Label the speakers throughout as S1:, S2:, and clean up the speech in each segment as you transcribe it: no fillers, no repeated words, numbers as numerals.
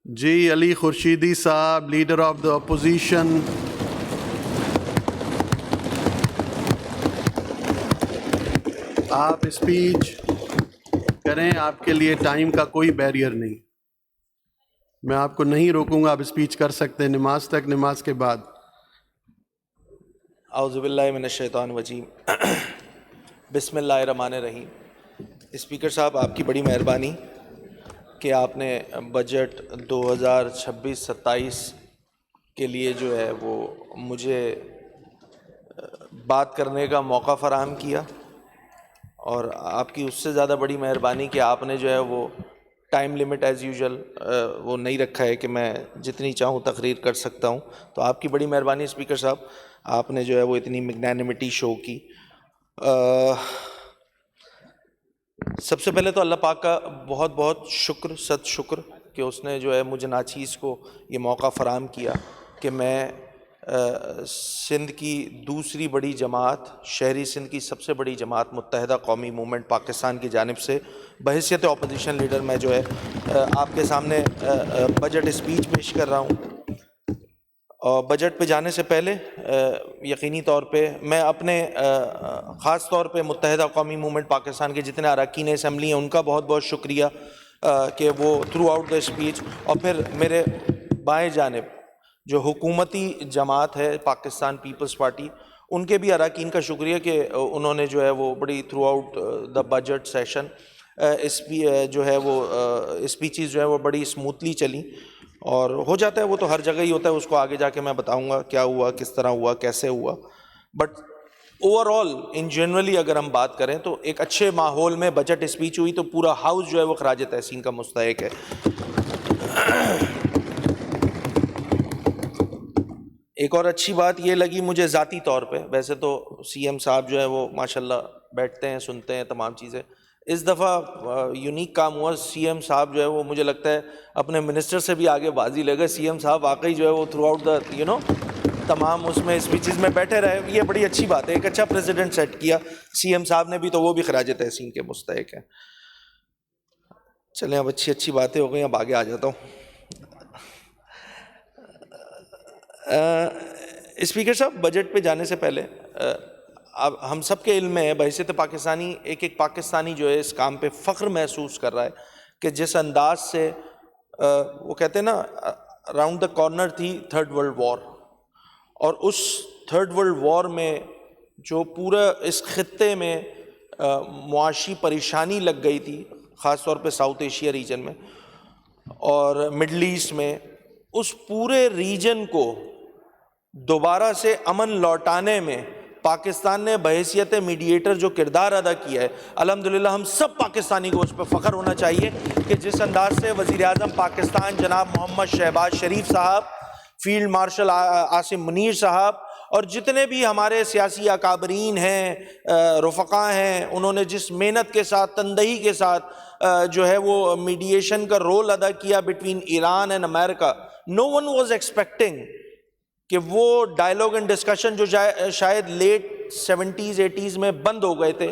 S1: جی علی خورشیدی صاحب، leader of the opposition. آپ speech کریں، آپ کے لیے ٹائم کا کوئی بیریئر نہیں. میں آپ کو نہیں روکوں گا، آپ اسپیچ کر سکتے ہیں نماز تک، نماز کے بعد.
S2: اعوذ باللہ من الشیطان الرجیم. بسم اللہ الرحمن الرحیم. اسپیکر صاحب، آپ کی بڑی مہربانی کہ آپ نے بجٹ 2026-27 کے لیے جو ہے وہ مجھے بات کرنے کا موقع فراہم کیا، اور آپ کی اس سے زیادہ بڑی مہربانی کہ آپ نے جو ہے وہ ٹائم لیمٹ ایز یوزول وہ نہیں رکھا ہے کہ میں جتنی چاہوں تقریر کر سکتا ہوں. تو آپ کی بڑی مہربانی اسپیکر صاحب، آپ نے جو ہے وہ اتنی میگنانیمٹی شو کی. سب سے پہلے تو اللہ پاک کا بہت بہت شکر، صد شکر کہ اس نے جو ہے مجھے ناچیز کو یہ موقع فراہم کیا کہ میں سندھ کی دوسری بڑی جماعت، شہری سندھ کی سب سے بڑی جماعت متحدہ قومی موومنٹ پاکستان کی جانب سے بحیثیت اپوزیشن لیڈر میں جو ہے آپ کے سامنے بجٹ اسپیچ پیش کر رہا ہوں. اور بجٹ پہ جانے سے پہلے یقینی طور پہ میں اپنے خاص طور پہ متحدہ قومی موومنٹ پاکستان کے جتنے اراکین اسمبلی ہیں ان کا بہت بہت شکریہ کہ وہ تھرو آؤٹ دا اسپیچ، اور پھر میرے بائیں جانب جو حکومتی جماعت ہے پاکستان پیپلز پارٹی، ان کے بھی اراکین کا شکریہ کہ انہوں نے جو ہے وہ بڑی through out the budget session جو ہے وہ اسپیچز جو ہے وہ بڑی اسموتھلی چلی. اور ہو جاتا ہے وہ تو ہر جگہ ہی ہوتا ہے، اس کو آگے جا کے میں بتاؤں گا کیا ہوا، کس طرح ہوا، کیسے ہوا. But over all in generally اگر ہم بات کریں تو ایک اچھے ماحول میں بجٹ اسپیچ ہوئی، تو پورا ہاؤس جو ہے وہ خراج تحسین کا مستحق ہے. ایک اور اچھی بات یہ لگی مجھے ذاتی طور پہ، ویسے تو سی ایم صاحب جو ہے وہ ماشاءاللہ بیٹھتے ہیں، سنتے ہیں تمام چیزیں. اس دفعہ یونیک کام ہوا، سی ایم صاحب جو ہے وہ مجھے لگتا ہے اپنے منسٹر سے بھی آگے بازی لے گئے. سی ایم صاحب واقعی جو ہے وہ تھرو آؤٹ دا تمام اس میں اسپیچز میں بیٹھے رہے. یہ بڑی اچھی بات ہے، ایک اچھا پریزیڈنٹ سیٹ کیا سی ایم صاحب نے بھی، تو وہ بھی خراج تحسین کے مستحق ہیں. چلیں اب اچھی باتیں ہو گئی، اب آگے آ جاتا ہوں. اسپیکر صاحب، بجٹ پہ جانے سے پہلے اب ہم سب کے علم میں ہے، بحیثیت پاکستانی ایک پاکستانی جو ہے اس کام پہ فخر محسوس کر رہا ہے کہ جس انداز سے وہ کہتے ہیں نا اراؤنڈ دا کارنر تھی تھرڈ ورلڈ وار، اور اس تھرڈ ورلڈ وار میں جو پورا اس خطے میں معاشی پریشانی لگ گئی تھی، خاص طور پہ ساؤتھ ایشیا ریجن میں اور مڈل ایسٹ میں، اس پورے ریجن کو دوبارہ سے امن لوٹانے میں پاکستان نے بحیثیت میڈییٹر جو کردار ادا کیا ہے، الحمدللہ ہم سب پاکستانی کو اس پہ فخر ہونا چاہیے کہ جس انداز سے وزیر اعظم پاکستان جناب محمد شہباز شریف صاحب، فیلڈ مارشل عاصم منیر صاحب، اور جتنے بھی ہمارے سیاسی اکابرین ہیں، رفقا ہیں، انہوں نے جس محنت کے ساتھ، تندہی کے ساتھ جو ہے وہ میڈییشن کا رول ادا کیا بٹوین ایران اینڈ امریکہ. نو ون واز ایکسپیکٹنگ کہ وہ ڈائلاگ اینڈ ڈسکشن جو شاید لیٹ 70s 80s میں بند ہو گئے تھے،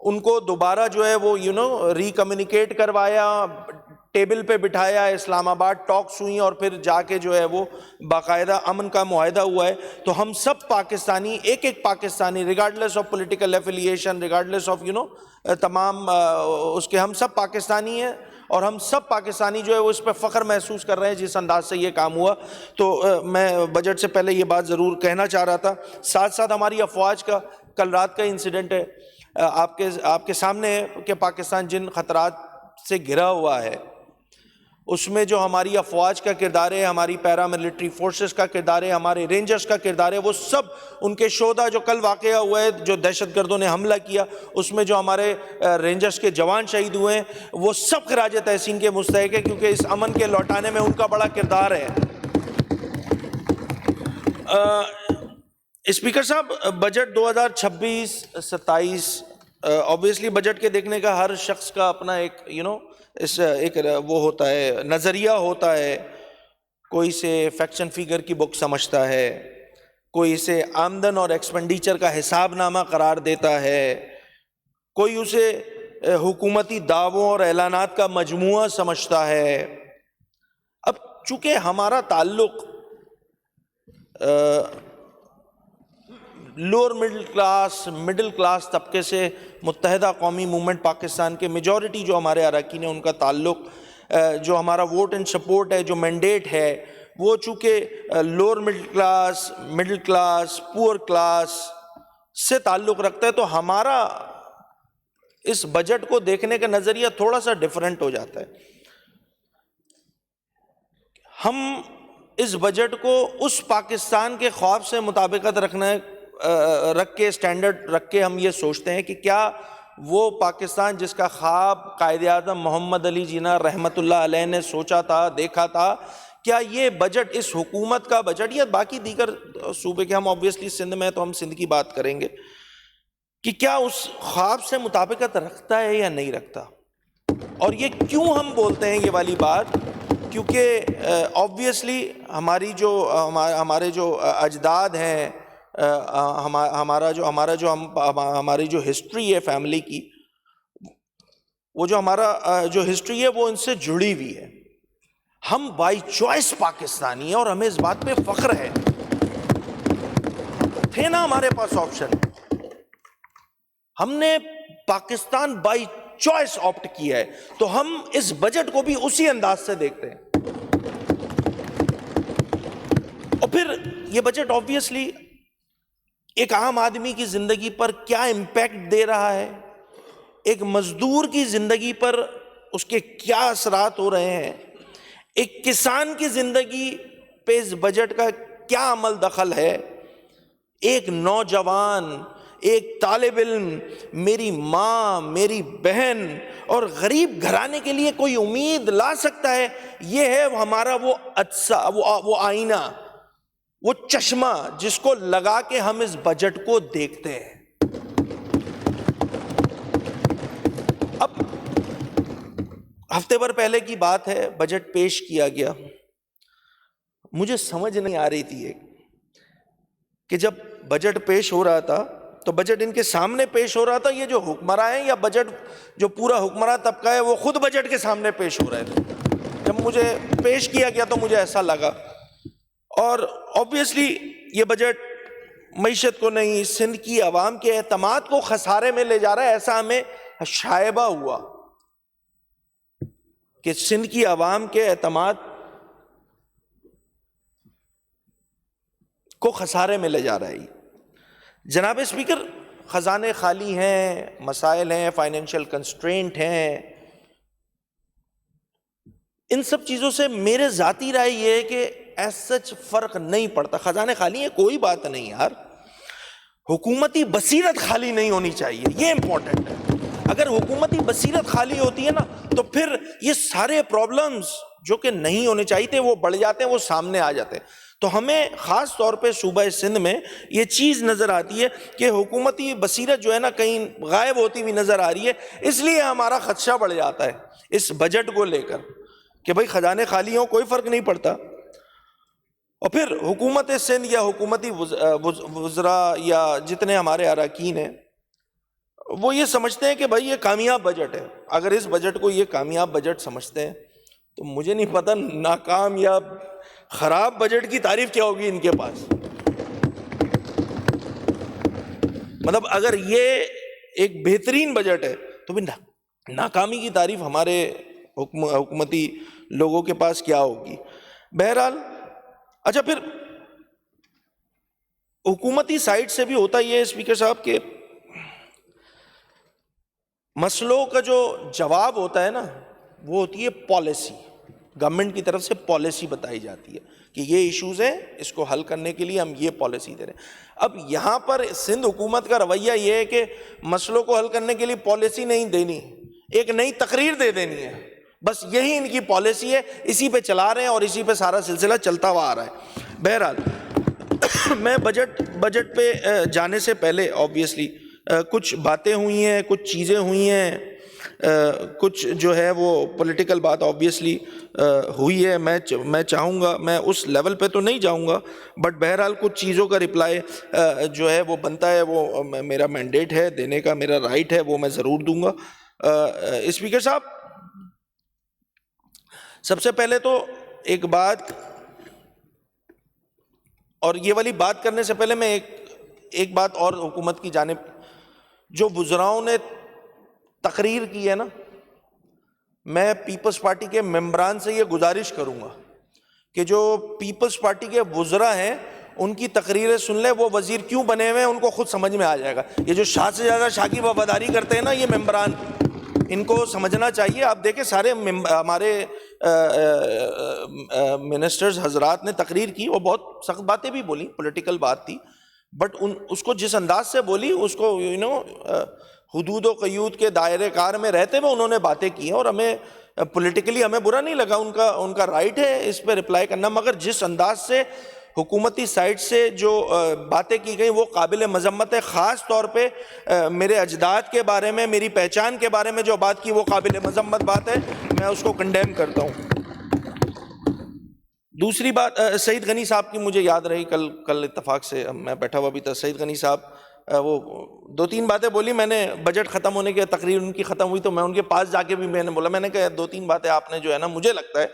S2: ان کو دوبارہ جو ہے وہ ری کمیونیکیٹ کروایا، ٹیبل پہ بٹھایا، اسلام آباد ٹاکس ہوئیں، اور پھر جا کے جو ہے وہ باقاعدہ امن کا معاہدہ ہوا ہے. تو ہم سب پاکستانی، ایک Pakistani, regardless of political affiliation, regardless of تمام اس کے، ہم سب پاکستانی ہیں، اور ہم سب پاکستانی جو ہے وہ اس پہ فخر محسوس کر رہے ہیں جس انداز سے یہ کام ہوا. تو میں بجٹ سے پہلے یہ بات ضرور کہنا چاہ رہا تھا. ساتھ ساتھ ہماری افواج کا کل رات کا انسیڈنٹ ہے، آپ کے سامنے ہے کہ پاکستان جن خطرات سے گھرا ہوا ہے، اس میں جو ہماری افواج کا کردار ہے، ہماری پیراملٹری فورسز کا کردار ہے، ہمارے رینجرز کا کردار ہے، وہ سب ان کے شہدا جو کل واقعہ ہوا ہے، جو دہشت گردوں نے حملہ کیا، اس میں جو ہمارے رینجرز کے جوان شہید ہوئے ہیں، وہ سب خراج تحسین کے مستحق ہیں، کیونکہ اس امن کے لوٹانے میں ان کا بڑا کردار ہے. اسپیکر صاحب، بجٹ 2026-27 obviously بجٹ کے دیکھنے کا ہر شخص کا اپنا ایک ایک وہ ہوتا ہے، نظریہ ہوتا ہے. کوئی اسے فیکشن فگر کی بک سمجھتا ہے، کوئی اسے آمدن اور ایکسپینڈیچر کا حساب نامہ قرار دیتا ہے، کوئی اسے حکومتی دعووں اور اعلانات کا مجموعہ سمجھتا ہے. چونکہ ہمارا تعلق لوور مڈل کلاس طبقے سے متحدہ قومی موومنٹ پاکستان کے میجورٹی جو ہمارے اراکین ہیں ان کا تعلق، جو ہمارا ووٹ اینڈ سپورٹ ہے، جو مینڈیٹ ہے، وہ چونکہ لوور مڈل کلاس پور کلاس سے تعلق رکھتا ہے، تو ہمارا اس بجٹ کو دیکھنے کا نظریہ تھوڑا سا ڈیفرنٹ ہو جاتا ہے. ہم اس بجٹ کو اس پاکستان کے خواب سے مطابقت رکھ کے اسٹینڈرڈ رکھ کے ہم یہ سوچتے ہیں کہ کیا وہ پاکستان جس کا خواب قائد اعظم محمد علی جناح رحمۃ اللہ علیہ نے سوچا تھا، دیکھا تھا، کیا یہ بجٹ اس حکومت کا بجٹ یا باقی دیگر صوبے کے، ہم آبویسلی سندھ میں تو ہم سندھ کی بات کریں گے، کہ کیا اس خواب سے مطابقت رکھتا ہے یا نہیں رکھتا. اور یہ کیوں ہم بولتے ہیں یہ والی بات، کیونکہ آبویسلی ہمارے جو اجداد ہیں، ہماری جو ہسٹری ہے فیملی کی، وہ جو ہمارا جو ہسٹری ہے وہ ان سے جڑی ہوئی ہے. ہم بائی چوائس پاکستانی ہیں اور ہمیں اس بات پہ فخر ہے. تھے نا ہمارے پاس آپشن، ہم نے پاکستان بائی چوائس آپٹ کیا ہے، تو ہم اس بجٹ کو بھی اسی انداز سے دیکھتے ہیں. اور پھر یہ بجٹ آبویسلی ایک عام آدمی کی زندگی پر کیا امپیکٹ دے رہا ہے، ایک مزدور کی زندگی پر اس کے کیا اثرات ہو رہے ہیں، ایک کسان کی زندگی پہ اس بجٹ کا کیا عمل دخل ہے، ایک نوجوان، ایک طالب علم، میری ماں، میری بہن اور غریب گھرانے کے لیے کوئی امید لا سکتا ہے. یہ ہے ہمارا وہ آئینہ، وہ چشمہ جس کو لگا کے ہم اس بجٹ کو دیکھتے ہیں. اب ہفتے بھر پہلے کی بات ہے، بجٹ پیش کیا گیا. مجھے سمجھ نہیں آ رہی تھی کہ جب بجٹ پیش ہو رہا تھا تو بجٹ ان کے سامنے پیش ہو رہا تھا، یہ جو حکمراں ہیں، یا بجٹ جو پورا حکمراں طبقہ ہے وہ خود بجٹ کے سامنے پیش ہو رہے تھے. جب مجھے پیش کیا گیا تو مجھے ایسا لگا. اور آبویسلی یہ بجٹ معیشت کو نہیں، سندھ کی عوام کے اعتماد کو خسارے میں لے جا رہا ہے. ایسا ہمیں شائبہ ہوا کہ سندھ کی عوام کے اعتماد کو خسارے میں لے جا رہا ہے. جناب اسپیکر، خزانے خالی ہیں، مسائل ہیں، فائنینشیل کنسٹرینٹ ہیں. ان سب چیزوں سے میرے ذاتی رائے یہ ہے کہ ایز سچ فرق نہیں پڑتا. خزانے خالی ہیں، کوئی بات نہیں یار، حکومتی بصیرت خالی نہیں ہونی چاہیے، یہ امپورٹنٹ ہے. اگر حکومتی بصیرت خالی ہوتی ہے نا تو پھر یہ سارے پرابلمز جو کہ نہیں ہونے چاہیے تھے وہ بڑھ جاتے ہیں، وہ سامنے آ جاتے ہیں. تو ہمیں خاص طور پہ صوبہ سندھ میں یہ چیز نظر آتی ہے کہ حکومتی بصیرت جو ہے نا کہیں غائب ہوتی ہوئی نظر آ رہی ہے. اس لیے ہمارا خدشہ بڑھ جاتا ہے اس بجٹ کو لے کر کہ بھائی خزانے خالی ہوں کوئی فرق نہیں پڑتا. اور پھر حکومت سندھ یا حکومتی وزراء یا جتنے ہمارے اراکین ہیں وہ یہ سمجھتے ہیں کہ بھائی یہ کامیاب بجٹ ہے. اگر اس بجٹ کو یہ کامیاب بجٹ سمجھتے ہیں تو مجھے نہیں پتہ ناکام یا خراب بجٹ کی تعریف کیا ہوگی ان کے پاس. مطلب اگر یہ ایک بہترین بجٹ ہے تو بھی ناکامی کی تعریف ہمارے حکومتی لوگوں کے پاس کیا ہوگی. بہرحال اچھا، پھر حکومتی سائٹ سے بھی ہوتا یہ ہے اسپیکر صاحب کہ مسئلوں کا جو جواب ہوتا ہے نا وہ ہوتی ہے پالیسی. گورنمنٹ کی طرف سے پالیسی بتائی جاتی ہے کہ یہ ایشوز ہیں، اس کو حل کرنے کے لیے ہم یہ پالیسی دے رہے ہیں. اب یہاں پر سندھ حکومت کا رویہ یہ ہے کہ مسئلوں کو حل کرنے کے لیے پالیسی نہیں دینی، ایک نئی تقریر دے دینی ہے. بس یہی ان کی پالیسی ہے، اسی پہ چلا رہے ہیں اور اسی پہ سارا سلسلہ چلتا ہوا آ رہا ہے. بہرحال میں بجٹ پہ جانے سے پہلے آبویسلی کچھ باتیں ہوئی ہیں، کچھ چیزیں ہوئی ہیں، کچھ جو ہے وہ پولیٹیکل بات آبویسلی ہوئی ہے. میں چاہوں گا، میں اس لیول پہ تو نہیں جاؤں گا، بٹ بہرحال کچھ چیزوں کا رپلائی جو ہے وہ بنتا ہے، وہ میرا مینڈیٹ ہے دینے کا، میرا رائٹ ہے، وہ میں ضرور دوں گا. اسپیکر صاحب، سب سے پہلے تو ایک بات، اور یہ والی بات کرنے سے پہلے میں ایک بات اور حکومت کی جانب، جو وزراؤں نے تقریر کی ہے نا، میں پیپلز پارٹی کے ممبران سے یہ گزارش کروں گا کہ جو پیپلز پارٹی کے وزراء ہیں ان کی تقریریں سن لیں، وہ وزیر کیوں بنے ہوئے ہیں ان کو خود سمجھ میں آ جائے گا. یہ جو شاہ سے زیادہ شاہ کی وفاداری کرتے ہیں نا یہ ممبران، ان کو سمجھنا چاہیے. آپ دیکھیں سارے ہمارے منسٹرز حضرات نے تقریر کی، وہ بہت سخت باتیں بھی بولی، پولیٹیکل بات تھی، بٹ اس کو جس انداز سے بولی، اس کو حدود و قیود کے دائرے کار میں رہتے ہوئے انہوں نے باتیں کی ہیں، اور ہمیں پولیٹیکلی ہمیں برا نہیں لگا، ان کا رائٹ ہے اس پہ رپلائی کرنا. مگر جس انداز سے حکومتی سائٹ سے جو باتیں کی گئی وہ قابل مذمت ہے. خاص طور پہ میرے اجداد کے بارے میں، میری پہچان کے بارے میں جو بات کی وہ قابل مذمت بات ہے، میں اس کو کنڈیم کرتا ہوں. دوسری بات، سعید غنی صاحب کی مجھے یاد رہی، کل اتفاق سے میں بیٹھا ہوا بھی تھا، سعید غنی صاحب وہ 2-3 باتیں بولی. میں نے بجٹ ختم ہونے کے، تقریر ان کی ختم ہوئی تو میں ان کے پاس جا کے بھی میں نے بولا، میں نے کہا 2-3 باتیں آپ نے جو ہے نا، مجھے لگتا ہے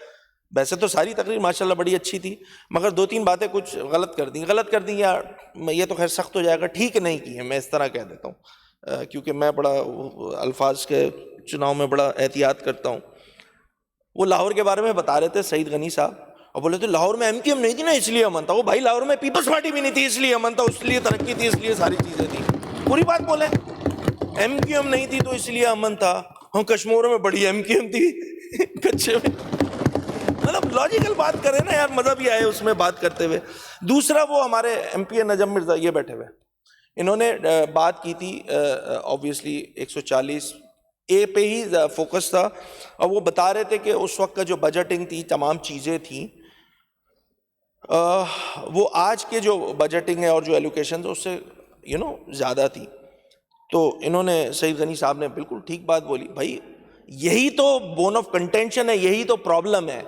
S2: ویسے تو ساری تقریر ماشاءاللہ بڑی اچھی تھی، مگر 2-3 باتیں کچھ غلط کر دیں یا یہ تو خیر سخت ہو جائے گا، ٹھیک نہیں کی ہے، میں اس طرح کہہ دیتا ہوں، کیونکہ میں بڑا الفاظ کے چناؤ میں بڑا احتیاط کرتا ہوں. وہ لاہور کے بارے میں بتا رہے تھے سعید غنی صاحب، اور بولے تھے لاہور میں ایم کیو ایم نہیں تھی نا اس لیے امن تھا. وہ بھائی لاہور میں پیپلز پارٹی بھی نہیں تھی اس لیے امن تھا، اس لیے ترقی تھی، اس لیے ساری چیزیں تھی. پوری بات بولے، ایم کیو ایم نہیں تھی تو اس لیے امن تھا. ہم کشمیر میں بڑی ایم کیو ایم تھی کچے میں. مطلب لاجیکل بات کریں نا یار، مزہ بھی آئے اس میں بات کرتے ہوئے. دوسرا، وہ ہمارے ایم پی نجم مرزا یہ بیٹھے ہوئے، انہوں نے بات کی تھی آبویسلی 140 اے پہ ہی فوکس تھا، اور وہ بتا رہے تھے کہ اس وقت کا جو بجٹنگ تھی، تمام چیزیں تھیں، وہ آج کے جو بجٹنگ ہے اور جو ایلوکیشن اس سے زیادہ تھی. تو انہوں نے، سعید غنی صاحب نے بالکل ٹھیک بات بولی. بھائی یہی تو بون آف کنٹینشن ہے، یہی تو پرابلم ہے.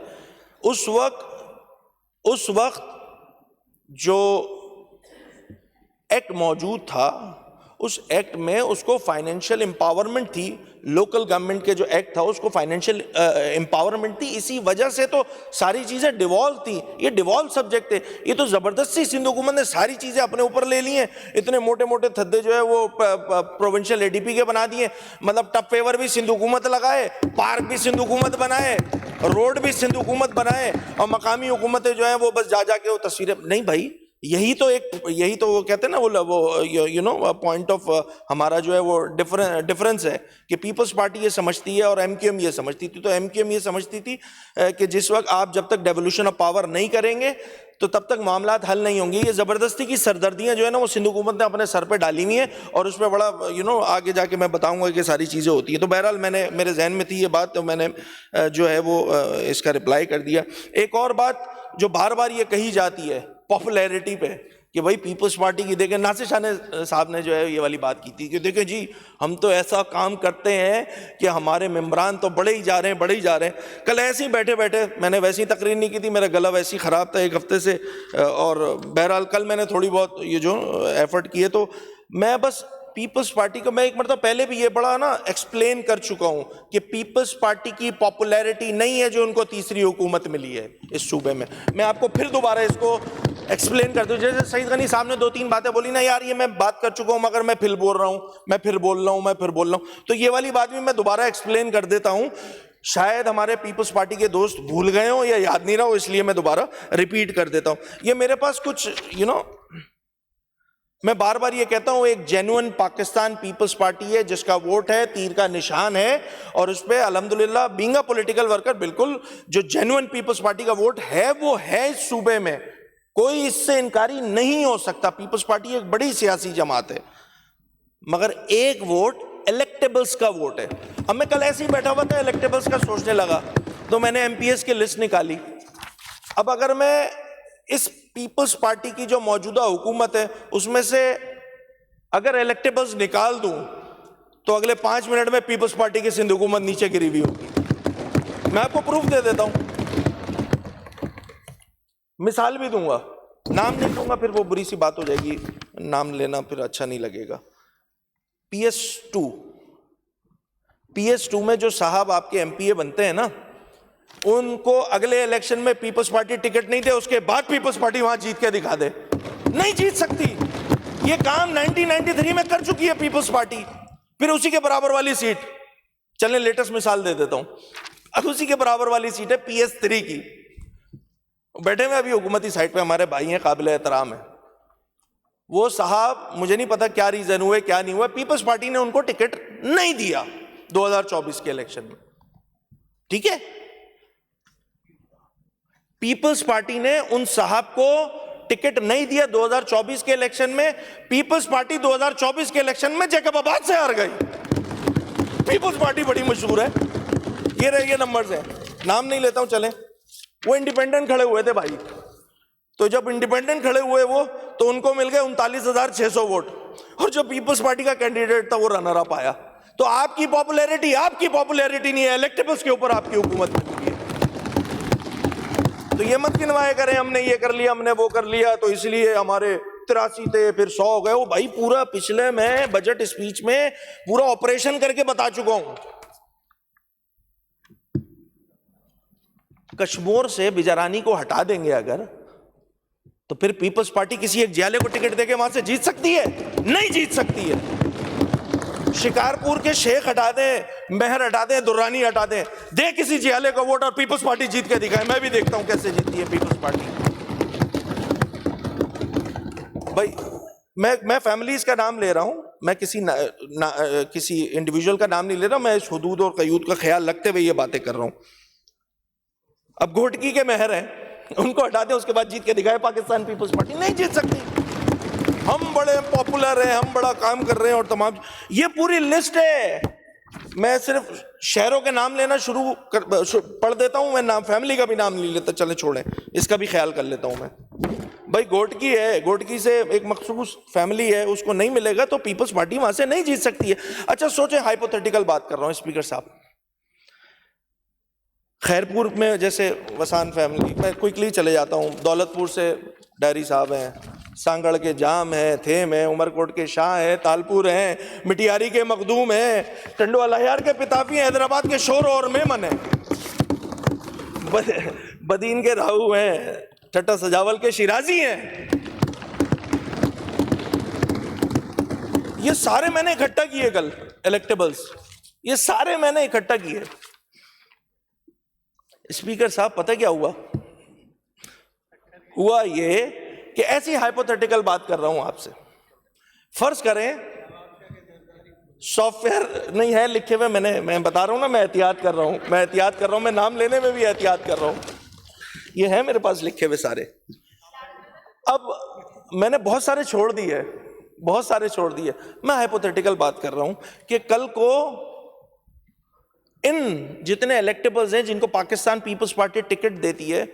S2: اس وقت جو ایکٹ موجود تھا، اس ایکٹ میں اس کو فائنینشیل امپاورمنٹ تھی، لوکل گورنمنٹ کے جو ایکٹ تھا اس کو فائنینشیل امپاورمنٹ تھی. اسی وجہ سے تو ساری چیزیں ڈیوالو تھی. یہ ڈیوالو سبجیکٹ ہے. یہ تو زبردستی سندھ حکومت نے ساری چیزیں اپنے اوپر لے لی ہیں. اتنے موٹے موٹے تھدے جو ہے وہ پروونشل اے ڈی پی کے بنا دیے. مطلب ٹپ فیور بھی سندھ حکومت لگائے، پارک بھی سندھ حکومت بنائے، روڈ بھی سندھ حکومت بنائے، اور مقامی حکومتیں جو ہیں وہ بس جا کے وہ تصویریں. نہیں بھائی، یہی تو وہ کہتے ہیں نا، وہ پوائنٹ آف ہمارا جو ہے وہ ڈفرنس ہے کہ پیپلز پارٹی یہ سمجھتی ہے اور ایم کیو ایم یہ سمجھتی تھی. تو ایم کیو ایم یہ سمجھتی تھی کہ جس وقت آپ جب تک ڈیولیوشن آف پاور نہیں کریں گے تو تب تک معاملات حل نہیں ہوں گے. یہ زبردستی کی سردردیاں جو ہے نا وہ سندھ حکومت نے اپنے سر پہ ڈالی ہوئی ہیں، اور اس پہ بڑا آگے جا کے میں بتاؤں گا کہ ساری چیزیں ہوتی ہیں. تو بہرحال میرے ذہن میں تھی یہ بات، تو میں نے جو ہے وہ اس کا رپلائی کر دیا. ایک اور بات جو بار بار یہ کہی جاتی ہے پاپولیرٹی پہ، کہ بھائی پیپلز پارٹی کی، دیکھیں ناصر شاہ صاحب نے جو ہے یہ والی بات کی تھی کہ دیکھیں جی ہم تو ایسا کام کرتے ہیں کہ ہمارے ممبران تو بڑے ہی جا رہے ہیں. کل ایسے ہی بیٹھے میں نے ویسی تقریر نہیں کی تھی، میرا گلا ویسی خراب تھا ایک ہفتے سے، اور بہرحال کل میں نے تھوڑی بہت یہ جو ایفرٹ کیے. تو میں بس پیپلز پارٹی کو میں ایک مرتبہ پہلے بھی یہ بڑا ایکسپلین کر چکا ہوں کہ پیپلز پارٹی کی پاپولیرٹی نہیں ہے جو ان کو تیسری حکومت ملی ہے اس صوبے میں. میں آپ کو پھر دوبارہ اس کو ایکسپلین کر دوں. جیسے سعید غنی صاحب نے 2-3 باتیں بولی نا، یار یہ میں بات کر چکا ہوں مگر میں پھر بول رہا ہوں. تو یہ والی بات بھی میں دوبارہ ایکسپلین کر دیتا ہوں. شاید ہمارے پیپلز پارٹی کے دوست بھول گئے ہوں یا یاد نہیں رہا ہو، اس لیے میں دوبارہ ریپیٹ کر دیتا ہوں. یہ میرے پاس کچھ میں بار بار یہ کہتا ہوں، ایک جینوئن پاکستان پیپلز پارٹی ہے جس کا ووٹ ہے، تیر کا نشان ہے، اور اس پہ الحمدللہ بینگ اے پولیٹیکل ورکر بالکل جو جینوئن پیپلز پارٹی کا ووٹ ہے وہ ہے اس صوبے میں، کوئی اس سے انکاری نہیں ہو سکتا. پیپلز پارٹی ایک بڑی سیاسی جماعت ہے، مگر ایک ووٹ الیکٹیبلز کا ووٹ ہے. اب میں کل ایسے ہی بیٹھا ہوا تھا، الیکٹیبلز کا سوچنے لگا تو میں نے ایم پی ایس کی لسٹ نکالی. اب اگر میں اس پیپلز پارٹی کی جو موجودہ حکومت ہے اس میں سے اگر الیکٹیبلز نکال دوں تو اگلے 5 منٹ میں پیپلز پارٹی کی سندھ حکومت نیچے گری ہوئی ہوگی. میں آپ کو پروف دے دیتا ہوں، مثال بھی دوں گا، نام نہیں دوں گا پھر وہ بری سی بات ہو جائے گی، نام لینا پھر اچھا نہیں لگے گا. پی ایس ٹو میں جو صاحب آپ کے ایم پی اے بنتے ہیں نا، ان کو اگلے الیکشن میں پیپلز پارٹی ٹکٹ نہیں دے, اس کے بعد پیپلز پارٹی وہاں جیت کے دکھا دے, نہیں جیت سکتی. یہ کام 1993 میں کر چکی ہے پیپلز پارٹی. پھر اسی کے برابر والی سیٹ, چلیں لیٹسٹ مثال دے دیتا ہوں, اب اسی کے برابر والی سیٹ ہے PS3 کی. بیٹھے ہوئے ابھی حکومتی سائٹ پہ ہمارے بھائی ہیں, قابل احترام ہیں. وہ صاحب مجھے نہیں پتا کیا ریزن ہوئے کیا نہیں ہوا, پیپلز پارٹی نے ان کو ٹکٹ نہیں دیا 2024 کے الیکشن میں. ٹھیک ہے, پیپلز پارٹی نے ان صاحب کو ٹکٹ نہیں دیا 2024 کے الیکشن میں. پیپلز پارٹی 2024 کے الیکشن میں جیکب آباد سے ہار گئی. پیپلز پارٹی بڑی مشہور ہے, یہ رہے یہ نمبرز ہیں, نام نہیں لیتا ہوں چلیں. وہ انڈیپینڈنٹ کھڑے ہوئے تھے بھائی, تو جب انڈیپینڈنٹ کھڑے ہوئے وہ, تو ان کو مل گئے 39,600 ووٹ, اور جو پیپلز پارٹی کا کینڈیڈیٹ تھا وہ رنر اپ آیا. تو آپ کی پاپولیرٹی نہیں ہے, الیکٹیبلز کے اوپر آپ کی حکومت بنی ہے. تو یہ مت گنوائے کریں ہم نے یہ کر لیا, ہم نے وہ کر لیا, تو اس لیے ہمارے 83 تھے پھر 100 ہو گئے. وہ بھائی پورا پچھلے میں بجٹ اسپیچ میں پورا آپریشن کر کے بتا چکا ہوں. کشمور سے بجرانی کو ہٹا دیں گے اگر, تو پھر پیپلز پارٹی کسی ایک جیالے کو ٹکٹ دے کے وہاں سے جیت سکتی ہے؟ نہیں جیت سکتی ہے. شکارپور کے شیخ ہٹا دیں, مہر ہٹا دیں, درانی ہٹا دیں, دے کسی جیالے کو ووٹ اور پیپلز پارٹی جیت کے دکھائے. میں بھی دیکھتا ہوں کیسے جیتتی ہے پیپلز پارٹی. بھائی میں فیملیز کا نام لے رہا ہوں, میں کسی انڈیویجول کا نام نہیں لے رہا, میں اس حدود اور قیود کا خیال رکھتے ہوئے یہ باتیں کر رہا ہوں. اب گھوٹکی کے مہر ہیں, ان کو ہٹا دیں, اس کے بعد جیت کے دکھائے پاکستان پیپلز پارٹی. نہیں جیت سکتی. ہم بڑے پاپولر ہیں, ہم بڑا کام کر رہے ہیں, اور تمام یہ پوری لسٹ ہے. میں صرف شہروں کے نام لینا پڑھ دیتا ہوں, میں نام فیملی کا بھی نام نہیں لیتا. چلیں چھوڑیں, اس کا بھی خیال کر لیتا ہوں میں. بھائی گھوٹکی ہے, گھوٹکی سے ایک مخصوص فیملی ہے, اس کو نہیں ملے گا تو پیپلز پارٹی وہاں سے نہیں جیت سکتی ہے. اچھا سوچیں, ہائپوتھیٹیکل بات کر رہا ہوں اسپیکر صاحب, خیرپور میں جیسے وسان فیملی, میں کوئکلی چلے جاتا ہوں, دولت پور سے ڈیری صاحب ہیں, سانگڑ کے جام ہیں, تھیم ہیں, عمر کوٹ کے شاہ ہیں, تالپور ہیں, مٹیاری کے مخدوم ہیں, ٹنڈو الہیار کے پتافی ہیں, حیدرآباد کے شور اور میمن ہیں, بدین کے راہو ہیں, ٹھٹا سجاول کے شیرازی ہیں. یہ سارے میں نے اکٹھا کیے کل الیکٹیبلز, یہ سارے میں نے اکٹھا کیے. اسپیکر صاحب پتہ کیا ہوا یہ کہ ایسی ہائپوتھیٹیکل بات کر رہا ہوں آپ سے. فرض کریں سافٹ ویئر نہیں ہے لکھے ہوئے, میں بتا رہا ہوں نا, میں احتیاط کر رہا ہوں, میں نام لینے میں بھی احتیاط کر رہا ہوں. یہ ہے میرے پاس لکھے ہوئے سارے. اب میں نے بہت سارے چھوڑ دیے. میں ہائپوتھیٹیکل بات کر رہا ہوں کہ کل کو ان جتنے الیکٹیبلز ہیں جن کو پاکستان پیپلز پارٹی ٹکٹ دیتی ہے,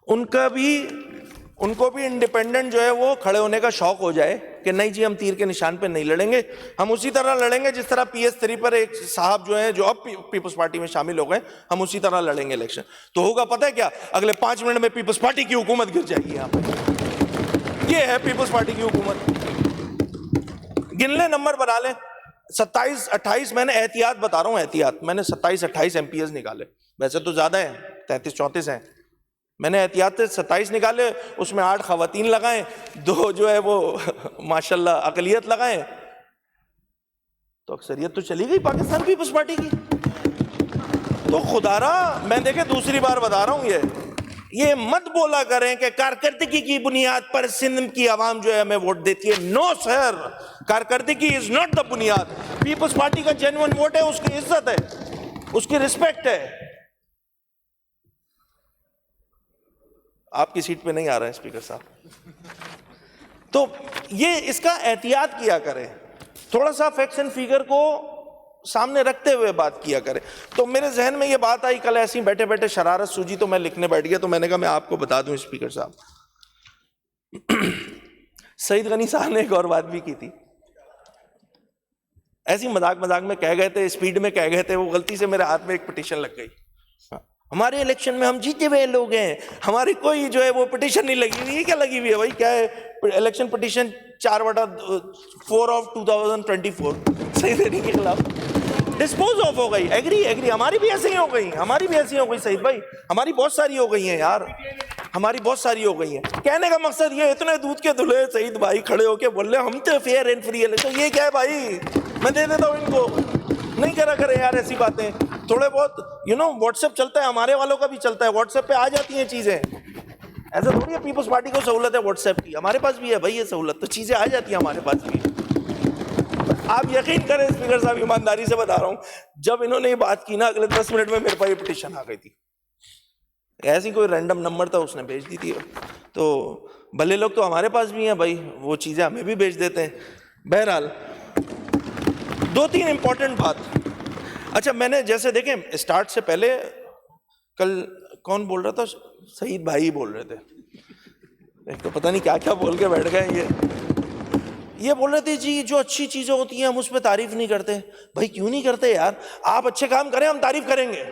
S2: ان کو بھی انڈیپینڈنٹ جو ہے وہ کھڑے ہونے کا شوق ہو جائے کہ نہیں جی ہم تیر کے نشان پہ نہیں لڑیں گے, ہم اسی طرح لڑیں گے جس طرح PS3 پر ایک صاحب جو ہیں جو اب پیپلز پارٹی میں شامل ہو گئے, ہم اسی طرح لڑیں گے الیکشن. تو ہوگا پتہ ہے کیا, اگلے 5 منٹ میں پیپلز پارٹی کی حکومت گر جائے گی یہاں پہ. یہ ہے پیپلز پارٹی کی حکومت. گن لیں, نمبر بنا لیں, 27-28. میں نے احتیاط بتا رہا ہوں, احتیاط. میں نے 27-28 MPs نکالے, ویسے تو زیادہ ہیں, 33-34 ہیں. میں نے احتیاط سے 27 نکالے, اس میں 8 خواتین لگائیں, 2 جو ہے وہ ماشاءاللہ اقلیت لگائیں, تو اکثریت تو چلی گئی پاکستان پیپلز پارٹی کی. تو خدا را میں دیکھیں دوسری بار بتا رہا ہوں, یہ مت بولا کریں کہ کارکردگی کی بنیاد پر سندھ کی عوام جو ہے ہمیں ووٹ دیتی ہے. نو سر, کارکردگی از ناٹ دا بنیاد. پیپلز پارٹی کا جینوئن ووٹ ہے, اس کی عزت ہے, اس کی رسپیکٹ ہے. آپ کی سیٹ پہ نہیں آ رہا ہے اسپیکر صاحب. تو یہ اس کا احتیاط کیا کریں, تھوڑا سا فیکٹس اینڈ فیگر کو سامنے رکھتے ہوئے بات کیا کرے. تو میرے ذہن میں یہ بات آئی کل, ایسی بیٹھے بیٹھے شرارت سوجی تو میں لکھنے بیٹھ گیا. تو میں نے کہا میں آپ کو بتا دوں اسپیکر صاحب, سعید غنی صاحب نے ایک اور بات بھی کی تھی, ایسی مذاق میں کہہ گئے تھے, اسپیڈ میں کہہ گئے تھے, وہ غلطی سے میرے ہاتھ میں ایک پٹیشن لگ گئی. ہمارے الیکشن میں ہم جیتے ہوئے لوگ ہیں, ہماری کوئی جو ہے وہ پٹیشن نہیں لگی ہوئی. کیا لگی ہوئی ہے بھائی, کیا ہے election petition 4/4 of 2024 Saeed Ghani کے خلاف. ڈسپوز آف ہو گئی. ایگری ہماری بھی ایسی ہی ہو گئی, ہماری بھی ایسی ہو گئی سعید بھائی, ہماری بہت ساری ہو گئی ہیں یار, ہماری بہت ساری ہو گئی ہیں. کہنے کا مقصد یہ, اتنے دودھ کے دلہے سعید بھائی کھڑے ہو کے بول رہے ہم تو فیئر اینڈ فری ہے, تو یہ کیا ہے بھائی, میں دے دیتا ہوں ان کو. نہیں کرا کرے یار ایسی باتیں. تھوڑے بہت واٹس ایپ چلتا ہے, ہمارے والوں کا بھی چلتا ہے, واٹس ایپ پہ آ جاتی ہیں چیزیں. ایسا تھوڑی ہے پیپلز پارٹی کو سہولت ہے واٹس ایپ کی, ہمارے پاس بھی ہے بھائی یہ سہولت, تو چیزیں آ جاتی ہیں ہمارے پاس بھی. آپ یقین کریں اسپیکر صاحب, ایمانداری سے بتا رہا ہوں, جب انہوں نے یہ بات کی نا, اگلے 10 منٹ میں میرے پاس یہ پٹیشن آ گئی تھی. ایسی کوئی رینڈم نمبر تھا, اس نے بھیج دی تھی. تو بھلے لوگ تو ہمارے پاس بھی ہیں بھائی, وہ چیزیں ہمیں بھی بھیج دیتے ہیں. بہرحال 2-3 امپورٹنٹ بات. اچھا میں نے جیسے دیکھیں اسٹارٹ سے پہلے کل کون بول رہا تھا, سعید بھائی بول رہے تھے, ایک تو پتہ نہیں کیا کیا بول کے بیٹھ گئے. یہ بول رہے تھے جی جو اچھی چیزیں ہوتی ہیں ہم اس پہ تعریف نہیں کرتے. بھائی کیوں نہیں کرتے یار, آپ اچھے کام کریں ہم تعریف کریں گے,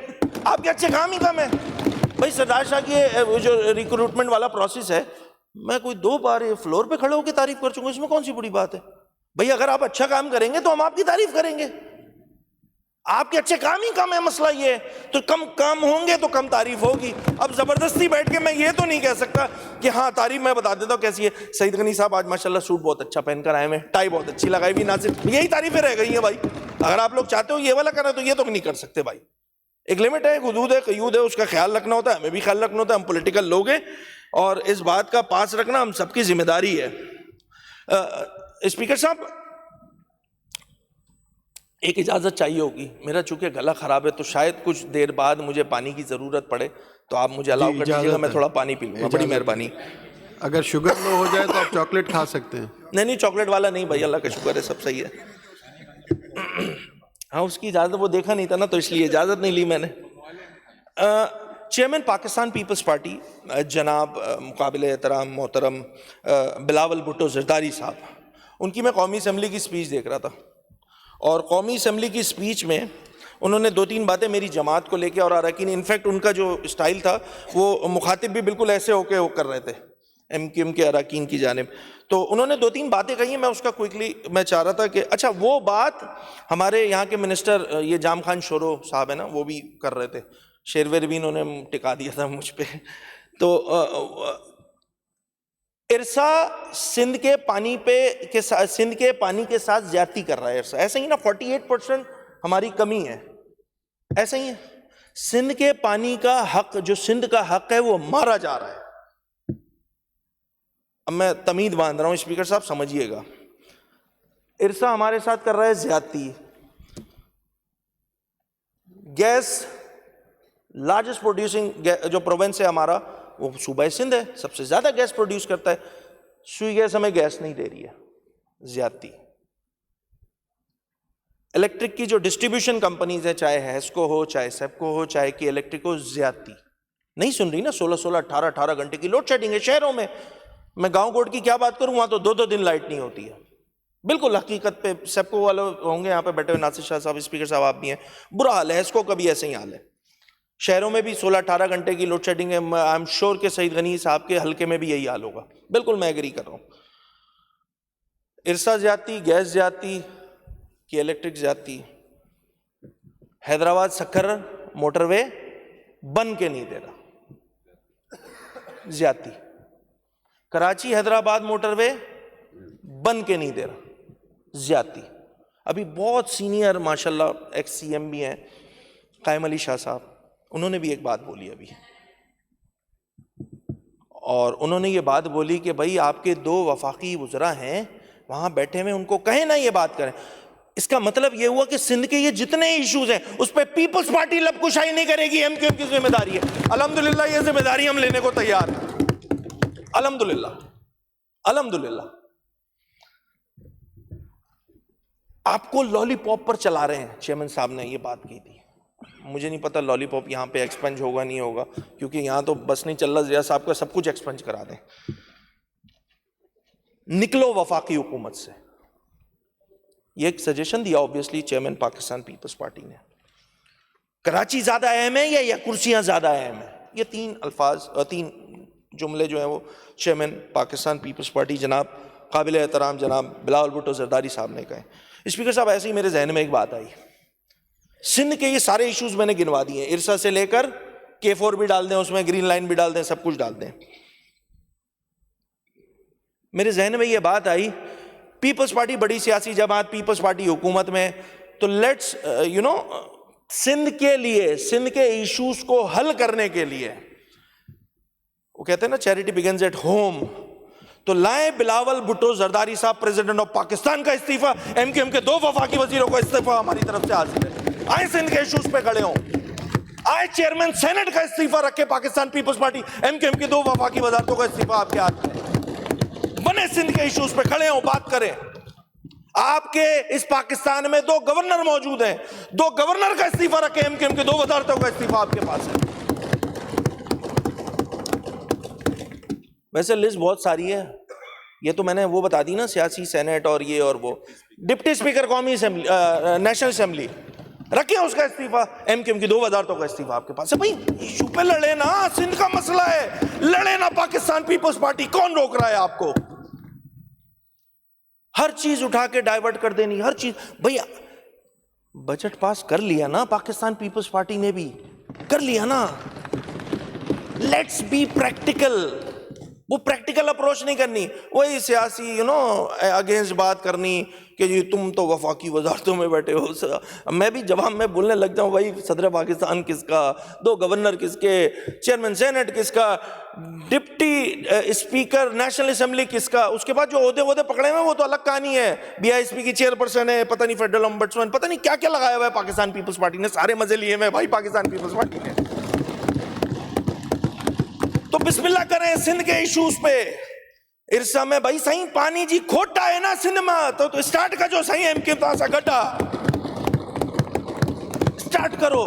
S2: آپ کے اچھے کام ہی کم ہے. بھائی سردار شاہ کی وہ جو ریکروٹمنٹ والا پروسیس ہے, میں کوئی 2 بار فلور پہ کھڑے ہو کے تعریف کر چکا ہوں, اس میں کون سی بڑی بات ہے. بھائی اگر آپ اچھا کام کریں گے تو ہم آپ کی تعریف کریں گے, آپ کے اچھے کام ہی کم ہے, مسئلہ یہ ہے. تو کم کام ہوں گے تو کم تعریف ہوگی. اب زبردستی بیٹھ کے میں یہ تو نہیں کہہ سکتا کہ ہاں تعریف میں بتا دیتا ہوں کیسی ہے. سعید غنی صاحب آج ماشاءاللہ سوٹ بہت اچھا پہن کر آئے ہیں, ٹائی بہت اچھی لگائی ہوئی, ناصر, یہی تعریفیں رہ گئی ہیں بھائی. اگر آپ لوگ چاہتے ہو یہ والا کرنا تو یہ تو نہیں کر سکتے بھائی. ایک لمٹ ہے, ایک حدود ہے, قیود ہے, اس کا خیال رکھنا ہوتا ہے, ہمیں بھی خیال رکھنا ہوتا ہے. ہم پولیٹیکل لوگ ہیں اور اس بات کا پاس رکھنا ہم سب کی ذمہ داری ہے. اسپیکر صاحب ایک اجازت چاہیے ہوگی, میرا چونکہ گلا خراب ہے تو شاید کچھ دیر بعد مجھے پانی کی ضرورت پڑے, تو آپ مجھے الاؤ کر دیجیے گا, میں تھوڑا پانی پی لوں گا, بڑی مہربانی.
S1: اگر شوگر لو ہو جائے تو آپ چاکلیٹ کھا سکتے ہیں.
S2: نہیں چاکلیٹ والا نہیں بھائی, اللہ کا شکر ہے سب صحیح ہے. ہاں اس کی اجازت وہ دیکھا نہیں تھا نا, تو اس لیے اجازت نہیں لی میں نے. چیئرمین پاکستان پیپلز پارٹی جناب مقابل احترام محترم بلاول بھٹو زرداری صاحب, ان کی میں قومی اسمبلی کی سپیچ دیکھ رہا تھا, اور قومی اسمبلی کی سپیچ میں انہوں نے 2-3 باتیں میری جماعت کو لے کے اور اراکین, انفیکٹ ان کا جو اسٹائل تھا وہ مخاطب بھی بالکل ایسے ہو کے وہ کر رہے تھے ایم کیو ایم کے اراکین کی جانب. تو انہوں نے 2-3 باتیں کہی ہیں, میں اس کا کوئکلی میں چاہ رہا تھا کہ اچھا وہ بات ہمارے یہاں کے منسٹر یہ جام خان شورو صاحب ہے نا, وہ بھی کر رہے تھے, شیر ویر بھی انہوں نے ٹکا دیا تھا مجھ پہ. تو ارسا سندھ کے پانی کے ساتھ زیادتی کر رہا ہے ارسا, ایسے ہی نا 48% ہماری کمی ہے, ایسے ہی ہے. سندھ کے پانی کا حق, جو سندھ کا حق ہے وہ مارا جا رہا ہے. اب میں تمید باندھ رہا ہوں اسپیکر صاحب, سمجھیے گا. ارسا ہمارے ساتھ کر رہا ہے زیادتی. گیس لارجسٹ پروڈیوسنگ جو پروونس ہے ہمارا وہ صوبہ سندھ ہے, سب سے زیادہ گیس پروڈیوس کرتا ہے. سوئی گیس ہمیں گیس نہیں دے رہی ہے, زیادتی. الیکٹرک کی جو ڈسٹریبیوشن کمپنیز ہیں, چاہے ہیسکو ہو, چاہے سیپکو ہو, چاہے کی الیکٹرک ہو, زیادتی. نہیں سن رہی نا, 16 18 گھنٹے کی لوڈ شیڈنگ ہے شہروں میں. میں گاؤں گوڑ کی کیا بات کروں, وہاں تو 2 دن لائٹ نہیں ہوتی ہے. بالکل حقیقت پہ سیپکو والے ہوں گے یہاں پہ بیٹھے ہوئے, ناصر شاہ صاحب اسپیکر صاحب آپ بھی ہیں, برا حال ہے. ہیسکو کا بھی ایسے ہی حال ہے, شہروں میں بھی 16-18 گھنٹے کی لوڈ شیڈنگ ہے. آئی ایم شیور کہ سعید غنی صاحب کے حلقے میں بھی یہی حال ہوگا. بالکل میں ایگری کر رہا ہوں. ارسا زیادتی, گیس زیادتی, کی الیکٹرک زیادتی. حیدرآباد سکھر موٹر وے بن کے نہیں دے رہا, زیادتی. کراچی حیدرآباد موٹر وے بن کے نہیں دے رہا, زیادتی. ابھی بہت سینئر ماشاءاللہ ایکس سی ایم بھی ہیں, قائم علی شاہ صاحب, انہوں نے بھی ایک بات بولی ابھی, اور انہوں نے یہ بات بولی کہ بھائی آپ کے 2 وفاقی وزراء ہیں وہاں بیٹھے ہوئے, ان کو کہیں نہ یہ بات کریں. اس کا مطلب یہ ہوا کہ سندھ کے یہ جتنے ایشوز ہیں اس پہ پیپلز پارٹی لب کشائی نہیں کرے گی, ایم کیو ایم کی ذمہ داری ہے. الحمدللہ یہ ذمہ داری ہم لینے کو تیار ہیں, الحمدللہ الحمدللہ. آپ کو لالی پاپ پر چلا رہے ہیں, چیئرمین صاحب نے یہ بات کی تھی. مجھے نہیں پتا لالی پاپ یہاں پہ ایکسپنج ہوگا نہیں ہوگا, کیونکہ یہاں تو بس نہیں چل رہا, ضیاء صاحب کا سب کچھ ایکسپنج کرا دیں. نکلو وفاقی حکومت سے, یہ ایک سجیشن دیا آبویسلی چیئرمین پاکستان پیپلز پارٹی نے. کراچی زیادہ اہم ہے یا کرسیاں زیادہ اہم ہیں, یہ 3 الفاظ اور 3 جملے جو ہیں وہ چیئرمین پاکستان پیپلز پارٹی جناب قابل احترام جناب بلاول بھٹو زرداری صاحب نے کہے. اسپیکر صاحب ایسے ہی میرے ذہن میں ایک بات آئی, سندھ کے یہ سارے ایشوز میں نے گنوا دیے, ارسا سے لے کر K4 بھی ڈال دیں اس میں, گرین لائن بھی ڈال دیں, سب کچھ ڈال دیں. میرے ذہن میں یہ بات آئی, پیپلز پارٹی بڑی سیاسی جماعت, پیپلز پارٹی حکومت میں, تو لیٹس سندھ کے لیے, سندھ کے ایشوز کو حل کرنے کے لیے, وہ کہتے ہیں نا چیریٹی بگنز ایٹ ہوم, تو لائیں بلاول بھٹو زرداری صاحب پریزیڈنٹ آف پاکستان کا استعفیٰ, MQM کے 2 وفاقی وزیروں کو استعفیٰ ہماری طرف سے حاصل ہے. آئیں سندھ کے ایشوز پہ کھڑے ہوں, آئے چیئرمین سینٹ کا استعفیٰ رکھے پاکستان پیپلز پارٹی, MQM کی 2 وفاقی وزارتوں کا استعفیٰ آپ کے ہاتھ میں, بنے سندھ کے ایشوز پہ کھڑے ہوں, بات کریں. آپ کے اس پاکستان میں 2 گورنر موجود ہیں, 2 گورنر کا استعفیٰ رکھے, MQM کی 2 وزارتوں کا استعفیٰ آپ کے پاس ہے. ویسے لسٹ بہت ساری ہے, یہ تو میں نے وہ بتا دی نا, سیاسی سینٹ اور یہ اور وہ. ڈپٹی اسپیکر قومی اسمبلی, نیشنل اسمبلی رکھیں اس کا استعفیٰ, MQM کی 2 وزارتوں کا استعفیٰ آپ کے پاس ہے. بھائی ایشو پہ لڑے نا, سندھ کا مسئلہ ہے, لڑے نا پاکستان پیپلز پارٹی, کون روک رہا ہے آپ کو؟ ہر چیز اٹھا کے ڈائیورٹ کر دینی, ہر چیز. بھئی بجٹ پاس کر لیا نا پاکستان پیپلز پارٹی نے بھی, کر لیا نا. Let's be practical. وہ پریکٹیکل اپروچ نہیں کرنی, وہی سیاسی اگینسٹ بات کرنی کہ جی تم تو وفاقی وزارتوں میں بیٹھے ہو. میں بھی جواب میں بولنے لگ جاؤں, بھائی صدر پاکستان کس کا, 2 گورنر کس کے, چیئرمین سینٹ کس کا, ڈپٹی اسپیکر نیشنل اسمبلی کس کا, اس کے بعد جو عہدے پکڑے ہوئے وہ تو الگ کہانی ہے. BISP کی چیئرپرسن ہے, پتہ نہیں فیڈرل امبڈسمین, پتہ نہیں کیا کیا لگایا ہوا ہے پاکستان پیپلز پارٹی نے. سارے مزے لیے ہوئے بھائی پاکستان پیپلز پارٹی نے. تو بسم اللہ کریں سندھ کے ایشوز پہ. ارسا میں بھائی صحیح پانی جی کھوٹا ہے نا سندھ میں, تو اسٹارٹ کا جو صحیح MQM تھا سا گڈا اسٹارٹ کرو.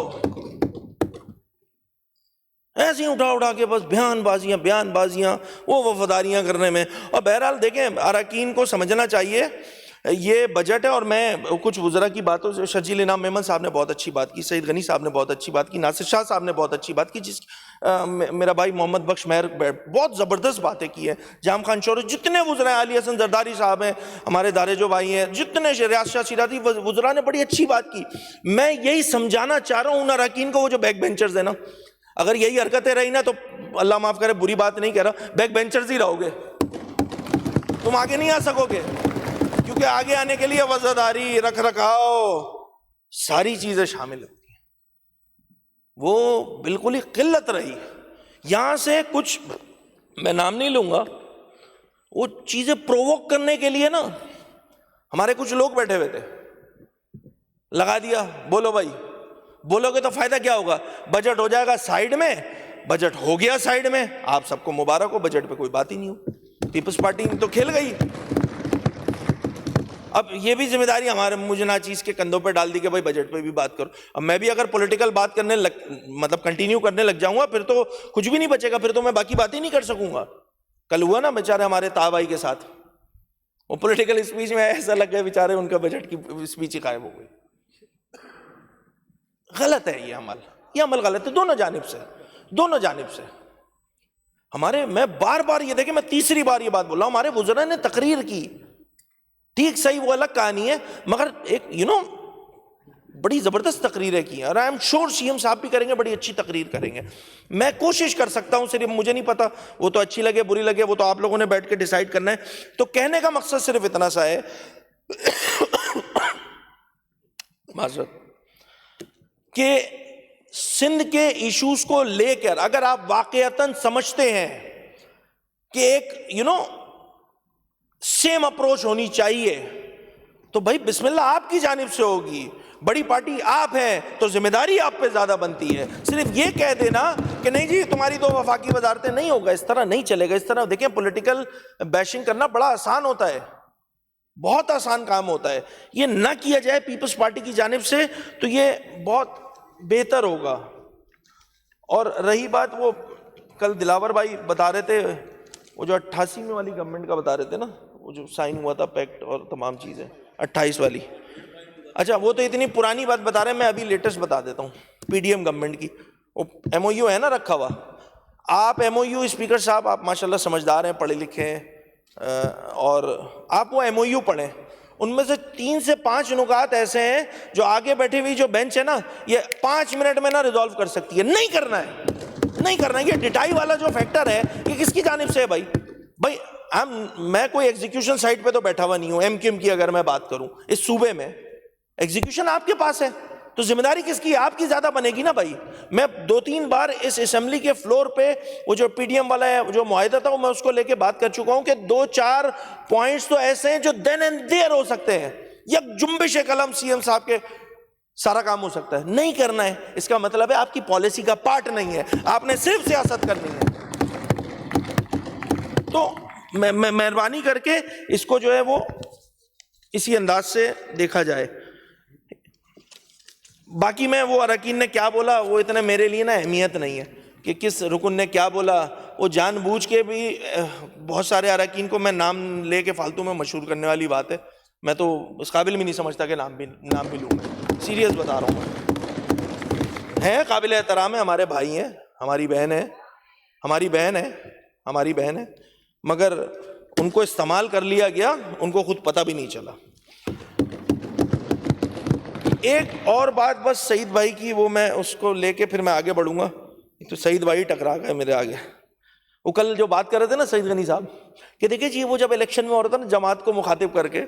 S2: ایسے ہی اٹھا کے بس بیان بازیاں وہ وفاداریاں کرنے میں. اور بہرحال دیکھیں اراکین کو سمجھنا چاہیے یہ بجٹ ہے, اور میں کچھ وزراء کی باتوں سے, شرجیل انعام میمن صاحب نے بہت اچھی بات کی, سعید غنی صاحب نے بہت اچھی بات کی, ناصر شاہ صاحب نے بہت اچھی بات کی, میرا بھائی محمد بخش مہر بہت زبردست باتیں کی ہیں, جام خان شورش, جتنے وزراء ہیں, علی حسن زرداری صاحب ہیں, ہمارے دارے جو بھائی ہیں, جتنے ریاض شاہ شیرازی وزراء نے بڑی اچھی بات کی. میں یہی سمجھانا چاہ رہا ہوں ان اراکین کو, وہ جو بیک بینچرز ہیں نا, اگر یہی حرکتیں رہی نا تو اللہ معاف کرے, بری بات نہیں کہہ رہا, بیک بینچرز ہی رہو گے, تم آگے نہیں آ سکو گے. کیونکہ آگے آنے کے لیے وزاداری, رکھ رکھاؤ, ساری چیزیں شامل ہوتی ہیں. وہ بالکل ہی قلت رہی. یہاں سے کچھ میں نام نہیں لوں گا, وہ چیزیں پرووک کرنے کے لیے نا ہمارے کچھ لوگ بیٹھے ہوئے تھے, لگا دیا, بولو بھائی, بولو گے تو فائدہ کیا ہوگا, بجٹ ہو جائے گا سائیڈ میں. بجٹ ہو گیا سائیڈ میں, آپ سب کو مبارک ہو, بجٹ پہ کوئی بات ہی نہیں ہو, پیپلز پارٹی تو کھیل گئی. اب یہ بھی ذمہ داری ہمارے مجھے ناچیز کے کندھوں پہ ڈال دی کہ بھائی بجٹ پہ بھی بات کرو. اب میں بھی اگر پولیٹیکل بات کرنے مطلب کنٹینیو کرنے لگ جاؤں گا, پھر تو کچھ بھی نہیں بچے گا, پھر تو میں باقی بات ہی نہیں کر سکوں گا. کل ہوا نا بیچارے ہمارے تا بھائی کے ساتھ, وہ پولیٹیکل اسپیچ میں ایسا لگ گیا بیچارے ان کا بجٹ کی اسپیچ ہی غائب ہو گئی. غلط ہے یہ عمل غلط ہے دونوں جانب سے. ہمارے, میں بار بار یہ دیکھیں, میں تیسری بار یہ بات بول رہا ہوں, ہمارے وزراء نے تقریر کی, ٹھیک صحیح وہ الگ کہانی ہے, مگر ایک بڑی زبردست تقریریں کی ہیں, اور آئی ایم شیور CM صاحب بھی کریں گے, بڑی اچھی تقریر کریں گے. میں کوشش کر سکتا ہوں, صرف مجھے نہیں پتا وہ تو اچھی لگے بری لگے, وہ تو آپ لوگوں نے بیٹھ کے ڈیسائیڈ کرنا ہے. تو کہنے کا مقصد صرف اتنا سا ہے معذرت, کہ سندھ کے ایشوز کو لے کر اگر آپ واقعتاً سمجھتے ہیں کہ ایک سیم اپروچ ہونی چاہیے, تو بھائی بسم اللہ آپ کی جانب سے ہوگی. بڑی پارٹی آپ ہیں تو ذمہ داری آپ پہ زیادہ بنتی ہے. صرف یہ کہہ دینا کہ نہیں جی تمہاری 2 وفاقی وزارتیں, نہیں ہوگا, اس طرح نہیں چلے گا. اس طرح دیکھیں پولیٹیکل بیشنگ کرنا بڑا آسان ہوتا ہے, بہت آسان کام ہوتا ہے. یہ نہ کیا جائے پیپلز پارٹی کی جانب سے تو یہ بہت بہتر ہوگا. اور رہی بات, وہ کل دلاور بھائی بتا رہے تھے, وہ جو 88 والی گورنمنٹ کا بتا رہے تھے نا, وہ جو سائن ہوا تھا پیکٹ اور تمام چیزیں, 28 والی. اچھا وہ تو اتنی پرانی بات بتا رہے ہیں, میں ابھی لیٹسٹ بتا دیتا ہوں. PDM گورنمنٹ کی وہ MOU ہے نا رکھا ہوا, آپ MOU اسپیکر صاحب آپ ماشاءاللہ سمجھدار ہیں, پڑھے لکھے ہیں, اور آپ وہ MOU پڑھیں, ان میں سے 3 سے 5 نکات ایسے ہیں جو آگے بیٹھی ہوئی جو بینچ ہے نا یہ 5 منٹ میں نہ ریزالو کر سکتی ہے. نہیں کرنا ہے, نہیں کرنا ہے. یہ ڈٹائی والا جو فیکٹر ہے یہ کس کی جانب سے ہے بھائی؟ میں کوئی ایگزیکیوشن سائٹ پہ تو بیٹھا ہوا نہیں ہوں. ایم کیو ایم کی اگر میں بات کروں اس صوبے میں ایگزیکیوشن آپ کے پاس ہے تو ذمہ داری کس کی؟ آپ کی زیادہ بنے گی نا بھائی. میں 2-3 بار اس اسمبلی کے فلور پہ وہ جو پی ڈی ایم والا ہے جو معاہدہ تھا وہ میں اس کو لے کے بات کر چکا ہوں کہ 2-4 پوائنٹس تو ایسے ہیں جو دین اینڈ دیئر ہو سکتے ہیں. یک جنبش قلم سی ایم صاحب کے سارا کام ہو سکتا ہے. نہیں کرنا ہے اس کا مطلب ہے آپ کی پالیسی کا پارٹ نہیں ہے, آپ نے صرف سیاست کرنی ہے. تو مہربانی کر کے اس کو جو ہے وہ اسی انداز سے دیکھا جائے. باقی میں وہ اراکین نے کیا بولا وہ اتنا میرے لیے نا اہمیت نہیں ہے کہ کس رکن نے کیا بولا. وہ جان بوجھ کے بھی بہت سارے اراکین کو میں نام لے کے فالتو میں مشہور کرنے والی بات ہے. میں تو اس قابل بھی نہیں سمجھتا کہ نام بھی لوں. میں سیریس بتا رہا ہوں. ہے قابل احترام ہے, ہمارے بھائی ہیں, ہماری بہن ہے, مگر ان کو استعمال کر لیا گیا, ان کو خود پتہ بھی نہیں چلا. ایک اور بات بس سعید بھائی کی, وہ میں اس کو لے کے پھر میں آگے بڑھوں گا. تو سعید بھائی ٹکرا گئے میرے آگے. وہ کل جو بات کر رہے تھے نا سعید غنی صاحب کہ دیکھیں جی وہ جب الیکشن میں ہو رہا تھا نا جماعت کو مخاطب کر کے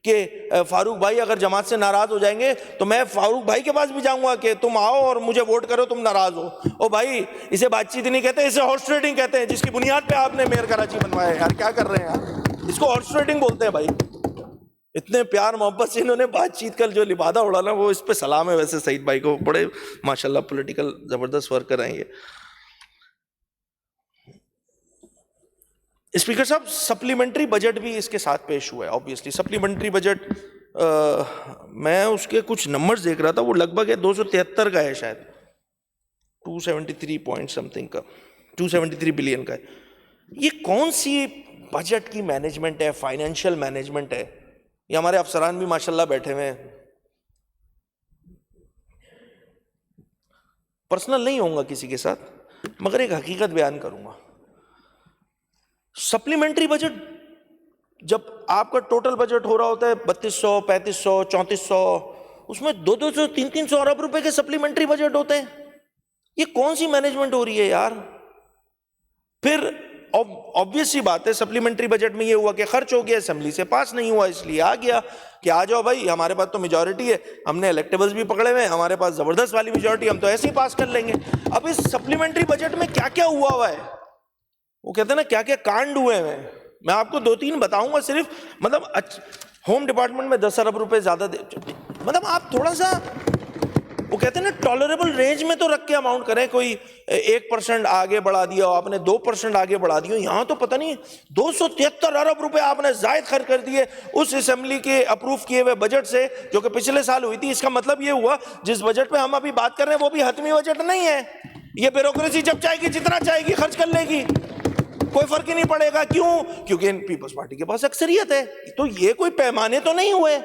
S2: کہ فاروق بھائی اگر جماعت سے ناراض ہو جائیں گے تو میں فاروق بھائی کے پاس بھی جاؤں گا کہ تم آؤ اور مجھے ووٹ کرو, تم ناراض ہو. او بھائی اسے بات چیت نہیں کہتے, اسے ہارس ٹریڈنگ کہتے ہیں, جس کی بنیاد پہ آپ نے میئر کراچی بنوایا ہے. یار کیا کر رہے ہیں یار, اس کو ہارس ٹریڈنگ بولتے ہیں بھائی. اتنے پیار محبت سے انہوں نے بات چیت کر جو لبادہ اڑانا, وہ اس پہ سلام ہے. ویسے سعید بھائی کو بڑے ماشاءاللہ پولیٹیکل زبردست ورکر ہیں یہ. اسپیکر صاحب سپلیمنٹری بجٹ بھی اس کے ساتھ پیش ہوا ہے. آبویسلی سپلیمنٹری بجٹ میں اس کے کچھ نمبرز دیکھ رہا تھا, وہ لگ بھگ 273 کا ہے شاید, 273 پوائنٹ سم تھنگ کا, 273 بلین کا ہے. یہ کون سی بجٹ کی مینجمنٹ ہے, فائنینشیل مینجمنٹ ہے؟ یہ ہمارے افسران بھی ماشاءاللہ بیٹھے ہوئے ہیں. پرسنل نہیں ہوں گا کسی کے ساتھ, مگر ایک حقیقت بیان کروں گا. سپلیمنٹری بجٹ جب آپ کا ٹوٹل بجٹ ہو رہا ہوتا ہے 3200, 3500, 3400, اس میں 200, 300 ارب روپے کے سپلیمنٹری بجٹ ہوتے ہیں. یہ کون سی مینجمنٹ ہو رہی ہے یار؟ پھر آبویس سی بات ہے سپلیمنٹری بجٹ میں یہ ہوا کہ خرچ ہو گیا, اسمبلی سے پاس نہیں ہوا, اس لیے آ گیا کہ آ جاؤ بھائی ہمارے پاس تو میجورٹی ہے, ہم نے الیکٹیبلز بھی پکڑے ہوئے ہیں, ہمارے پاس زبردست والی میجورٹی, ہم تو ایسے ہی پاس کر لیں گے. اب اس سپلیمنٹری بجٹ میں کیا کیا ہوا ہے, وہ کہتے ہیں نا کیا کیا کانڈ ہوئے ہیں. میں آپ کو 2-3 بتاؤں گا صرف. مطلب ہوم ڈپارٹمنٹ میں 10 ارب روپے زیادہ مطلب آپ تھوڑا سا وہ کہتے ہیں نا ٹالریبل رینج میں تو رکھ کے اماؤنٹ کریں. کوئی 1% آگے بڑھا دیا, آپ نے 2% آگے بڑھا دیا. یہاں تو پتہ نہیں 273 ارب روپے آپ نے زائد خرچ کر دیے اس اسمبلی کے اپروو کیے ہوئے بجٹ سے, جو کہ پچھلے سال ہوئی تھی. اس کا مطلب یہ ہوا جس بجٹ پہ ہم ابھی بات کر رہے ہیں وہ بھی حتمی بجٹ نہیں ہے. یہ بیوروکریسی جب چاہے گی جتنا چاہے گی خرچ کر لے گی, کوئی فرق ہی نہیں پڑے گا. کیوں؟ کیونکہ پیپلز پارٹی کے پاس اکثریت ہے. تو یہ کوئی پیمانے تو نہیں ہوئے,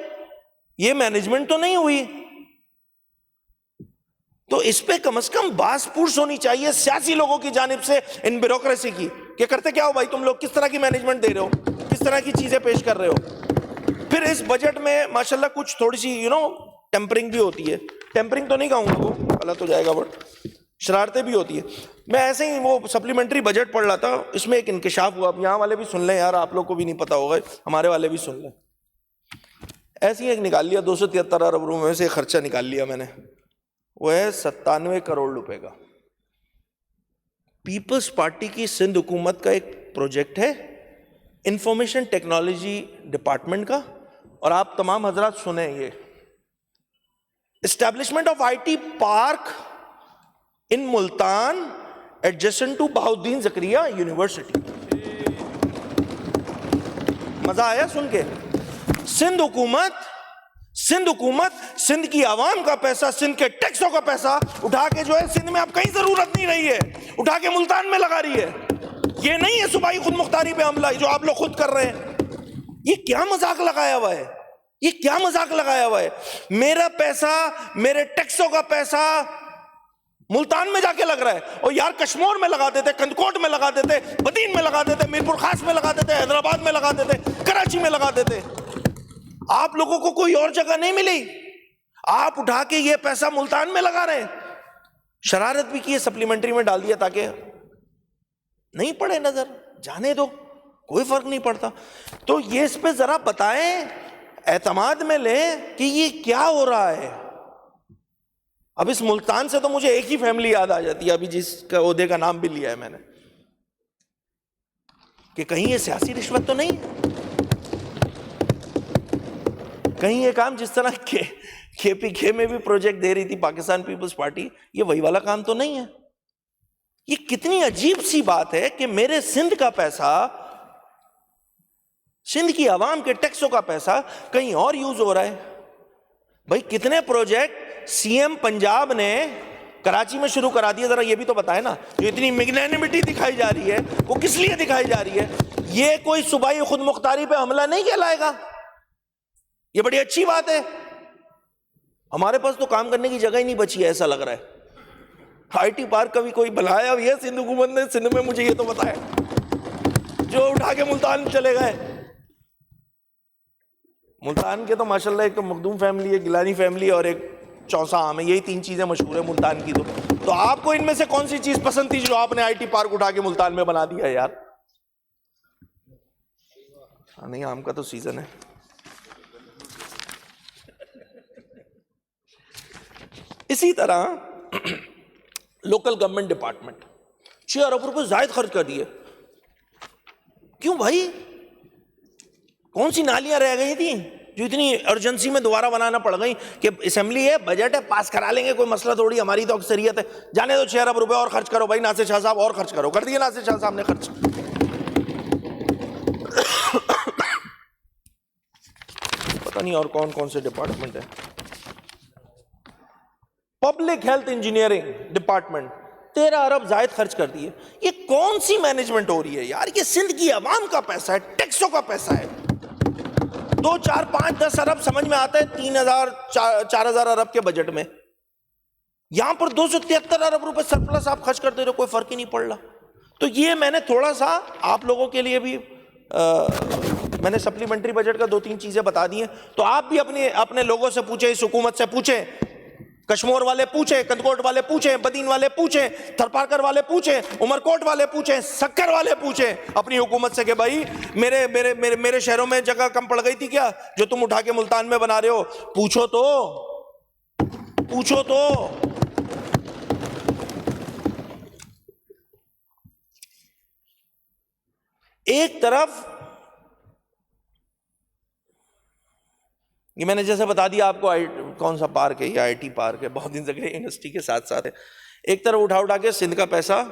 S2: یہ مینجمنٹ تو نہیں ہوئی. تو اس پہ کم از کم باس پورس ہونی چاہیے سیاسی لوگوں کی جانب سے ان بیوروکریسی کی کہ کرتے کیا ہو بھائی تم لوگ, کس طرح کی مینجمنٹ دے رہے ہو, کس طرح کی چیزیں پیش کر رہے ہو. پھر اس بجٹ میں ماشاءاللہ کچھ تھوڑی سی ٹیمپرنگ بھی ہوتی ہے. ٹیمپرنگ تو نہیں کہوں گا, وہ غلط ہو جائے گا, بٹ شرارتیں بھی ہوتی ہے. میں ایسے ہی وہ سپلیمنٹری بجٹ پڑھ رہا تھا, اس میں ایک انکشاف ہوا. اب یہاں والے بھی سن لیں یار, آپ لوگ کو بھی نہیں پتا ہوگا, ہمارے والے بھی سن لیں. ایسے ہی ایک نکال لیا 273 ارب روپے میں سے خرچہ نکال لیا میں نے, وہ ہے 97 کروڑ روپے کا. پیپلز پارٹی کی سندھ حکومت کا ایک پروجیکٹ ہے انفارمیشن ٹیکنالوجی ڈپارٹمنٹ کا, اور آپ تمام حضرات سنیں, یہ establishment of IT park in Multan adjacent to Bahauddin Zakariya university. مزہ آیا سن کے؟ سندھ حکومت سندھ کی عوام کا پیسہ, سندھ کے ٹیکسوں کا پیسہ اٹھا کے جو ہے سندھ میں اب کہیں ضرورت نہیں رہی ہے, اٹھا کے ملتان میں لگا رہی ہے. یہ نہیں ہے صوبائی خود مختاری پہ حملہ جو آپ لوگ خود کر رہے ہیں. یہ کیا مذاق لگایا ہوا ہے, یہ کیا مذاق لگایا ہوا ہے؟ میرا پیسہ, میرے ٹیکسوں کا پیسہ ملتان میں جا کے لگ رہا ہے, اور یار کشمور میں لگا دیتے, کندکوٹ میں لگا دیتے, بدین میں لگا دیتے, میرپور خاص میں لگا دیتے, حیدرآباد میں لگا دیتے, کراچی میں لگا دیتے. آپ لوگوں کو کوئی اور جگہ نہیں ملی, آپ اٹھا کے یہ پیسہ ملتان میں لگا رہے ہیں. شرارت بھی کی ہے, سپلیمنٹری میں ڈال دیا تاکہ نہیں پڑے نظر, جانے دو, کوئی فرق نہیں پڑتا. تو یہ اس پہ ذرا بتائیں, اعتماد میں لیں کہ یہ کیا ہو رہا ہے. اب اس ملتان سے تو مجھے ایک ہی فیملی یاد آ جاتی ہے, ابھی جس کا عہدے کا نام بھی لیا ہے میں نے, کہ کہیں یہ سیاسی رشوت تو نہیں, کہیں یہ کام جس طرح کے پی کے میں بھی پروجیکٹ دے رہی تھی پاکستان پیپلز پارٹی, یہ وہی والا کام تو نہیں ہے. یہ کتنی عجیب سی بات ہے کہ میرے سندھ کا پیسہ, سندھ کی عوام کے ٹیکسوں کا پیسہ کہیں اور یوز ہو رہا ہے. بھائی کتنے پروجیکٹ سی ایم پنجاب نے کراچی میں شروع کرا دیا, ذرا یہ بھی تو بتائیں نا. جو اتنی میگنینمٹی دکھائی جا رہی ہے وہ کس لیے دکھائی جا رہی ہے؟ یہ کوئی صوبائی خود مختاری پہ حملہ نہیں کہلائے گا, یہ بڑی اچھی بات ہے. ہمارے پاس تو کام کرنے کی جگہ ہی نہیں بچی ہے ایسا لگ رہا ہے. آئی ٹی پارک کا بھی کوئی بنایا ہوئی ہے سندھ حکومت نے؟ سندھ میں مجھے یہ تو بتایا, جو اٹھا کے ملتان چلے گئے. ملتان کے تو ماشاءاللہ ایک تو مخدوم فیملی ہے, گیلانی فیملی, اور ایک چوسا عام ہے, یہی 3 چیزیں مشہور ہیں ملتان کی. تو آپ کو ان میں سے کون سی چیز پسند تھی جو آپ نے آئی ٹی پارک اٹھا کے ملتان میں بنا دیا ہے یار؟ نہیں, آم کا تو سیزن ہے. اسی طرح لوکل گورنمنٹ ڈپارٹمنٹ 6 ارب روپے زائد خرچ کر دیے. کیوں بھائی؟ کون سی نالیاں رہ گئی تھیں جو اتنی ایمرجنسی میں دوبارہ بنانا پڑ گئی کہ اسمبلی ہے, بجٹ ہے, پاس کرا لیں گے, کوئی مسئلہ تھوڑی, ہماری تو اکثریت ہے, جانے دو 6 ارب روپے اور خرچ کرو. بھائی ناصر شاہ صاحب اور خرچ کرو, کر دیے ناصر شاہ صاحب نے خرچ. پتہ نہیں اور کون کون سے ڈپارٹمنٹ ہیں. پبلک ہیلتھ انجینئرنگ ڈپارٹمنٹ 13 ارب زائد خرچ کر دیے. یہ کون سی مینجمنٹ ہو رہی ہے یار؟ یہ سندھ کی عوام کا پیسہ ہے, ٹیکسوں کا پیسہ ہے. 2, 4, 5, 10 ارب سمجھ میں آتا ہے 3,000 4,000 ارب کے بجٹ میں. یہاں پر 273 ارب روپے سرپلس آپ خرچ کرتے رہے, کوئی فرق ہی نہیں پڑ رہا. تو یہ میں نے تھوڑا سا آپ لوگوں کے لیے بھی میں نے سپلیمنٹری بجٹ کا 2-3 چیزیں بتا دی ہیں. تو آپ بھی اپنے لوگوں سے پوچھیں, اس حکومت سے پوچھیں, کشمور والے پوچھیں, کندکوٹ والے پوچھیں, بدین والے پوچھیں, تھرپارکر والے پوچھیں, عمرکوٹ والے پوچھیں, سکر والے پوچھیں اپنی حکومت سے کہ بھائی میرے شہروں میں جگہ کم پڑ گئی تھی کیا جو تم اٹھا کے ملتان میں بنا رہے ہو؟ پوچھو تو. ایک طرف یہ میں نے جیسے بتا دیا آپ کو, کون سا پارک ہے, یہ آئی ٹی پارک ہے, بہت دن سے یونیورسٹی کے ساتھ ساتھ ہے. ایک طرف اٹھا کے سندھ کا پیسہ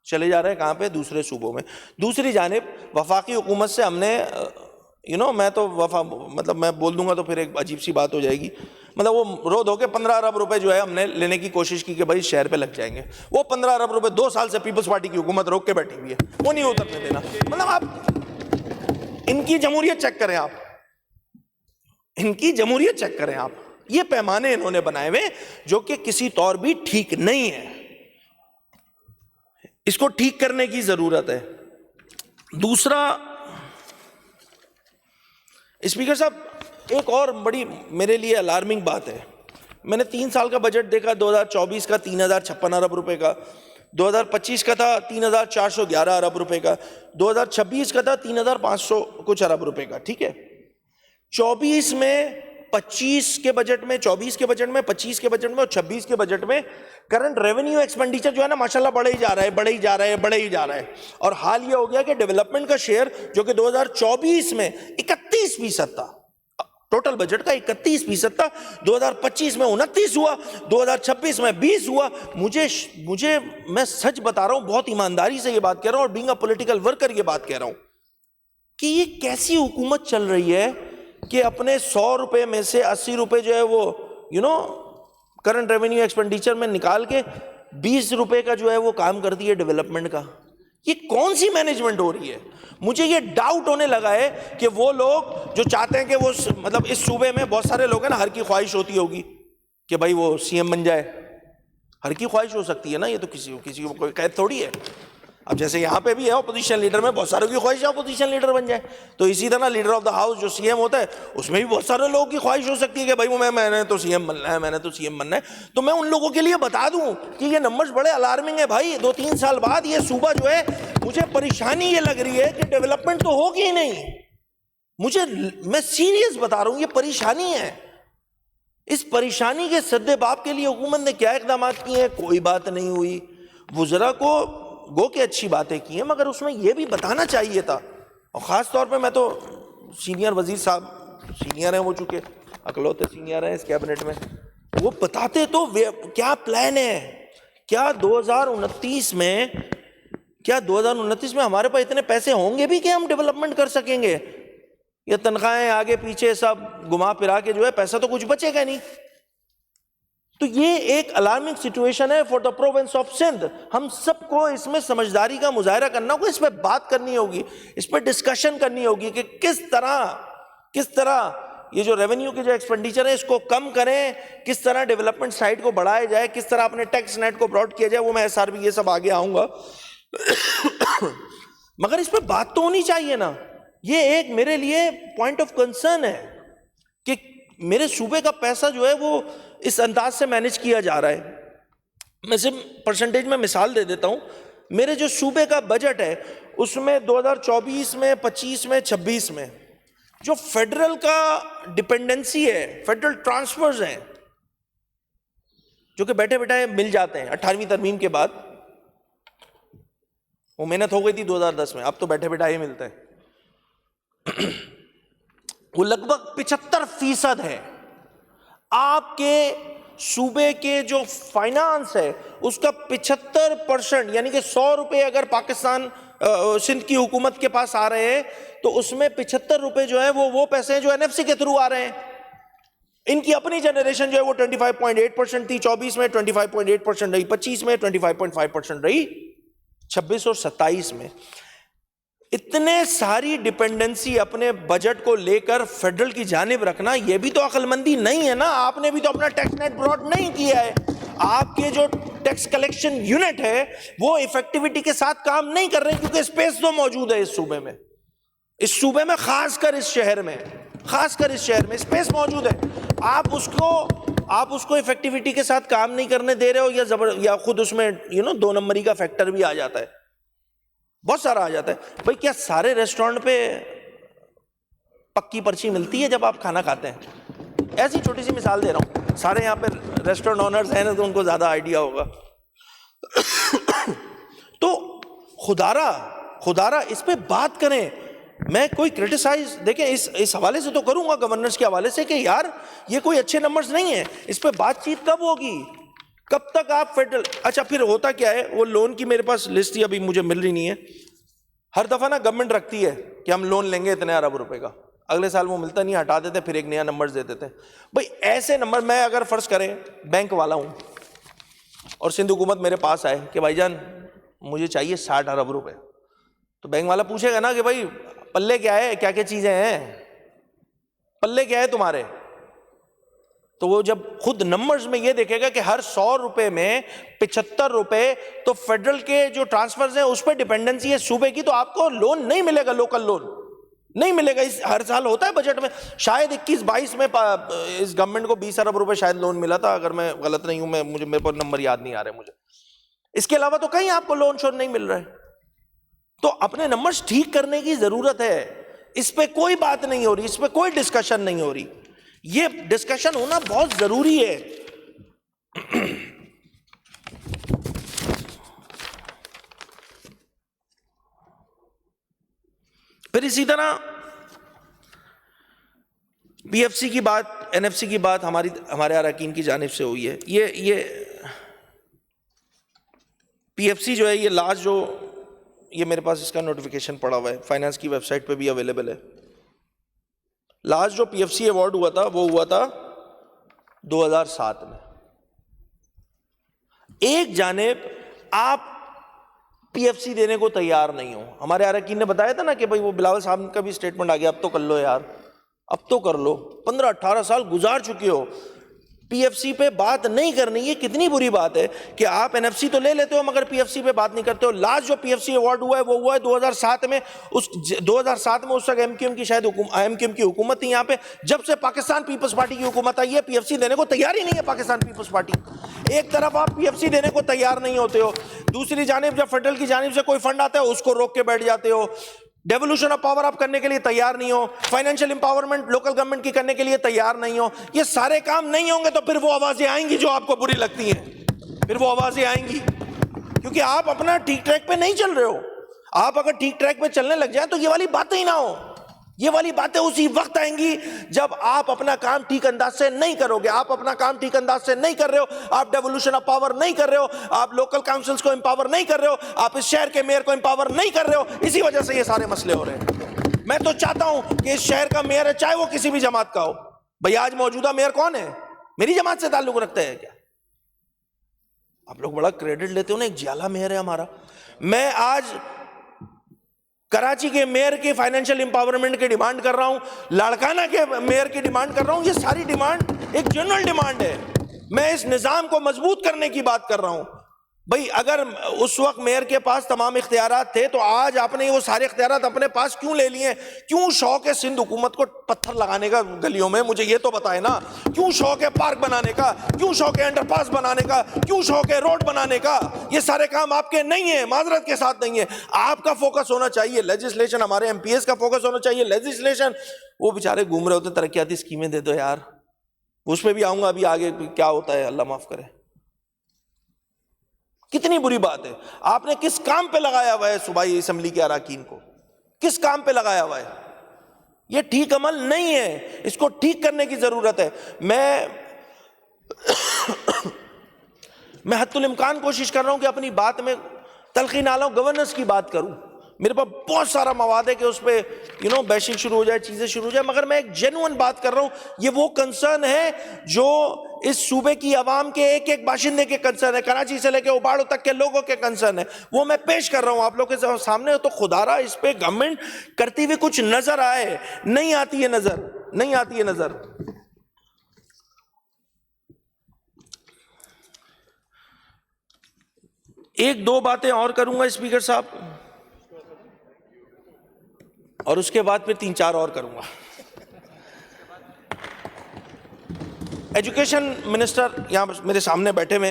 S2: چلے جا رہے ہیں کہاں پہ؟ دوسرے صوبوں میں. دوسری جانب وفاقی حکومت سے ہم نے میں تو مطلب میں بول دوں گا تو پھر ایک عجیب سی بات ہو جائے گی. مطلب وہ رو دھو کے 15 ارب روپے جو ہے ہم نے لینے کی کوشش کی کہ بھائی شہر پہ لگ جائیں گے. وہ 15 ارب روپے 2 سال سے پیپلز پارٹی کی حکومت روک کے بیٹھی ہوئی ہے, وہ نہیں اترنے دینا. مطلب آپ ان کی جمہوریت چیک کریں, آپ ان کی جمہوریت چیک کریں آپ. یہ پیمانے انہوں نے بنائے ہوئے جو کہ کسی طور بھی ٹھیک نہیں ہے, اس کو ٹھیک کرنے کی ضرورت ہے. دوسرا اسپیکر صاحب, ایک اور بڑی میرے لیے الارمنگ بات ہے. میں نے 3 سال کا بجٹ دیکھا, 2024 کا 3,056 ارب روپے کا, 2025 کا تھا 3,411 ارب روپے کا, 2026 کا تھا 3,500 کچھ ارب روپے کا. ٹھیک ہے, 24 میں 25 کے بجٹ میں, 24 کے بجٹ میں, 25 کے بجٹ میں اور 26 کے بجٹ میں کرنٹ ریونیو ایکسپینڈیچر جو ہے نا ماشاءاللہ بڑھے ہی جا رہا ہے. اور حال یہ ہو گیا کہ ڈیولپمنٹ کا شیئر جو کہ 2024 میں 31% تھا, ٹوٹل بجٹ کا 31% تھا, 2025 میں 29 ہوا, 2026 میں 20 ہوا. مجھے میں سچ بتا رہا ہوں, بہت ایمانداری سے یہ بات کہہ رہا ہوں, اور بینگ اے پولیٹیکل ورکر یہ بات کہہ رہا ہوں کہ یہ کیسی حکومت چل رہی ہے کہ اپنے 100 روپے میں سے 80 روپے جو ہے وہ کرنٹ ریونیو ایکسپینڈیچر میں نکال کے 20 روپے کا جو ہے وہ کام کرتی ہے ڈیولپمنٹ کا. یہ کون سی مینجمنٹ ہو رہی ہے؟ مجھے یہ ڈاؤٹ ہونے لگا ہے کہ وہ لوگ جو چاہتے ہیں کہ وہ مطلب اس صوبے میں بہت سارے لوگ ہیں نا, ہر کی خواہش ہوتی ہوگی کہ بھائی وہ سی ایم بن جائے. ہر کی خواہش ہو سکتی ہے نا, یہ تو کسی کو کوئی قید تھوڑی ہے. اب جیسے یہاں پہ بھی ہے اپوزیشن لیڈر میں بہت ساروں کی خواہش ہے اپوزیشن لیڈر بن جائے, تو اسی طرح لیڈر آف دا ہاؤس جو سی ایم ہوتا ہے اس میں بھی بہت سارے لوگوں کی خواہش ہو سکتی ہے کہ بھائی میں نے تو سی ایم بننا ہے, میں نے تو سی ایم بننا ہے. تو میں ان لوگوں کے لیے بتا دوں کہ یہ نمبرز بڑے الارمنگ ہے بھائی. 2-3 سال بعد یہ صوبہ جو ہے, مجھے پریشانی یہ لگ رہی ہے کہ ڈیولپمنٹ تو ہوگی ہی نہیں. میں سیریس بتا رہا ہوں, یہ پریشانی ہے. اس پریشانی کے سدباب کے لیے حکومت نے کیا اقدامات کیے ہیں؟ کوئی بات نہیں ہوئی. وزراء کو گو کہ اچھی باتیں کی ہیں, مگر اس میں یہ بھی بتانا چاہیے تھا. اور خاص طور پہ میں تو سینئر وزیر صاحب, سینئر ہیں وہ, چونکہ اکلوتے سینئر ہیں اس کیبنٹ میں, وہ بتاتے تو کیا پلان ہے, کیا 2029 میں ہمارے پاس اتنے پیسے ہوں گے بھی کہ ہم ڈیولپمنٹ کر سکیں گے؟ یہ تنخواہیں آگے پیچھے سب گھما پھرا کے جو ہے پیسہ تو کچھ بچے گا نہیں. تو یہ ایک الارمنگ سچویشن ہے for the province of Sindh. ہم سب کو اس میں سمجھداری کا مظاہرہ کرنا ہوگا, اس پہ بات کرنی ہوگی, اس پہ ڈسکشن کرنی ہوگی کہ کس طرح یہ جو ریونیو کے جو ایکسپینڈیچر ہے اس کو کم کریں, کس طرح ڈیولپمنٹ سائٹ کو بڑھایا جائے, کس طرح اپنے ٹیکس نیٹ کو براڈ کیا جائے. وہ میں ایس آر بی یہ سب آگے آؤں گا, مگر اس پہ بات تو ہونی چاہیے نا. یہ ایک میرے لیے پوائنٹ آف کنسرن ہے کہ میرے صوبے کا پیسہ جو ہے وہ اس انداز سے مینج کیا جا رہا ہے. میں صرف پرسنٹیج میں مثال دے دیتا ہوں. میرے جو صوبے کا بجٹ ہے اس میں 2024 میں 25 میں 26 میں جو فیڈرل کا ڈپینڈنسی ہے, فیڈرل ٹرانسفرز ہیں جو کہ بیٹھے بیٹھے مل جاتے ہیں 18ویں ترمیم کے بعد. وہ محنت ہو گئی تھی 2010 میں, اب تو بیٹھے بیٹھے ہی ملتے ہیں. وہ لگ بھگ 75% ہے. آپ کے صوبے کے جو فائنانس ہے اس کا 75%, یعنی کہ 100 روپے اگر پاکستان سندھ کی حکومت کے پاس آ رہے ہیں تو اس میں 75 روپے جو ہے وہ پیسے ہیں جو این ایف سی کے تھرو آ رہے ہیں. ان کی اپنی جنریشن جو ہے وہ 25.8% تھی 24 میں, 25.8% رہی 25 میں, 25.5% رہی 26 اور 27 میں. اتنے ساری ڈپینڈنسی اپنے بجٹ کو لے کر فیڈرل کی جانب رکھنا یہ بھی تو عقل مندی نہیں ہے نا. آپ نے بھی تو اپنا ٹیکس نیٹ براڈ نہیں کیا ہے. آپ کے جو ٹیکس کلیکشن یونٹ ہے وہ ایفیکٹیویٹی کے ساتھ کام نہیں کر رہے, کیونکہ اسپیس تو موجود ہے اس صوبے میں خاص کر اس شہر میں اسپیس موجود ہے. آپ اس کو ایفیکٹیویٹی کے ساتھ کام نہیں کرنے دے رہے ہو, یا خود اس میں 2 نمبری کا فیکٹر بھی آ جاتا ہے, بہت سارا آ جاتا ہے. بھائی کیا سارے ریسٹورینٹ پہ پکی پرچی ملتی ہے جب آپ کھانا کھاتے ہیں؟ ایسی چھوٹی سی مثال دے رہا ہوں, سارے یہاں پہ ریسٹورینٹ اونرز ہیں تو ان کو زیادہ آئیڈیا ہوگا. تو خدارا اس پہ بات کریں. میں کوئی کرٹیسائز دیکھیں اس حوالے سے تو کروں گا, گورننس کے حوالے سے, کہ یار یہ کوئی اچھے نمبرز نہیں ہیں. اس پہ بات چیت کب ہوگی, کب تک آپ فیڈرل. اچھا پھر ہوتا کیا ہے, وہ لون کی میرے پاس لسٹ ہی ابھی مجھے مل رہی نہیں ہے. ہر دفعہ نا گورنمنٹ رکھتی ہے کہ ہم لون لیں گے اتنے ارب روپے کا, اگلے سال وہ ملتا نہیں, ہٹا دیتے, پھر ایک نیا نمبر دے دیتے. بھائی ایسے نمبر, میں اگر فرض کریں بینک والا ہوں اور سندھ حکومت میرے پاس آئے کہ بھائی جان مجھے چاہیے 60 ارب روپے, تو بینک والا پوچھے گا نا کہ بھائی پلے کیا ہے, کیا کیا چیزیں ہیں, پلے کیا ہے تمہارے. تو وہ جب خود نمبرز میں یہ دیکھے گا کہ ہر 100 روپے میں 75 روپے تو فیڈرل کے جو ٹرانسفرز ہیں اس پہ ڈیپینڈنسی ہے صوبے کی, تو آپ کو لون نہیں ملے گا, لوکل لون نہیں ملے گا. ہر سال ہوتا ہے بجٹ میں, شاید 21-22 میں اس گورنمنٹ کو 20 ارب روپے شاید لون ملا تھا, اگر میں غلط نہیں ہوں, میرے پر نمبر یاد نہیں آ رہے مجھے. اس کے علاوہ تو کہیں آپ کو لون شون نہیں مل رہا ہے. تو اپنے نمبرز ٹھیک کرنے کی ضرورت ہے. اس پہ کوئی بات نہیں ہو رہی, اس پہ کوئی ڈسکشن نہیں ہو رہی. یہ ڈسکشن ہونا بہت ضروری ہے. پھر اسی طرح پی ایف سی کی بات, این ایف سی کی بات ہمارے اراکین کی جانب سے ہوئی ہے. یہ پی ایف سی جو ہے, یہ لاسٹ جو یہ میرے پاس اس کا نوٹیفیکیشن پڑا ہوا ہے, فائنانس کی ویب سائٹ پہ بھی اویلیبل ہے. لاسٹ جو پی ایف سی ایوارڈ ہوا تھا وہ ہوا تھا 2007 میں. ایک جانب آپ پی ایف سی دینے کو تیار نہیں ہو. ہمارے اراکین نے بتایا تھا نا کہ بھائی وہ بلاول صاحب کا بھی اسٹیٹمنٹ آ گیا, اب تو کر لو یار, اب تو کر لو, 15-18 سال گزار چکے ہو. پی ایف سی پہ بات نہیں کرنی. یہ کتنی بری بات ہے کہ آپ این ایف سی تو لے لیتے ہو مگر پی ایف سی پہ بات نہیں کرتے ہو. لاسٹ جو پی ایف سی ایوارڈ ہوا ہے وہ ہوا ہے 2007 میں. 2007 میں اس وقت ایم کیو ایم کی شاید ایم کیو ایم کی حکومت تھی یہاں پہ. جب سے پاکستان پیپلز پارٹی کی حکومت آئی ہے پی ایف سی دینے کو تیار ہی نہیں ہے پاکستان پیپلز پارٹی. ایک طرف آپ پی ایف سی دینے کو تیار نہیں ہوتے ہو, دوسری جانب جب فیڈرل کی جانب سے کوئی فنڈ آتا ہے اس کو روک کے بیٹھ جاتے ہو. ڈیولوشن آف پاور آپ کرنے کے لیے تیار نہیں ہو, فائنینشیل امپاورمنٹ لوکل گورنمنٹ کی کرنے کے لیے تیار نہیں ہو. یہ سارے کام نہیں ہوں گے تو پھر وہ آوازیں آئیں گی جو آپ کو بری لگتی ہیں, پھر وہ آوازیں آئیں گی کیونکہ آپ اپنا ٹھیک ٹریک پہ نہیں چل رہے ہو. آپ اگر ٹھیک ٹریک پہ چلنے لگ جائیں تو یہ والی باتیں ہی نہ ہو. یہ والی باتیں اسی وقت آئیں گی جب آپ اپنا کام ٹھیک انداز سے نہیں کرو گے. آپ اپنا کام ٹھیک انداز سے نہیں کر رہے ہو, آپ ڈیولوشن آف پاور نہیں کر رہے ہو, آپ لوکل کاؤنسلز کو امپاور نہیں کر رہے ہو, آپ اس شہر کے میئر کو امپاور نہیں کر رہے ہو. اسی وجہ سے یہ سارے مسئلے ہو رہے ہیں. میں تو چاہتا ہوں کہ اس شہر کا میئر ہے چاہے وہ کسی بھی جماعت کا ہو. بھئی آج موجودہ میئر کون ہے؟ میری جماعت سے تعلق رکھتا ہے کیا؟ آپ لوگ بڑا کریڈٹ لیتے ہو نا, ایک جیالہ میئر ہے ہمارا. میں آج کراچی کے میئر کی فائنینشیل امپاورمنٹ کی ڈیمانڈ کر رہا ہوں, لاڑکانہ کے میئر کی ڈیمانڈ کر رہا ہوں. یہ ساری ڈیمانڈ ایک جنرل ڈیمانڈ ہے. میں اس نظام کو مضبوط کرنے کی بات کر رہا ہوں. بھئی اگر اس وقت میئر کے پاس تمام اختیارات تھے تو آج آپ نے وہ سارے اختیارات اپنے پاس کیوں لے لیے؟ کیوں شوق ہے سندھ حکومت کو پتھر لگانے کا گلیوں میں؟ مجھے یہ تو بتائے نا. کیوں شوق ہے پارک بنانے کا؟ کیوں شوق ہے انڈر پاس بنانے کا؟ کیوں شوق ہے روڈ بنانے کا؟ یہ سارے کام آپ کے نہیں ہیں, معذرت کے ساتھ نہیں ہے. آپ کا فوکس ہونا چاہیے لیجسلیشن, ہمارے ایم پی ایس کا فوکس ہونا چاہیے لیجسلیشن. وہ بیچارے گھوم رہے ہوتے ترقیاتی اسکیمیں دے دو یار. اس پہ بھی آؤں گا ابھی آگے کیا ہوتا ہے, اللہ معاف کرے. کتنی بری بات ہے. آپ نے کس کام پہ لگایا ہوا ہے صوبائی اسمبلی کے اراکین کو؟ کس کام پہ لگایا ہوا ہے؟ یہ ٹھیک عمل نہیں ہے, اس کو ٹھیک کرنے کی ضرورت ہے. میں حد الامکان کوشش کر رہا ہوں کہ اپنی بات میں تلخی نہ لاؤں, گورننس کی بات کروں. میرے پاس بہت سارا مواد ہے کہ اس پہ بیشنگ شروع ہو جائے, چیزیں شروع ہو جائے, مگر میں ایک جینوئن بات کر رہا ہوں. یہ وہ کنسرن ہے جو اس صوبے کی عوام کے ایک ایک باشندے کے کنسرن ہے, کراچی سے لے کے اوباڑو تک کے لوگوں کے کنسرن ہے, وہ میں پیش کر رہا ہوں آپ لوگوں کے سامنے. تو خدا را اس پہ گورنمنٹ کرتی ہوئی کچھ نظر آئے, نہیں آتی ہے نظر, نہیں آتی ہے نظر. ایک دو باتیں اور کروں گا اسپیکر صاحب, اور اس کے بعد پھر 3-4 اور کروں گا. ایجوکیشن منسٹر یہاں میرے سامنے بیٹھے ہوئے,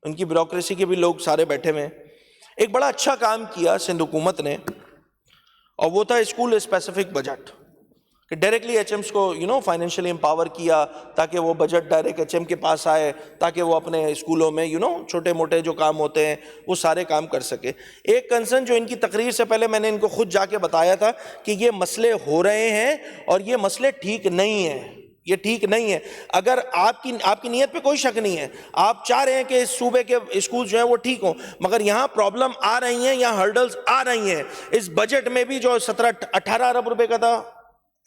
S2: ان کی بیوروکریسی کے بھی لوگ سارے بیٹھے ہوئے. ایک بڑا اچھا کام کیا سندھ حکومت نے, اور وہ تھا اسکول اسپیسیفک بجٹ, کہ ڈائریکٹلی ایچ ایمس کو فائنینشلی امپاور کیا تاکہ وہ بجٹ ڈائریکٹ ایچ ایم کے پاس آئے, تاکہ وہ اپنے اسکولوں میں چھوٹے موٹے جو کام ہوتے ہیں وہ سارے کام کر سکے. ایک کنسرن جو ان کی تقریر سے پہلے میں نے ان کو خود جا کے بتایا تھا کہ یہ مسئلے ہو رہے ہیں اور یہ مسئلے ٹھیک نہیں ہیں, یہ ٹھیک نہیں ہے. اگر آپ کی نیت پہ کوئی شک نہیں ہے, آپ چاہ رہے ہیں کہ اس صوبے کے اسکول جو ہیں وہ ٹھیک ہوں, مگر یہاں پرابلم آ رہی ہیں, یہاں ہرڈلز آ رہی ہیں. اس بجٹ میں بھی جو 17-18 ارب روپے کا تھا,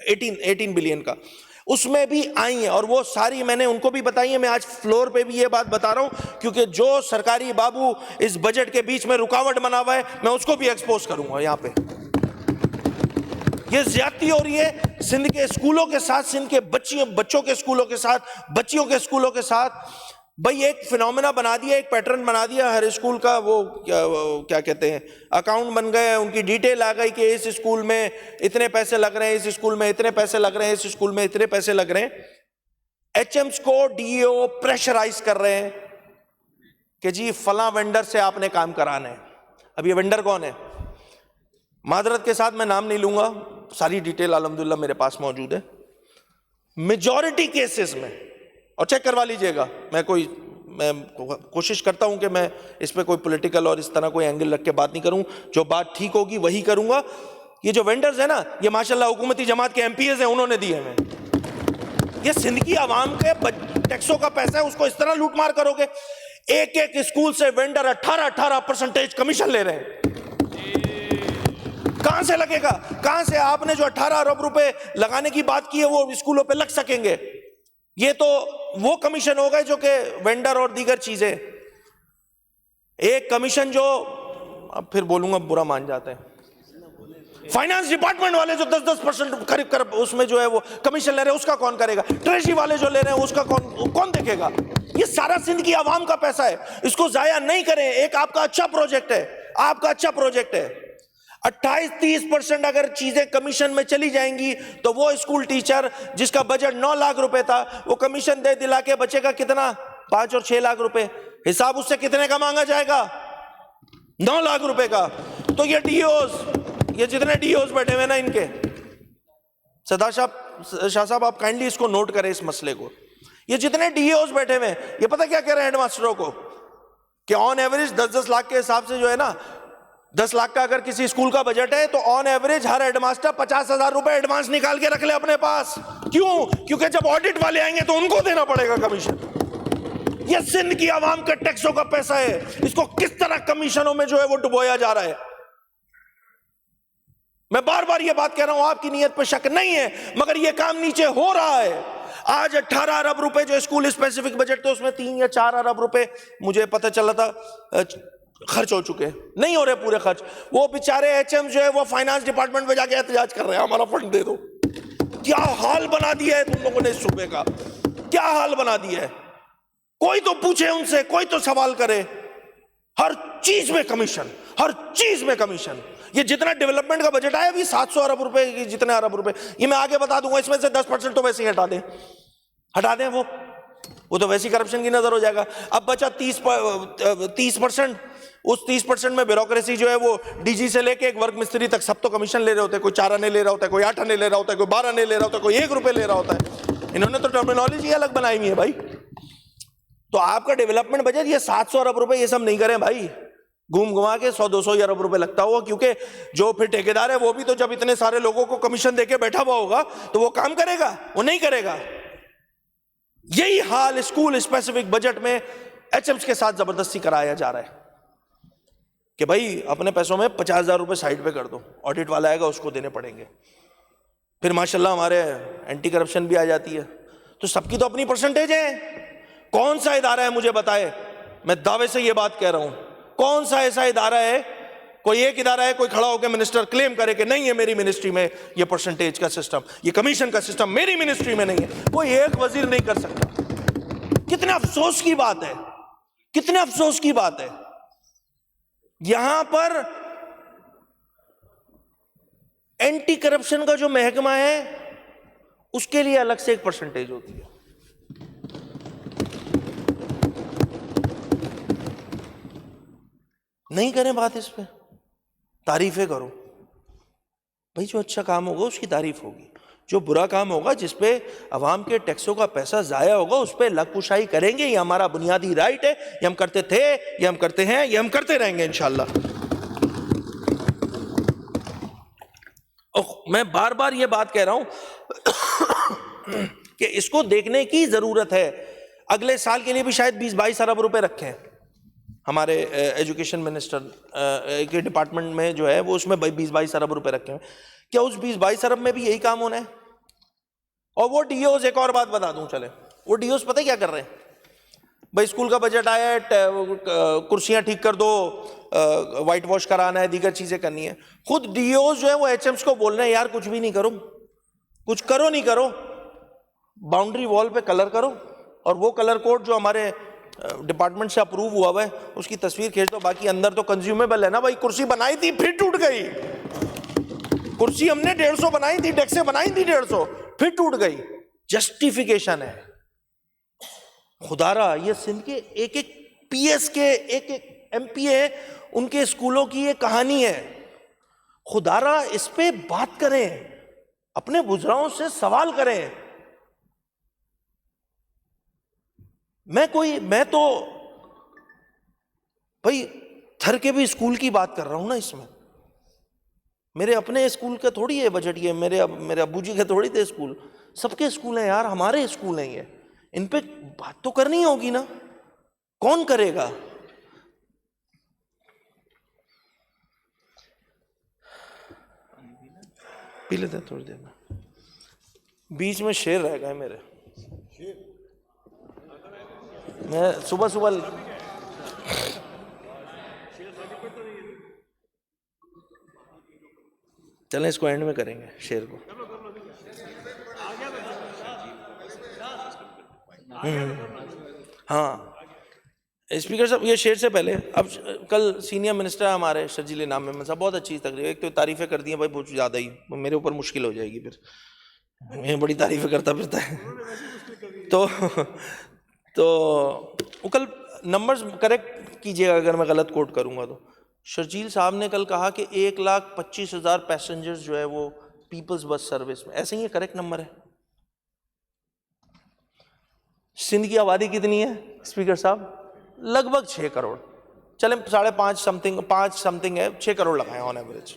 S2: 18 بلین کا, اس میں بھی آئی ہیں, اور وہ ساری میں نے ان کو بھی بتائی ہیں. میں آج فلور پہ بھی یہ بات بتا رہا ہوں کیونکہ جو سرکاری بابو اس بجٹ کے بیچ میں رکاوٹ بنا ہوا ہے میں اس کو بھی ایکسپوز کروں گا. یہاں پہ یہ زیادتی ہو رہی ہے سندھ کے اسکولوں کے ساتھ, سندھ کے بچوں کے اسکولوں کے ساتھ, بچیوں کے اسکولوں کے ساتھ. بھئی ایک فنومینا بنا دیا, ایک پیٹرن بنا دیا ہر اسکول کا, وہ کیا کہتے ہیں, اکاؤنٹ بن گئے, ان کی ڈیٹیل آ گئی کہ اس اسکول میں اتنے پیسے لگ رہے ہیں, اس اسکول میں اتنے پیسے لگ رہے ہیں, اس اسکول میں اتنے پیسے لگ رہے ہیں. ایچ ایمس کو ڈی او پریشرائز کر رہے ہیں کہ جی فلاں وینڈر سے آپ نے کام کرانا ہے. اب یہ وینڈر کون ہے؟ معذرت کے ساتھ میں نام نہیں لوں گا, ساری ڈیٹیل الحمدللہ میرے پاس موجود ہے. میجورٹی کیسز میں, اور چیک کروا لیجئے گا, میں کوشش کرتا ہوں کہ میں اس پہ کوئی پولیٹیکل اور اس طرح کوئی اینگل رکھ کے بات نہیں کروں, جو بات ٹھیک ہوگی وہی کروں گا. یہ جو وینڈرز ہیں نا, یہ ماشاءاللہ حکومتی جماعت کے ایم پی ایز ہیں, انہوں نے دیے ہیں. یہ سندھ کی عوام کے ٹیکسوں کا پیسہ ہے, اس کو اس طرح لوٹ مار کرو گے. ایک ایک اسکول سے وینڈر 18% کمیشن لے رہے ہیں. کہاں سے لگے گا؟ کہاں سے آپ نے جو 18 ارب روپے لگانے کی بات کی ہے وہ اسکولوں پہ لگ سکیں گے؟ یہ تو وہ کمیشن ہو گئے جو کہ وینڈر اور دیگر چیزیں. ایک کمیشن جو اب پھر بولوں گا برا مان جاتے ہیں, فائنانس ڈپارٹمنٹ والے جو 10% قریب اس میں جو ہے وہ کمیشن لے رہے ہیں اس کا کون کرے گا؟ ٹریجری والے جو لے رہے ہیں اس کا کون دیکھے گا؟ یہ سارا سندھ کی عوام کا پیسہ ہے، اس کو ضائع نہیں کریں۔ ایک آپ کا اچھا پروجیکٹ ہے، آپ کا اچھا پروجیکٹ ہے، 28-30% اگر چیزیں کمیشن میں چلی جائیں گی تو وہ اسکول ٹیچر جس کا بجٹ 9 لاکھ روپے تھا وہ کمیشن دے دلا کے بچے کا کتنا 5 اور 6 لاکھ روپے، حساب اس سے کتنے کا مانگا جائے گا؟ 9 لاکھ روپے کا۔ تو یہ ڈی اوز، یہ جتنے ڈی اوز بیٹھے ہوئے نا ان کے، شاہ صاحب آپ کائنڈلی اس کو نوٹ کریں اس مسئلے کو، یہ جتنے ڈی اوز بیٹھے ہوئے یہ پتہ کیا کہہ رہے ہیں ہیڈ ماسٹروں کو کہ آن ایوریج 10-10 لاکھ کے حساب سے جو ہے نا، 10 لاکھ کا اگر کسی اسکول کا بجٹ ہے تو آن ایوریج ہر ہیڈ ماسٹر 50,000 روپے ایڈوانس نکال کے رکھ لے اپنے پاس۔ کیوں؟ کیونکہ جب آڈٹ والے آئیں گے تو ان کو دینا پڑے گا کمیشن۔ یہ سندھ کی عوام کے ٹیکسوں کا پیسہ ہے، اس کو کس طرح کمیشنوں میں جو ہے وہ ڈبویا جا رہا ہے۔ میں بار بار یہ بات کہہ رہا ہوں، آپ کی نیت پہ شک نہیں ہے، مگر یہ کام نیچے ہو رہا ہے۔ آج 18 ارب روپے جو اسکول اسپیسیفک بجٹ تھے اس میں 3 یا 4 ارب روپے مجھے پتہ چلا تھا خرچ ہو چکے، نہیں ہو رہے پورے خرچ۔ وہ بیچارے ایچ ایم جو ہے وہ فائنانس ڈپارٹمنٹ میں جا کے احتجاج کر رہے ہیں ہمارا فنڈ دے دو۔ کیا حال بنا دیا ہے تم لوگوں نے اس صوبے کا، کیا حال بنا دیا ہے۔ کوئی تو پوچھے ان سے، کوئی تو سوال کرے۔ ہر چیز میں کمیشن، ہر چیز میں کمیشن۔ یہ جتنا ڈیولپمنٹ کا بجٹ آیا ابھی 700 ارب روپے، جتنے ارب روپے، یہ میں آگے بتا دوں گا، اس میں سے 10% تو ویسے ہی ہٹا دیں وہ تو ویسی کرپشن کی نظر ہو جائے گا۔ اب بچا 30%، اس 30% میں بیوروکریسی جو ہے وہ ڈی جی سے لے کے ایک ورک مستری تک سب تو کمیشن لے رہے ہوتے ہیں، کوئی 4 آنے لے رہا ہوتا ہے، کوئی 8 آنے لے رہا ہوتا ہے، کوئی 12 آنے لے رہا ہوتا ہے، کوئی 1 روپے لے رہا ہوتا ہے۔ انہوں نے تو ٹرمینالوجی الگ بنائی ہوئی ہے بھائی۔ تو آپ کا ڈیولپمنٹ بجٹ یہ 700 ارب روپے یہ سب نہیں کریں بھائی، گھوم گھما کے 100-200 ارب روپے لگتا ہوا، کیونکہ جو پھر ٹھیکیدار ہے وہ بھی تو جب اتنے سارے لوگوں کو کمیشن دے کے بیٹھا ہوا ہوگا تو وہ کام کرے گا؟ وہ نہیں کرے گا۔ یہی حال اسکول اسپیسیفک بجٹ میں ایچ ایمز کے ساتھ زبردستی کرایا جا رہا ہے کہ بھائی اپنے پیسوں میں 50,000 روپے سائڈ پہ کر دو، آڈٹ والا آئے گا اس کو دینے پڑیں گے۔ پھر ماشاءاللہ ہمارے اینٹی کرپشن بھی آ جاتی ہے، تو سب کی تو اپنی پرسنٹیج ہے۔ کون سا ادارہ ہے مجھے بتائے، میں دعوے سے یہ بات کہہ رہا ہوں، کون سا ایسا ادارہ ہے، کوئی ایک ادارہ ہے کوئی کھڑا ہو کے منسٹر کلیم کرے کہ نہیں ہے میری منسٹری میں یہ پرسنٹیج کا سسٹم، یہ کمیشن کا سسٹم میری منسٹری میں نہیں ہے؟ کوئی ایک وزیر نہیں کر سکتا۔ کتنے افسوس کی بات ہے، کتنے افسوس کی بات ہے۔ یہاں پر اینٹی کرپشن کا جو محکمہ ہے اس کے لیے الگ سے ایک پرسنٹیج ہوتی ہے۔ نہیں کریں بات اس پہ، تعریفیں کرو بھائی، جو اچھا کام ہوگا اس کی تعریف ہوگی، جو برا کام ہوگا جس پہ عوام کے ٹیکسوں کا پیسہ ضائع ہوگا اس پہ لگ کشائی کریں گے۔ یہ ہمارا بنیادی رائٹ ہے، یہ ہم کرتے تھے، یہ ہم کرتے ہیں، یہ ہم کرتے رہیں گے انشاءاللہ۔ میں بار بار یہ بات کہہ رہا ہوں کہ اس کو دیکھنے کی ضرورت ہے۔ اگلے سال کے لیے بھی شاید 20-22 ارب روپے رکھیں ہمارے ایجوکیشن منسٹر کے ڈپارٹمنٹ میں جو ہے وہ، اس میں 20-22 ارب روپے رکھے ہیں۔ کیا اس 20-22 ارب میں بھی یہی کام ہونا ہے؟ اور وہ ڈی اوز، ایک اور بات بتا دوں چلے، وہ ڈی اوز پتہ کیا کر رہے ہیں بھائی؟ اسکول کا بجٹ آیا ہے، کرسیاں ٹھیک کر دو، وائٹ واش کرانا ہے، دیگر چیزیں کرنی ہے، خود ڈی اوز جو ہے وہ ایچ ایمز کو بول رہے ہیں یار کچھ بھی نہیں کرو، کچھ کرو نہیں کرو، باؤنڈری وال پہ کلر کرو، اور وہ کلر کوڈ جو ہمارے ڈپارٹمنٹ سے اپروو ہوا ہے اس کی تصویر کھینچ دو، باقی اندر تو کنزیومیبل ہے نا بھائی۔ کرسی بنائی تھی پھر ٹوٹ گئی، کرسی ہم نے 150 بنائی تھی، ڈیسکیں بنائی تھی 150، پھر ٹوٹ گئی، جسٹیفیکیشن ہے۔ خدا را یہ سندھ کے ایک ایک پی ایس کے، ایک ایک ایم پی ہے، ان کے اسکولوں کی یہ کہانی ہے۔ خدا را اس پہ بات کریں، اپنے بزرگوں سے سوال کریں۔ میں تو بھائی تھر کے بھی اسکول کی بات کر رہا ہوں نا، اس میں میرے اپنے اسکول کا تھوڑی ہے بجٹ، یہ میرے ابو جی کے تھوڑی تھے اسکول، سب کے اسکول ہیں یار، ہمارے اسکول ہیں یہ، ان پہ بات تو کرنی ہوگی نا، کون کرے گا؟ پی لیتے تھوڑی دیر میں، بیچ میں شیر رہ گئے میرے، میں صبح چلیں اس کو اینڈ میں کریں گے شیئر کو. ہاں اسپیکر صاحب یہ شیئر سے پہلے اب کل سینئر منسٹر ہمارے شرجیل انعام محمد صاحب بہت اچھی تقریر, ایک تو تعریفیں کر دی ہیں بھائی بہت زیادہ ہی, میرے اوپر مشکل ہو جائے گی پھر, میں بڑی تعریفیں کرتا پھرتا ہے. تو وہ کل نمبرز کریکٹ کیجیے گا اگر میں غلط کوٹ کروں گا تو, شرجیل صاحب نے کل کہا کہ 1,25,000 پیسنجرز جو ہے وہ پیپلز بس سروس میں, ایسے ہی یہ کریکٹ نمبر ہے؟ سندھ کی آبادی کتنی ہے اسپیکر صاحب؟ لگ بھگ 6 کروڑ, چلیں 5.5 سمتنگ ہے, 6 کروڑ لگائیں آن ایوریج.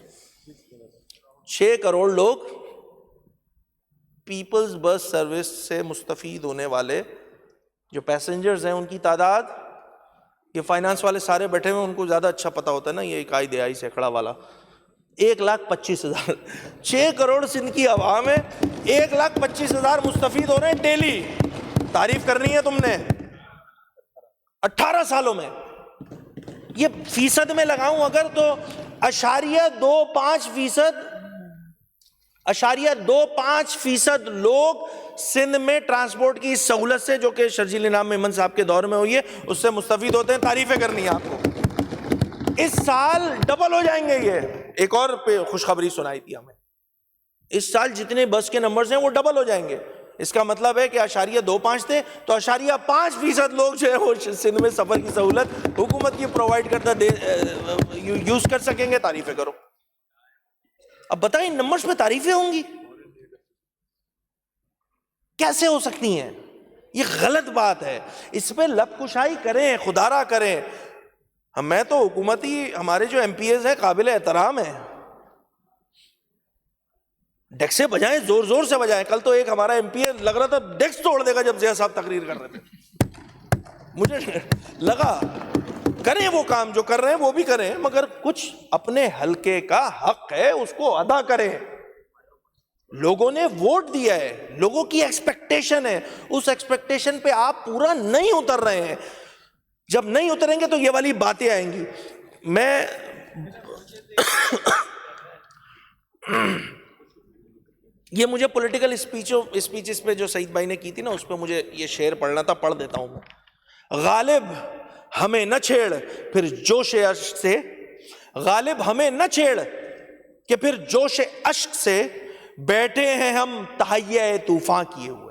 S2: 6 کروڑ لوگ پیپلز بس سروس سے مستفید ہونے والے جو پیسنجرز ہیں ان کی تعداد, یہ فائنانس والے سارے بیٹھے ہوئے ان کو زیادہ اچھا پتا ہوتا ہے نا, یہ اکائی دہائی سینکڑا والا. 1,25,000 6 کروڑ سندھ کی عوام ہے, 1,25,000 مستفید ہو رہے ہیں ڈیلی. تعریف کرنی ہے تم نے 18 سالوں میں. یہ فیصد میں لگاؤں اگر تو 0.25% لوگ سندھ میں ٹرانسپورٹ کی سہولت سے, جو کہ شرجیل انعام محمد صاحب کے دور میں ہوئی ہے, اس سے مستفید ہوتے ہیں. تعریفیں کرنی ہے آپ کو. اس سال ڈبل ہو جائیں گے. یہ ایک اور خوشخبری سنائی تھی ہمیں, اس سال جتنے بس کے نمبرز ہیں وہ ڈبل ہو جائیں گے. اس کا مطلب ہے کہ 0.25 تھے تو 0.5% لوگ جو ہے وہ سندھ میں سفر کی سہولت حکومت کی پرووائڈ کرتا یوز کر سکیں گے. تعریفیں کرو. اب بتائیں نمبرز پہ تعریفیں ہوں گی کیسے ہو سکتی ہیں؟ یہ غلط بات ہے. اس پہ لب کشائی کریں, خدارا کریں. میں تو حکومتی ہمارے جو ایم پی ایز ہیں قابل احترام ہیں, ڈیکس سے بجائیں, زور زور سے بجائیں. کل تو ایک ہمارا ایم پی لگ رہا تھا ڈیکس توڑ دے گا جب ضیاء صاحب تقریر کر رہے تھے. مجھے لگا کریں وہ کام جو کر رہے ہیں وہ بھی کریں, مگر کچھ اپنے حلقے کا حق ہے اس کو ادا کریں. لوگوں نے ووٹ دیا ہے, لوگوں کی ایکسپیکٹیشن ہے, اس ایکسپیکٹیشن پہ آپ پورا نہیں اتر رہے ہیں. جب نہیں اتریں گے تو یہ والی باتیں آئیں گی. میں یہ مجھے پولیٹیکل اسپیچز پہ جو سعید بھائی نے کی تھی نا, اس پہ مجھے یہ شعر پڑھنا تھا, پڑھ دیتا ہوں میں. غالب ہمیں نہ چھیڑ پھر جوش اشک سے, غالب ہمیں نہ چھیڑ کہ پھر جوش اشک سے بیٹھے ہیں ہم تہیہ طوفان کیے ہوئے.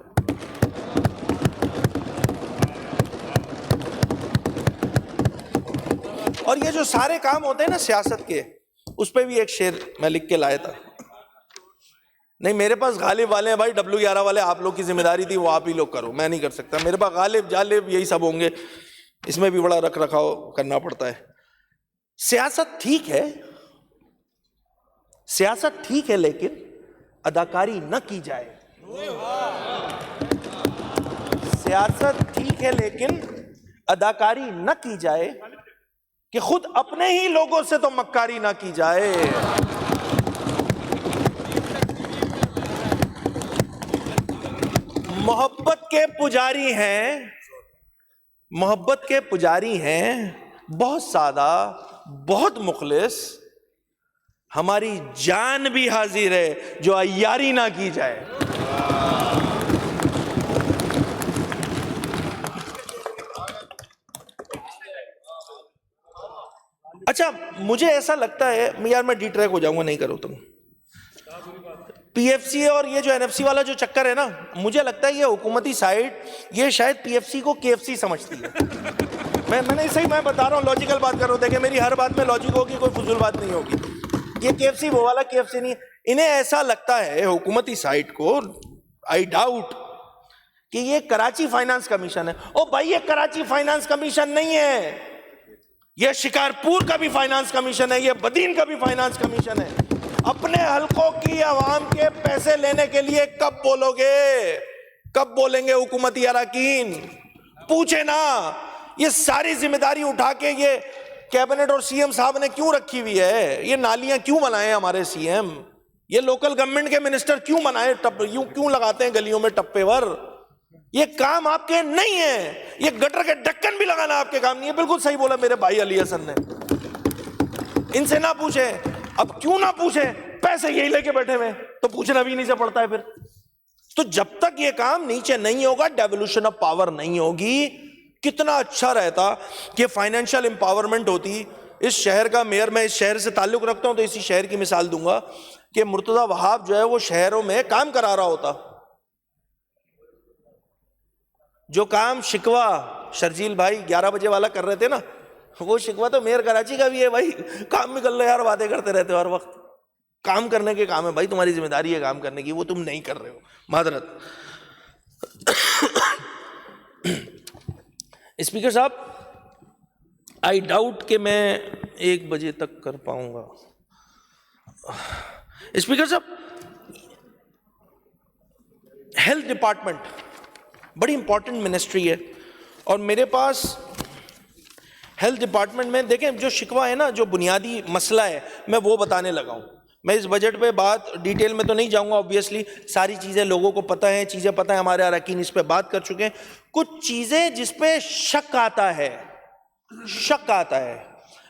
S2: اور یہ جو سارے کام ہوتے ہیں نا سیاست کے, اس پہ بھی ایک شعر میں لکھ کے لایا تھا. نہیں میرے پاس غالب والے ہیں بھائی, W11 والے آپ لوگ کی ذمہ داری تھی, وہ آپ ہی لوگ کرو, میں نہیں کر سکتا. میرے پاس غالب جالب یہی سب ہوں گے, اس میں بھی بڑا رکھ رکھاؤ کرنا پڑتا ہے. سیاست ٹھیک ہے, سیاست ٹھیک ہے, لیکن اداکاری نہ کی جائے. سیاست ٹھیک ہے لیکن اداکاری نہ کی جائے, کہ خود اپنے ہی لوگوں سے تو مکاری نہ کی جائے. محبت کے پجاری ہیں, محبت کے پجاری ہیں, بہت سادہ بہت مخلص, ہماری جان بھی حاضر ہے جو عیاری نہ کی جائے. اچھا مجھے ایسا لگتا ہے یار, میں ڈی ٹریک ہو جاؤں گا, نہیں کرو تم. پی ایف سی اور یہ جو این ایف سی والا جو چکر ہے نا, مجھے لگتا ہے یہ حکومتی سائٹ یہ شاید پی ایف سی کو کے ایف سی سمجھتی ہے. میں نہیں صحیح میں بتا رہا ہوں, لاجیکل بات کر رہا ہوں. دیکھیں میری ہر بات میں لاجک ہوگی, کوئی فضول بات نہیں ہوگی. یہ کے ایف سی وہ والا کے ایف سی نہیں. انہیں ایسا لگتا ہے حکومتی سائٹ کو, آئی ڈاؤٹ, کہ یہ کراچی فائنانس کمیشن ہے. او بھائی یہ کراچی فائنانس کمیشن نہیں ہے, یہ شکارپور کا بھی فائنانس کمیشن ہے, یہ بدین کا بھی فائنانس کمیشن ہے. اپنے حلقوں کی عوام کے پیسے لینے کے لیے کب بولو گے, کب بولیں گے حکومتی اراکین؟ پوچھے نا. یہ ساری ذمہ داری اٹھا کے یہ کیبنٹ اور سی ایم صاحب نے کیوں رکھی ہوئی ہے؟ یہ نالیاں کیوں بنائے ہمارے سی ایم؟ یہ لوکل گورنمنٹ کے منسٹر کیوں بنائے, کیوں لگاتے ہیں گلیوں میں ٹپے ور؟ یہ کام آپ کے نہیں ہے. یہ گٹر کے ڈکن بھی لگانا آپ کے کام نہیں ہے. بالکل صحیح بولا میرے بھائی علی حسن نے. ان سے نہ پوچھیں. اب کیوں نہ پوچھیں؟ پیسے یہی لے کے بیٹھے ہوئے تو پوچھنا بھی نہیں سے پڑتا ہے پھر. تو جب تک یہ کام نیچے نہیں ہوگا, ڈیولیوشن آف پاور نہیں ہوگی. کتنا اچھا رہتا کہ فائنینشیل امپاورمنٹ ہوتی. اس شہر کا میئر, میں اس شہر سے تعلق رکھتا ہوں تو اسی شہر کی مثال دوں گا کہ مرتضی وہاب جو ہے وہ شہروں میں کام کرا رہا ہوتا. جو کام شکوہ شرجیل بھائی 11 بجے والا کر رہے تھے نا, وہ شکوہ تو میئر کراچی کا بھی ہے بھائی. کام بھی کر لو یار, باتیں کرتے رہتے ہو ہر وقت. کام کرنے کے کام ہے بھائی, تمہاری ذمہ داری ہے کام کرنے کی, وہ تم نہیں کر رہے ہو. معذرت. اسپیکر صاحب, آئی ڈاؤٹ کہ میں 1 بجے تک کر پاؤں گا. اسپیکر صاحب, ہیلتھ ڈپارٹمنٹ بڑی امپورٹنٹ منسٹری ہے, اور میرے پاس ہیلتھ ڈپارٹمنٹ میں دیکھیں جو شکوہ ہے نا, جو بنیادی مسئلہ ہے, میں وہ بتانے لگا ہوں. میں اس بجٹ پہ بات ڈیٹیل میں تو نہیں جاؤں گا, آبویسلی ساری چیزیں لوگوں کو پتہ ہیں, چیزیں پتہ ہیں, ہمارے اراکین اس پہ بات کر چکے ہیں. کچھ چیزیں جس پہ شک آتا ہے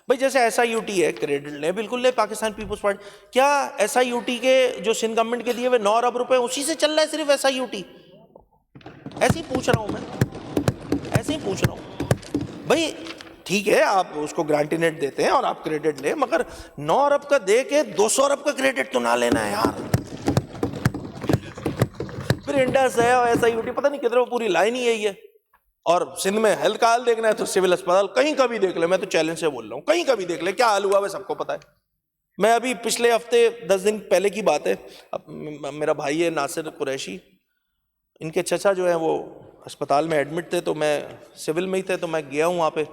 S2: بھائی, جیسے ایس آئی یو ٹی ہے, کریڈٹ لیں, بالکل لیں, پاکستان پیپلز پارٹی. کیا ایس آئی یو ٹی کے جو سندھ گورنمنٹ کے دیے ہوئے 9 ارب روپے اسی سے چل رہا ہے صرف ایس آئی یو ٹی؟ ایسے ہی پوچھ رہا ہوں میں, ایسے ہی پوچھ رہا ہوں بھائی. ٹھیک ہے آپ اس کو گرانٹینٹ دیتے ہیں اور آپ کریڈٹ لیں, مگر 9 ارب کا دے کے 200 ارب کا کریڈٹ تو نہ لینا ہے یار. پھر انڈس ہے اور ایسا یو ٹی پتہ نہیں کدھر, پوری لائن ہی یہی ہے. اور سندھ میں ہیلتھ کا حال دیکھنا ہے تو سول اسپتال کہیں کا بھی دیکھ لے, میں تو چیلنج سے بول رہا ہوں, کہیں کا بھی دیکھ لے, کیا حال ہوا ہے سب کو پتہ ہے. میں ابھی پچھلے ہفتے 10 دن پہلے کی بات ہے, میرا بھائی ہے ناصر قریشی, ان کے چچا جو ہیں وہ اسپتال میں ایڈمٹ تھے, تو میں سول میں ہی تھے, تو میں گیا ہوں وہاں پہ.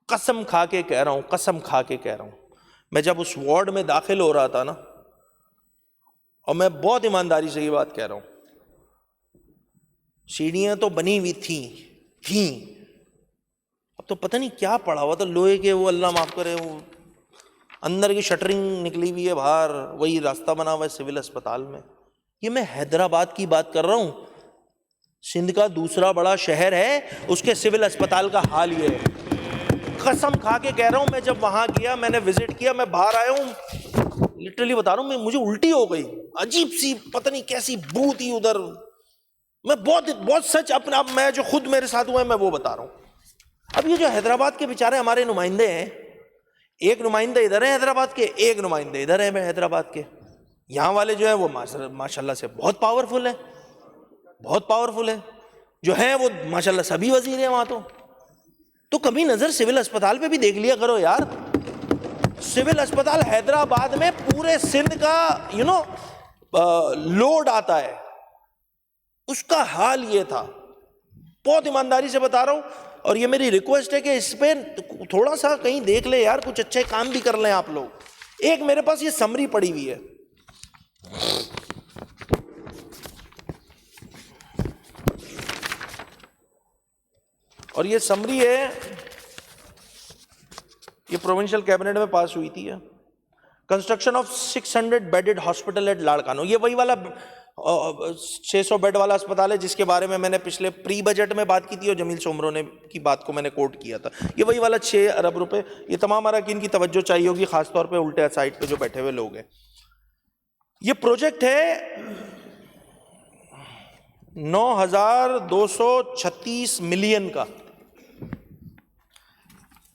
S2: قسم کھا کے کہہ رہا ہوں, میں جب اس وارڈ میں داخل ہو رہا تھا نا, اور میں بہت ایمانداری سے یہ بات کہہ رہا ہوں, سیڑھیاں تو بنی ہوئی تھیں, اب تو پتہ نہیں کیا پڑا ہوا تھا, لوہے کے, وہ اللہ معاف کرے, وہ اندر کی شٹرنگ نکلی ہوئی ہے باہر, وہی راستہ بنا ہوا ہے سول اسپتال میں. یہ میں حیدرآباد کی بات کر رہا ہوں, سندھ کا دوسرا بڑا شہر ہے, اس کے سول اسپتال کا حال یہ ہے. قسم کھا کے کہہ رہا ہوں, میں جب وہاں گیا, میں نے وزٹ کیا, میں باہر آیا ہوں, لٹرلی بتا رہا ہوں, مجھے الٹی ہو گئی, عجیب سی پتہ نہیں کیسی بو تھی ادھر. میں بہت سچ اپنا, اب میں جو خود میرے ساتھ ہوا ہے میں وہ بتا رہا ہوں. اب یہ جو حیدرآباد کے بیچارے ہمارے نمائندے ہیں, ایک نمائندے ادھر ہیں حیدرآباد کے, ایک نمائندے ادھر ہیں حیدرآباد کے. یہاں والے جو ہیں وہ ماشاء اللہ سے بہت پاورفل ہیں, جو ہیں وہ ماشاء اللہ سبھی وزیر ہیں وہاں. تو کبھی نظر سول اسپتال پہ بھی دیکھ لیا کرو یار. سول اسپتال حیدرآباد میں پورے سندھ کا لوڈ آتا ہے, اس کا حال یہ تھا. بہت ایمانداری سے بتا رہا ہوں, اور یہ میری ریکویسٹ ہے کہ اس پہ تھوڑا سا کہیں دیکھ لے یار, کچھ اچھے کام بھی کر لیں آپ لوگ. ایک میرے پاس یہ سمری پڑی ہوئی ہے, اور یہ سمری ہے, یہ پروونشل کیبنٹ میں پاس ہوئی تھی. Construction of 600 bedded hospital at Larkana, یہ وہی والا 600 بیڈ والا اسپتال ہے جس کے بارے میں نے پچھلے پری بجٹ میں بات کی تھی, اور جمیل سومرو نے کی بات کو میں نے کوٹ کیا تھا. یہ وہی والا 6 ارب روپے. یہ تمام اراکین کی توجہ چاہیے ہوگی, خاص طور پہ الٹے سائڈ پہ جو بیٹھے ہوئے لوگ ہیں. یہ پروجیکٹ ہے 9,236 ملین کا.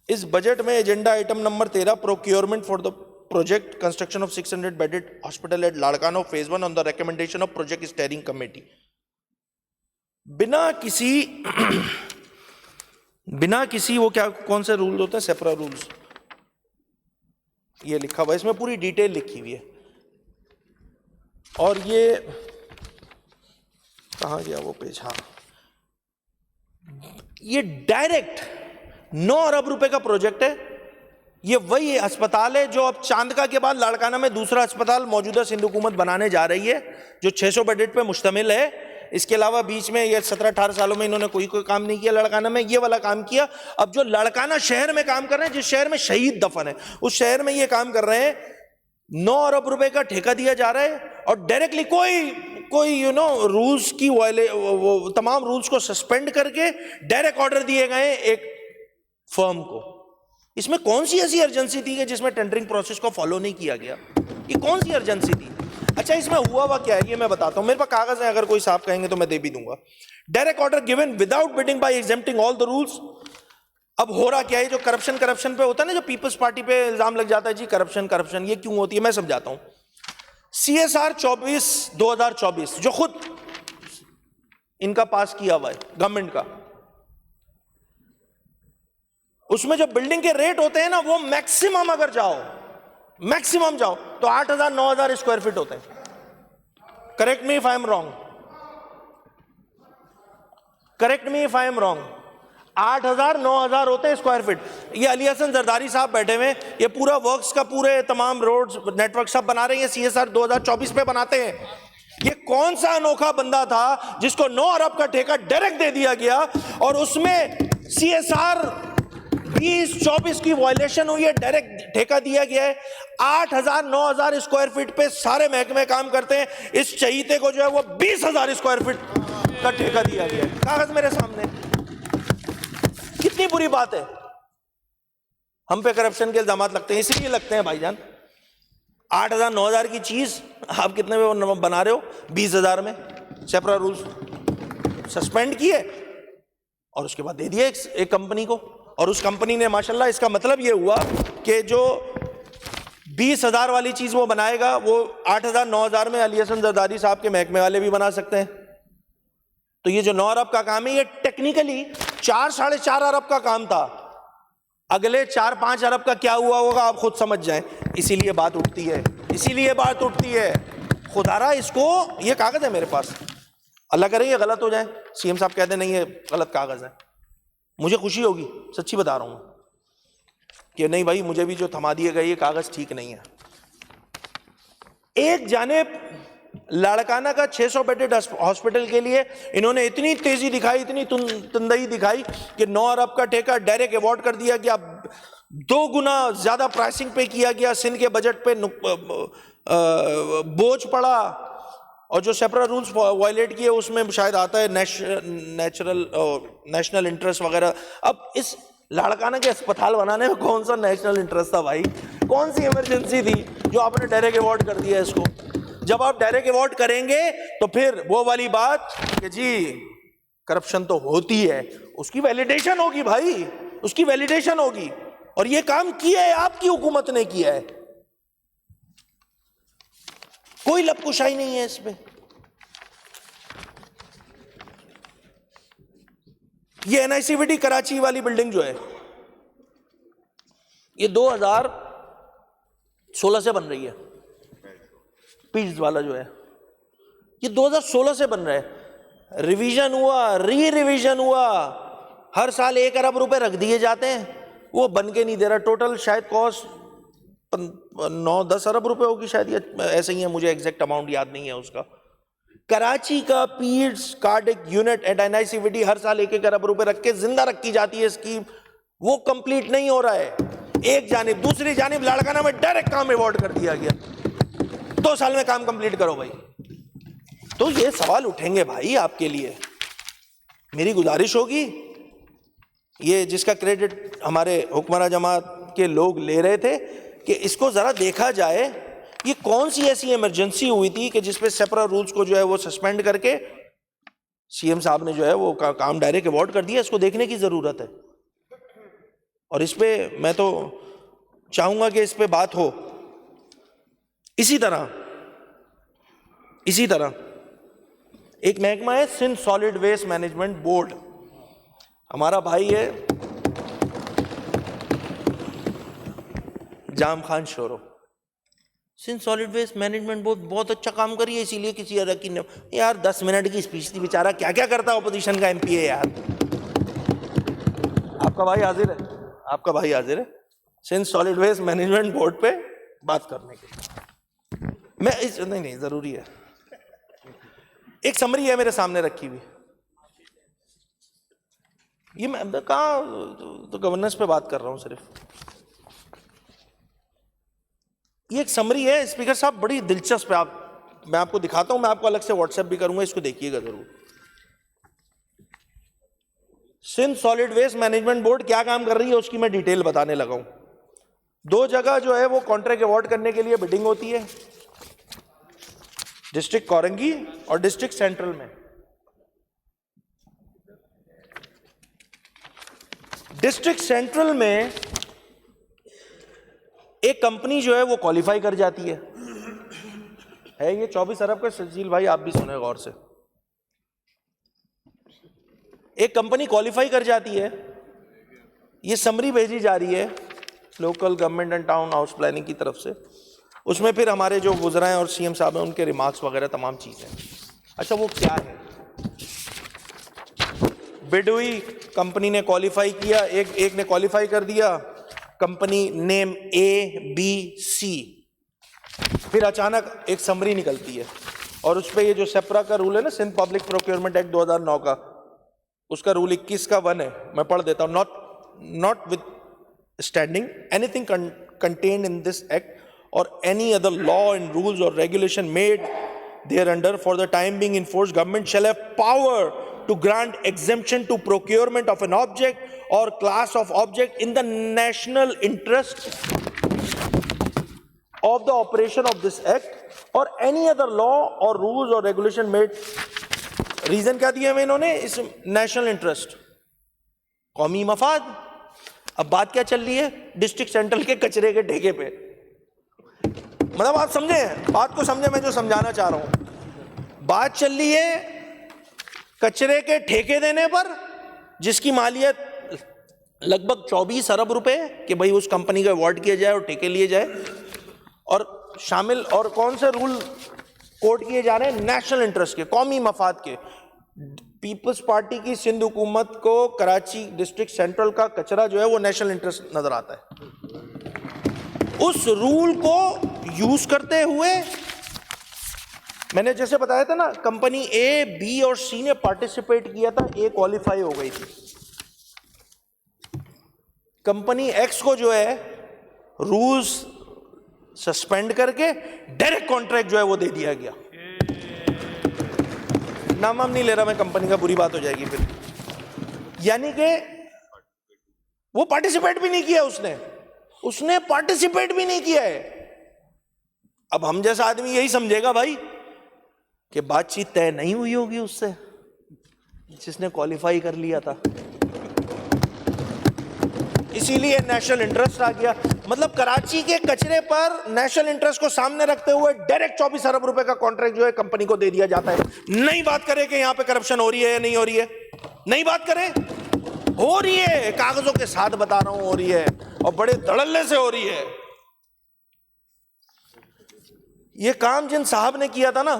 S2: اس بجٹ میں agenda item number 13 procurement for the project construction of 600 bedded hospital at Larkana phase 1 on the recommendation of project steering committee. بنا کسی وہ کیا کون سے رول ہوتے ہیں, سیپرا رولز, یہ لکھا ہوا ہے, اس میں پوری ڈیٹیل لکھی ہوئی ہے. اور یہ کہاں گیا وہ پیج, ہاں, یہ ڈائریکٹ 9 ارب روپے کا پروجیکٹ ہے. یہ وہی اسپتال ہے جو اب چاندکا کے بعد لاڑکانہ میں دوسرا اسپتال موجودہ سندھ حکومت بنانے جا رہی ہے, جو 600 بیڈ پہ مشتمل ہے. اس کے علاوہ بیچ میں یہ 17-18 سالوں میں انہوں نے کوئی کام نہیں کیا لاڑکانہ میں, یہ والا کام کیا. اب جو لاڑکانہ شہر میں کام کر رہے ہیں, جس شہر میں شہید دفن ہے, اس شہر میں یہ کام کر رہے ہیں. 9 ارب روپے کا ٹھیکہ دیا جا رہا ہے, اور ڈائریکٹلی کوئی رولز کی تمام رولز کو سسپینڈ کر کے ڈائریکٹ آرڈر دیے گئے ایک فرم کو. اس میں کون سی ایسی ارجنسی تھی کہ جس میں ٹینڈرنگ پروسیس کو فالو نہیں کیا گیا؟ یہ کون سی ارجنسی تھی؟ اچھا اس میں ہوا کیا ہے یہ میں بتاتا ہوں. میرے پاس کاغذ ہیں, اگر کوئی صاحب کہیں گے تو میں دے بھی دوں گا. Direct order given without bidding by exempting all the rules. اب ہو رہا کیا ہے, جو کرپشن پہ ہوتا ہے نا, جو پیپلز پارٹی پہ الزام لگ جاتا ہے جی کرپشن یہ کیوں ہوتی ہے, میں سمجھاتا ہوں. CSR 2024 جو خود ان کا پاس کیا ہوا ہے گورنمنٹ کا, اس میں جو بلڈنگ کے ریٹ ہوتے ہیں نا وہ میکسیمم اگر جاؤ تو 8,000-9,000 اسکوائر فٹ ہوتے ہیں. Correct me if I am wrong. 8,000-9,000 ہوتے ہیں اسکوائر فٹ. یہ علی حسن زرداری صاحب بیٹھے ہوئے, یہ پورا ورکس کا پورے تمام روڈز نیٹ ورک سب بنا رہے ہیں, CSR 2024 پہ بناتے ہیں. یہ کون سا انوکھا بندہ تھا جس کو 9 ارب کا ٹھیکہ ڈائریکٹ دے دیا گیا اور اس میں CSR 2024 کی وائلیشن ہوئی ہے, ڈائریکٹ ٹھیکہ دیا گیا ہے. 8,000-9,000 اسکوائر فٹ پہ سارے محکمے کام کرتے ہیں, اس چہیتے کو جو ہے وہ 20,000 اسکوائر فٹ کا ٹھیکہ دیا گیا ہے. کاغذ میرے سامنے. کتنی بری بات ہے. ہم پہ کرپشن کے الزامات لگتے ہیں, اس لیے لگتے ہیں بھائی جان. 8,000-9,000 کی چیز آپ کتنے میں بنا رہے ہو؟ 20,000 میں. سیپرا رولز سسپینڈ کیے اور اس کے بعد دے دیے ایک کمپنی کو, اور اس کمپنی نے ماشاءاللہ, اس کا مطلب یہ ہوا کہ جو 20,000 والی چیز وہ بنائے گا وہ 8,000-9,000 میں علی حسن زرداری صاحب کے محکمے والے بھی بنا سکتے ہیں. تو یہ جو 9 ارب کا کام ہے یہ ٹیکنیکلی 4-4.5 ارب کا کام تھا. اگلے 4-5 ارب کا کیا ہوا ہوگا آپ خود سمجھ جائیں. اسی لیے بات اٹھتی ہے. خدارا اس کو, یہ کاغذ ہے میرے پاس, اللہ کرے یہ غلط ہو جائے, CM صاحب کہتے ہیں نہیں یہ غلط کاغذ ہے, مجھے خوشی ہوگی, سچی بتا رہا ہوں کہ نہیں بھائی مجھے بھی جو تھما دیے گئے یہ کاغذ ٹھیک نہیں ہے. ایک جانب لاڑکانہ کا 600 بیڈڈ ہاسپٹل کے لیے انہوں نے اتنی تیزی دکھائی, اتنی تندئی دکھائی کہ 9 ارب کا ٹھیکہ ڈائریکٹ ایوارڈ کر دیا گیا, 2 گنا زیادہ پرائسنگ پہ کیا گیا, سندھ کے بجٹ پہ بوجھ پڑا, اور جو سیپرا رولز وائلیٹ کیے اس میں شاید آتا ہے نیشنل انٹرسٹ وغیرہ. اب اس لاڑکانہ کے اسپتال بنانے میں کون سا نیشنل انٹرسٹ تھا بھائی؟ کون سی ایمرجنسی تھی جو آپ نے ڈائریکٹ ایوارڈ کر دیا اس کو؟ جب آپ ڈائریکٹ ایوارڈ کریں گے تو پھر وہ والی بات کہ جی کرپشن تو ہوتی ہے, اس کی ویلیڈیشن ہوگی بھائی, اس کی ویلیڈیشن ہوگی. اور یہ کام کیا ہے آپ کی حکومت نے کیا ہے, کوئی لب کشائی نہیں ہے اس پہ. یہ NICVT کراچی والی بلڈنگ جو ہے یہ 2016 سے بن رہی ہے. پیز والا جو ہے یہ 2016 سے بن رہا ہے. ریویژن ہوا, ریویژن ہوا, ہر سال 1 ارب روپے رکھ دیے جاتے ہیں, وہ بن کے نہیں دے رہا. ٹوٹل شاید کاسٹ 9-10 ارب روپے ہوگی شاید, یہ ایسے ہی ہے, مجھے ایگزیکٹ اماؤنٹ یاد نہیں ہے اس کا. کراچی کا peds cardiac unit at NICVT ہر سال 1 ارب روپے رکھ کے زندہ رکھی جاتی ہے اسکیم, وہ کمپلیٹ نہیں ہو رہا ہے ایک جانب. دوسری جانب لاڑکانہ میں ڈائریکٹ کام ایوارڈ کر دیا گیا, 2 سال میں کام کمپلیٹ کرو بھائی. تو یہ سوال اٹھیں گے بھائی آپ کے لیے. میری گزارش ہوگی, یہ جس کا کریڈٹ ہمارے حکمراں جماعت کے لوگ لے رہے تھے, کہ اس کو ذرا دیکھا جائے یہ کون سی ایسی ایمرجنسی ہوئی تھی کہ جس پہ سیپرا رولز کو جو ہے وہ سسپینڈ کر کے CM صاحب نے جو ہے وہ کام ڈائریکٹ ایوارڈ کر دیا. اس کو دیکھنے کی ضرورت ہے, اور اس پہ میں تو چاہوں گا کہ اس پہ بات ہو. اسی طرح ایک محکمہ ہے Sindh solid waste management board, ہمارا بھائی ہے Jam Khan Shoro. Sindh solid waste management board بہت اچھا کام کری ہے, اسی لیے کسی اراکین نے یار 10 منٹ کی اسپیچ تھی, بیچارہ کیا کیا کرتا ہے اپوزیشن کا MP ہے یار. آپ کا بھائی حاضر ہے Sindh solid waste management board پہ بات کرنے کے. میں نہیں ضروری ہے, ایک سمری ہے میرے سامنے رکھی ہوئی, یہ میں کہاں تو گورننس پہ بات کر رہا ہوں صرف. یہ ایک سمری ہے اسپیکر صاحب, بڑی دلچسپ ہے. میں آپ کو دکھاتا ہوں, میں آپ کو الگ سے واٹس ایپ بھی کروں گا, اس کو دیکھیے گا ضرور. Sindh solid waste management board کیا کام کر رہی ہے اس کی میں ڈیٹیل بتانے لگا ہوں. 2 جگہ جو ہے وہ کانٹریکٹ ایوارڈ کرنے کے لیے بڈنگ ہوتی ہے, ڈسٹرکٹ کورنگی اور ڈسٹرکٹ سینٹرل میں. ڈسٹرکٹ سینٹرل میں ایک کمپنی جو ہے وہ کوالیفائی کر جاتی ہے یہ 24 ارب کا. شجیل بھائی آپ بھی سنیں غور سے. ایک کمپنی کوالیفائی کر جاتی ہے, یہ سمری بھیجی جا رہی ہے local government and town house planning کی طرف سے. اس میں پھر ہمارے جو وزراء ہیں اور سی ایم صاحب ہیں ان کے ریمارکس وغیرہ تمام چیزیں. اچھا وہ کیا ہے؟ بڈ ہوئی, کمپنی نے کوالیفائی کیا, ایک نے کوالیفائی کر دیا, کمپنی نیم ABC. پھر اچانک ایک سمری نکلتی ہے اور اس پہ یہ جو سیپرا کا رول ہے نا, سندھ پبلک پروکیورمنٹ ایکٹ 2009 کا, اس کا رول 21 کا 1 ہے, میں پڑھ دیتا ہوں. not withstanding anything contained in this act or any other law and rules or regulation made thereunder for the time being in force, government shall have power to grant exemption to procurement of an object or class of object in the national interest of the operation of this act or any other law or rules or regulation made. Reason کیا دیا میں انہوں نے؟ اس national interest, قومی مفاد. اب بات کیا چل رہی ہے؟ ڈسٹرکٹ سینٹرل کے کچرے کے ٹھیکے پہ. مطلب آپ سمجھیں بات کو, سمجھیں میں جو سمجھانا چاہ رہا ہوں. بات چل رہی ہے کچرے کے ٹھیکے دینے پر, جس کی مالیت لگ بھگ 24 ارب روپے کہ بھائی اس کمپنی کا ایوارڈ کیا جائے اور ٹھیکے لیے جائے. اور شامل اور کون سے رول کوٹ کیے جا رہے ہیں؟ نیشنل انٹرسٹ کے, قومی مفاد کے. پیپلز پارٹی کی سندھ حکومت کو کراچی ڈسٹرکٹ سینٹرل کا کچرا جو ہے وہ نیشنل انٹرسٹ نظر آتا ہے. اس رول کو یوز کرتے ہوئے میں نے جیسے بتایا تھا نا, کمپنی اے, بی اور سی نے پارٹیسپیٹ کیا تھا, اے کوالیفائی ہو گئی تھی. کمپنی ایکس کو جو ہے رولز سسپینڈ کر کے ڈائریکٹ کانٹریکٹ جو ہے وہ دے دیا گیا. نام نہیں لے رہا میں کمپنی کا, بری بات ہو جائے گی پھر. یعنی کہ وہ پارٹیسپیٹ بھی نہیں کیا, اس نے پارٹیسپیٹ بھی نہیں کیا ہے. اب ہم جیسا آدمی یہی سمجھے گا بھائی کہ بات چیت طے نہیں ہوئی ہوگی اس سے جس نے کوالیفائی کر لیا تھا, اسی لیے نیشنل انٹرسٹ آ گیا. مطلب کراچی کے کچرے پر نیشنل انٹرسٹ کو سامنے رکھتے ہوئے ڈائریکٹ 24 ارب روپے کا کانٹریکٹ جو ہے کمپنی کو دے دیا جاتا ہے. نہیں بات کرے کہ یہاں پہ کرپشن ہو رہی ہے یا نہیں ہو رہی ہے, نہیں بات کریں, ہو رہی ہے, کاغذوں کے ساتھ بتا رہا ہوں ہو رہی ہے, اور بڑے دھڑلے سے ہو رہی ہے. یہ کام جن صاحب نے کیا تھا نا,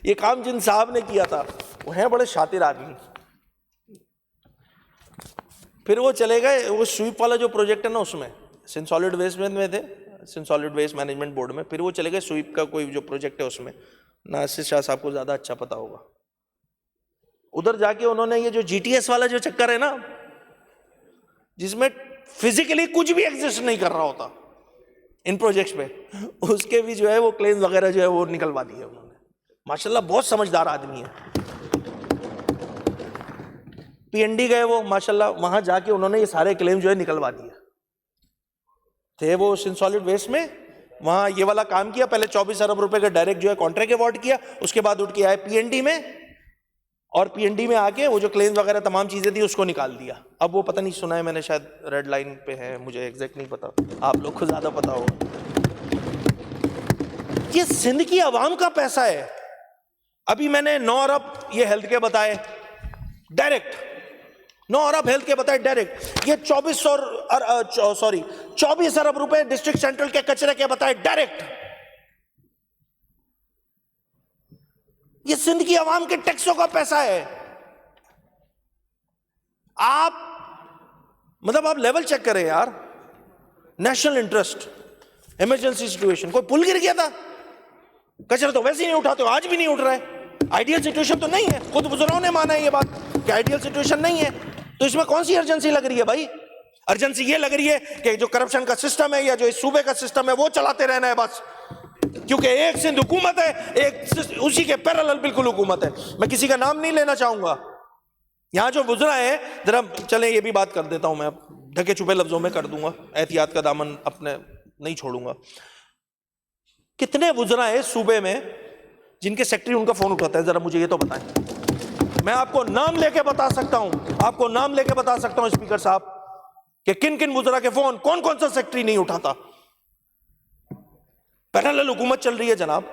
S2: یہ کام جن صاحب نے کیا تھا وہ ہیں بڑے شاطر آدمی. پھر وہ چلے گئے, وہ سویپ والا جو پروجیکٹ ہے نا اس میں سندھ سالڈ ویسٹ میں تھے, Sindh solid waste management board میں. پھر وہ چلے گئے سویپ کا کوئی جو پروجیکٹ ہے اس میں, ناصر شاہ صاحب کو زیادہ اچھا پتا ہوگا. ادھر جا کے انہوں نے یہ جو جی ٹی ایس والا جو چکر ہے نا, جس میں فزیکلی کچھ بھی ایگزسٹ نہیں کر رہا ہوتا ان پروجیکٹس پہ, اس کے بھی جو ہے وہ کلیم وغیرہ جو ہے وہ نکلوا دیے انہوں نے. ماشاءاللہ بہت سمجھدار آدمی ہے. پی این ڈی گئے وہ, ماشاءاللہ وہاں جا کے انہوں نے یہ سارے کلیم جو ہے نکلوا دیے تھے. وہ سندھ سالڈ ویسٹ میں وہاں یہ والا کام کیا, پہلے 24 ارب روپے کا ڈائریکٹ جو ہے کانٹریکٹ ایوارڈ کیا, اس کے بعد اٹھ کے آئے پی این ڈی میں, اور پی این ڈی میں آ کے وہ جو کلیم وغیرہ تمام چیزیں تھی اس کو نکال دیا. اب وہ پتہ نہیں سنا ہے میں نے, شاید ریڈ لائن پہ ہے, مجھے ایگزیکٹ نہیں پتا, آپ لوگ کو زیادہ پتا ہو. یہ سندھ کی عوام کا پیسہ ہے. ابھی میں نے 9 ارب یہ ہیلتھ کے بتائے ڈائریکٹ, 9 ارب ہیلتھ کے بتائے ڈائریکٹ. یہ 24 ارب روپے ڈسٹرکٹ سینٹرل کے کچرے کے بتائے ڈائریکٹ. یہ سندھ کی عوام کے ٹیکسوں کا پیسہ ہے. آپ مطلب آپ لیول چیک کریں یار. نیشنل انٹرسٹ, ایمرجنسی سچویشن, کوئی پل گر گیا تھا, کچرا تو ویسے ہی نہیں اٹھاتے, آج بھی نہیں اٹھ رہا ہے. آئیڈیل سچویشن تو نہیں ہے, خود بزرگوں نے مانا ہے یہ بات کہ آئیڈیل سچویشن نہیں ہے. تو اس میں کون سی ارجنسی لگ رہی ہے بھائی؟ ارجنسی یہ لگ رہی ہے کہ جو کرپشن کا سسٹم ہے یا جو اس صوبے کا سسٹم ہے وہ چلاتے رہنا ہے بس, کیونکہ ایک سندھ حکومت ہے, ایک اسی کے پیرالل بالکل حکومت ہے. میں کسی کا نام نہیں لینا چاہوں گا, یہاں جو وزراء ہیں، ذرا چلیں یہ بھی بات کر دیتا ہوں میں، اب ڈھکے چھپے لفظوں میں کر دوں گا، احتیاط کا دامن اپنے نہیں چھوڑوں گا. کتنے وزراء ہیں صوبے میں جن کے سیکٹری ان کا فون اٹھاتا ہے؟ ذرا مجھے یہ تو بتائیں. میں آپ کو نام لے کے بتا سکتا ہوں، آپ کو نام لے کے بتا سکتا ہوں اسپیکر صاحب کہ کن کن وزراء کے فون کون کون سا سیکٹری نہیں اٹھاتا. پیرالل حکومت چل رہی ہے جناب.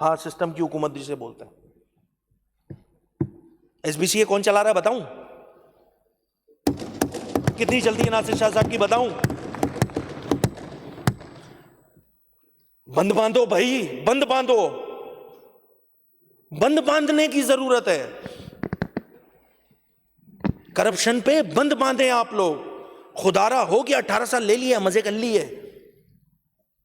S2: ہاں، سسٹم کی حکومت جسے بولتے ہیں. ایس بی سی کون چلا رہا ہے بتاؤں؟ کتنی چلتی ہے ناصر شاہ صاحب کی بتاؤں؟ بند باندھو بھائی، بند باندھو، بند باندھنے کی ضرورت ہے. کرپشن پہ بند باندھیں آپ لوگ. خدارا ہو گیا، 18 سال لے لیے، مزے کر لیے،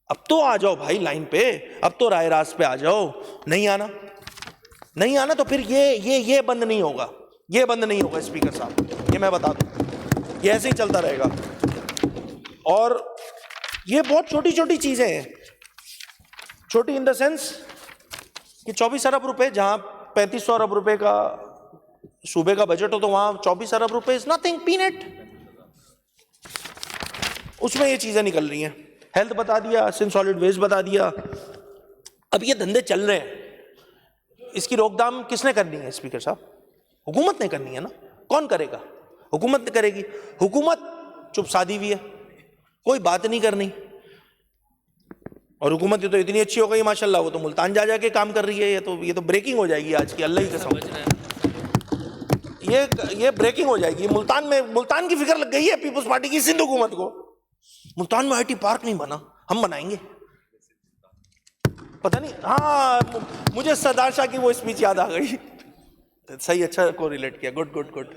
S2: اب تو آ جاؤ بھائی لائن پہ، اب تو رائے راست پہ آ جاؤ. نہیں آنا، نہیں آنا تو پھر یہ بند نہیں ہوگا، یہ بند نہیں ہوگا اسپیکر صاحب، یہ میں بتا دوں، یہ ایسے ہی چلتا رہے گا. اور یہ بہت چھوٹی چھوٹی چیزیں ہیں، چھوٹی ان دا سینس کہ 24 ارب روپے جہاں 3500 ارب روپے کا صوبے کا بجٹ ہو تو وہاں 24 ارب روپے از نتھنگ، پینٹ. اس میں یہ چیزیں نکل رہی ہیں. ہیلتھ بتا دیا، سن سالڈ ویسٹ بتا دیا. اب یہ دھندے چل رہے ہیں، اس کی روک تھام کس نے کرنی ہے اسپیکر صاحب؟ حکومت نے کرنی ہے نا. کون کرے گا؟ حکومت نے کرے گی. حکومت چپ سادھی ہوئی ہے، کوئی بات نہیں کرنی. اور حکومت یہ تو اتنی اچھی ہو گئی ماشاءاللہ، وہ تو ملتان جا کے کام کر رہی ہے. یہ تو بریکنگ ہو جائے گی آج کی، اللہ ہی قسم، یہ بریکنگ ہو جائے گی. ملتان کی فکر لگ گئی ہے پیپلز پارٹی کی سندھ حکومت کو. ملتان میں آئی ٹی پارک نہیں بنا، ہم بنائیں گے. پتہ نہیں، ہاں مجھے سردار شاہ کی وہ اسپیچ یاد آ گئی. صحیح، اچھا کو ریلیٹ کیا، گڈ گڈ گڈ،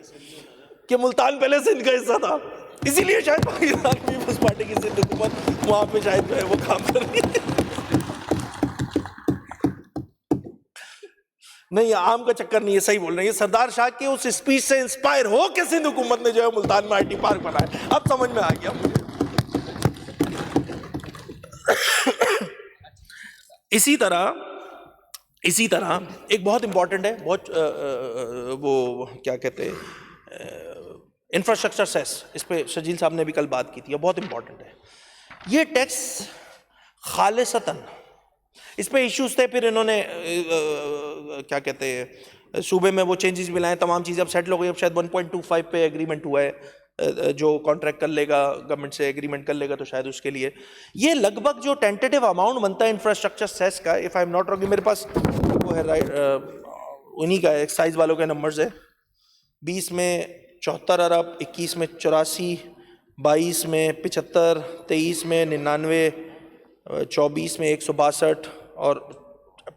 S2: کہ ملتان پہلے سندھ کا حصہ تھا، اسی لیے شاید پاکستان پیپلز پارٹی کی سندھ حکومت وہاں پہ شاید جو ہے وہ کام کر رہی ہے. نہیں، عام کا چکر نہیں ہے، صحیح بول رہے ہیں. یہ سردار شاہ کی اس اسپیچ سے انسپائر ہو کے سندھ حکومت نے جو ہے ملتان میں آئی ٹی پارک بنایا. اب سمجھ میں آ گیا مجھے. اسی طرح ایک بہت امپورٹنٹ ہے، بہت وہ کیا کہتے ہیں، انفراسٹرکچر سیس، اس پہ شجیل صاحب نے بھی کل بات کی تھی، بہت امپورٹنٹ ہے. یہ ٹیکس خالصتاً، اس پہ ایشوز تھے، پھر انہوں نے کیا کہتے ہیں صوبے میں وہ چینجز بھی لائے، تمام چیزیں اب سیٹل ہو گئی. اب شاید 1.25 پہ ایگریمنٹ ہوا ہے، جو کانٹریکٹ کر لے گا گورنمنٹ سے ایگریمنٹ کر لے گا تو شاید اس کے لیے یہ لگ بھگ جو ٹینٹیٹیو اماؤنٹ بنتا ہے انفراسٹرکچر سیس کا، if I am not wrong, میرے پاس وہ ہے رائٹ، انہی کا ایکسائز والوں کے نمبرز ہے. 20 میں 74 ارب، 21 میں 84، 22 میں 75، 23 میں 99، 24 میں 162 اور